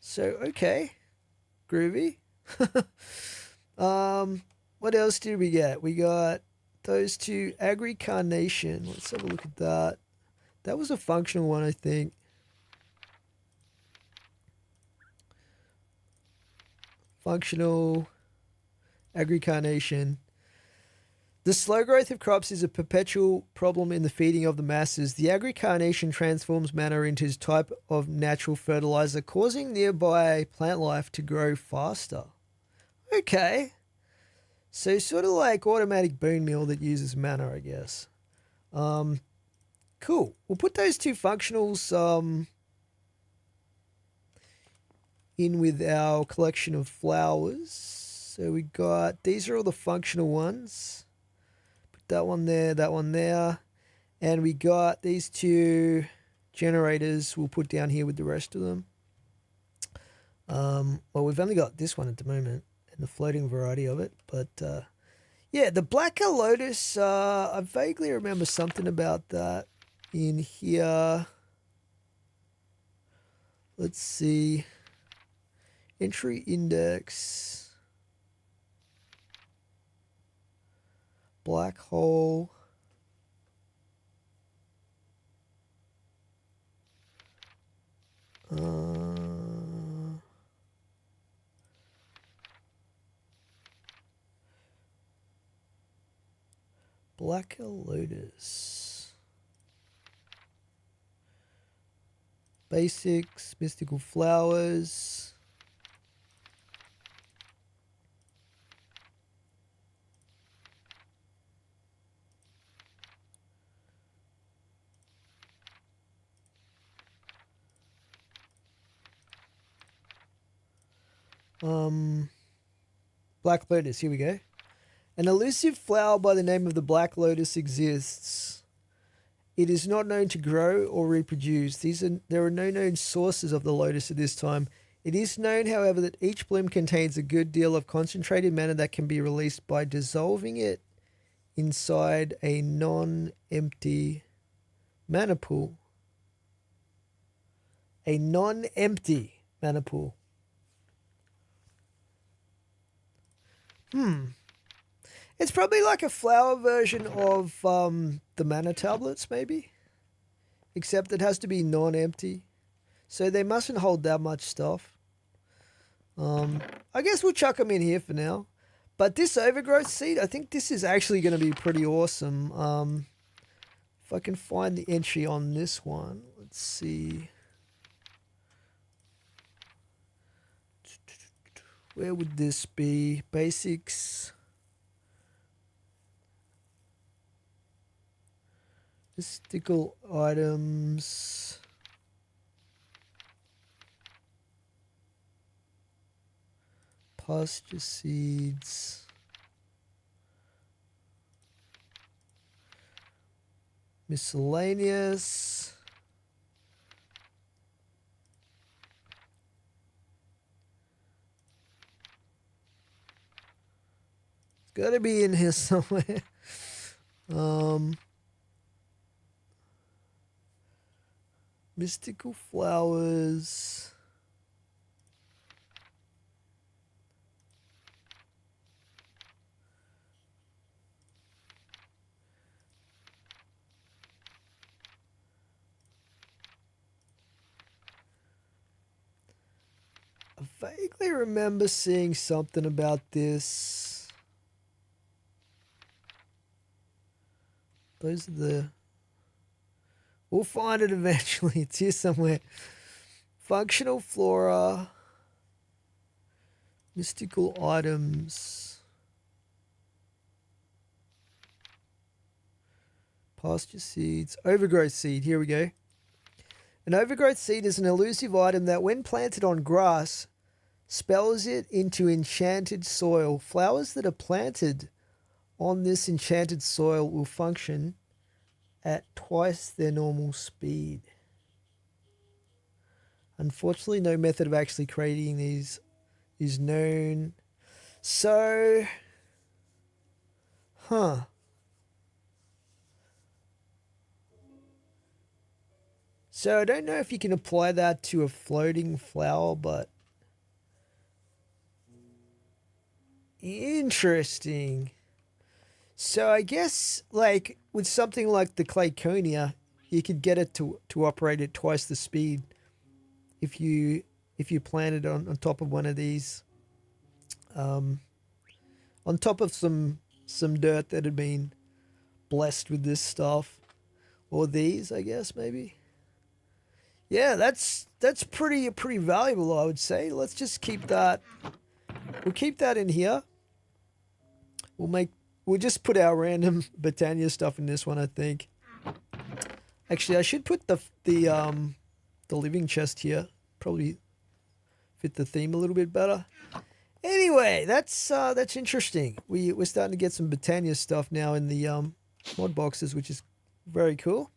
So, okay. Groovy. What else did we get? We got those 2. Agri-Carnation. Let's have a look at that. That was a functional one, I think. Functional Agri-Carnation. The slow growth of crops is a perpetual problem in the feeding of the masses. The Agri-Carnation transforms mana into its type of natural fertilizer, causing nearby plant life to grow faster. Okay. So sort of like automatic bone meal that uses mana, I guess. Cool. We'll put those 2 functionals in with our collection of flowers. So we got, these are all the functional ones. Put that one there. And we got these 2 generators we'll put down here with the rest of them. Well, we've only got this one at the moment and the floating variety of it. But yeah, the Blacker Lotus, I vaguely remember something about that in here. Let's see. Entry index. Black hole. Blacker Lotus. Basics, mystical flowers. Black Lotus, here we go. An elusive flower by the name of the Black Lotus exists. It is not known to grow or reproduce. There are no known sources of the lotus at this time. It is known, however, that each bloom contains a good deal of concentrated mana that can be released by dissolving it inside a non-empty mana pool. A non-empty mana pool. It's probably like a flower version of the mana tablets, maybe. Except it has to be non-empty. So they mustn't hold that much stuff. I guess we'll chuck them in here for now. But this overgrowth seed, I think this is actually going to be pretty awesome. If I can find the entry on this one. Let's see. Where would this be? Basics. Mystical items. Pasture seeds. Miscellaneous. It's got to be in here somewhere. Mystical flowers. I vaguely remember seeing something about this. Those are the... We'll find it eventually. It's here somewhere. Functional flora. Mystical items. Pasture seeds. Overgrowth seed. Here we go. An overgrowth seed is an elusive item that when planted on grass, spells it into enchanted soil. Flowers that are planted on this enchanted soil will function at twice their normal speed. Unfortunately, no method of actually creating these is known. So, So I don't know if you can apply that to a floating flower, but interesting. So I guess like with something like the Clayconia, you could get it to operate at twice the speed if you plant it on top of one of these, on top of some dirt that had been blessed with this stuff, or these, I guess maybe. Yeah, that's pretty valuable, I would say. Let's just keep that. We'll keep that in here. We'll just put our random Botania stuff in this one, I think. Actually, I should put the living chest here. Probably fit the theme a little bit better. Anyway, that's interesting. We're starting to get some Botania stuff now in the mod boxes, which is very cool.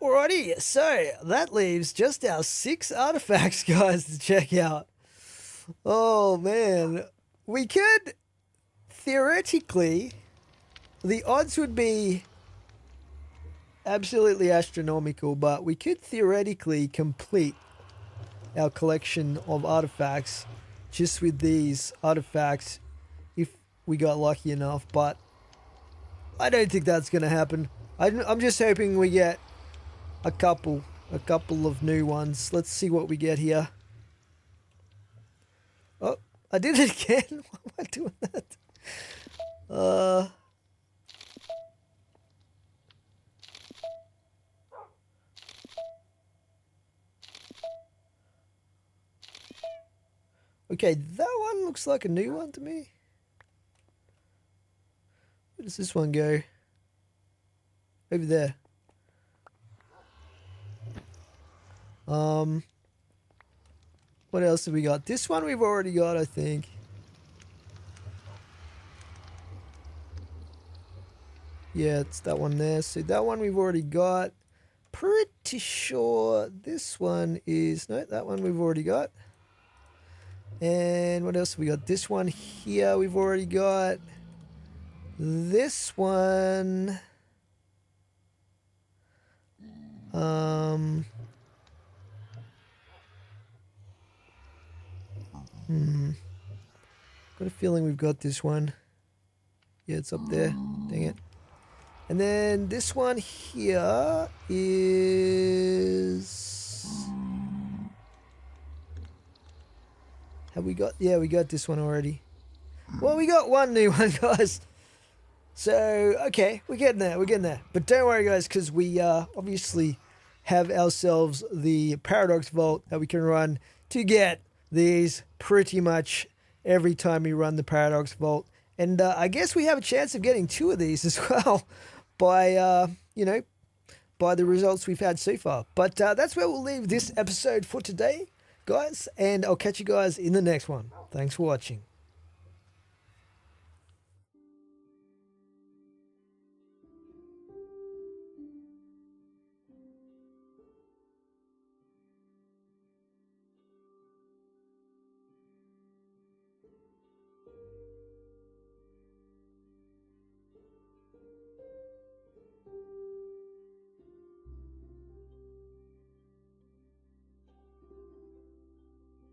Alrighty, so that leaves just our 6 artifacts, guys, to check out. Oh man, we could theoretically, the odds would be absolutely astronomical, but we could theoretically complete our collection of artifacts just with these artifacts if we got lucky enough, but I don't think that's going to happen. I'm just hoping we get a couple of new ones. Let's see what we get here. Oh, I did it again. Why am I doing that? Okay, that one looks like a new one to me. Where does this one go? Over there. What else have we got? This one we've already got, I think. Yeah, it's that one there. So that one we've already got. Pretty sure this one is... No, that one we've already got. And what else have we got? This one here we've already got. This one... Got a feeling we've got this one. Yeah, it's up there. Dang it. And then this one here is... Have we got... Yeah, we got this one already. Well, we got one new one, guys. So, okay, we're getting there. We're getting there. But don't worry, guys, because we obviously have ourselves the Paradox Vault that we can run to get these pretty much every time we run the Paradox Vault. And I guess we have a chance of getting 2 of these as well by, by the results we've had so far. But that's where we'll leave this episode for today, guys. And I'll catch you guys in the next one. Thanks for watching.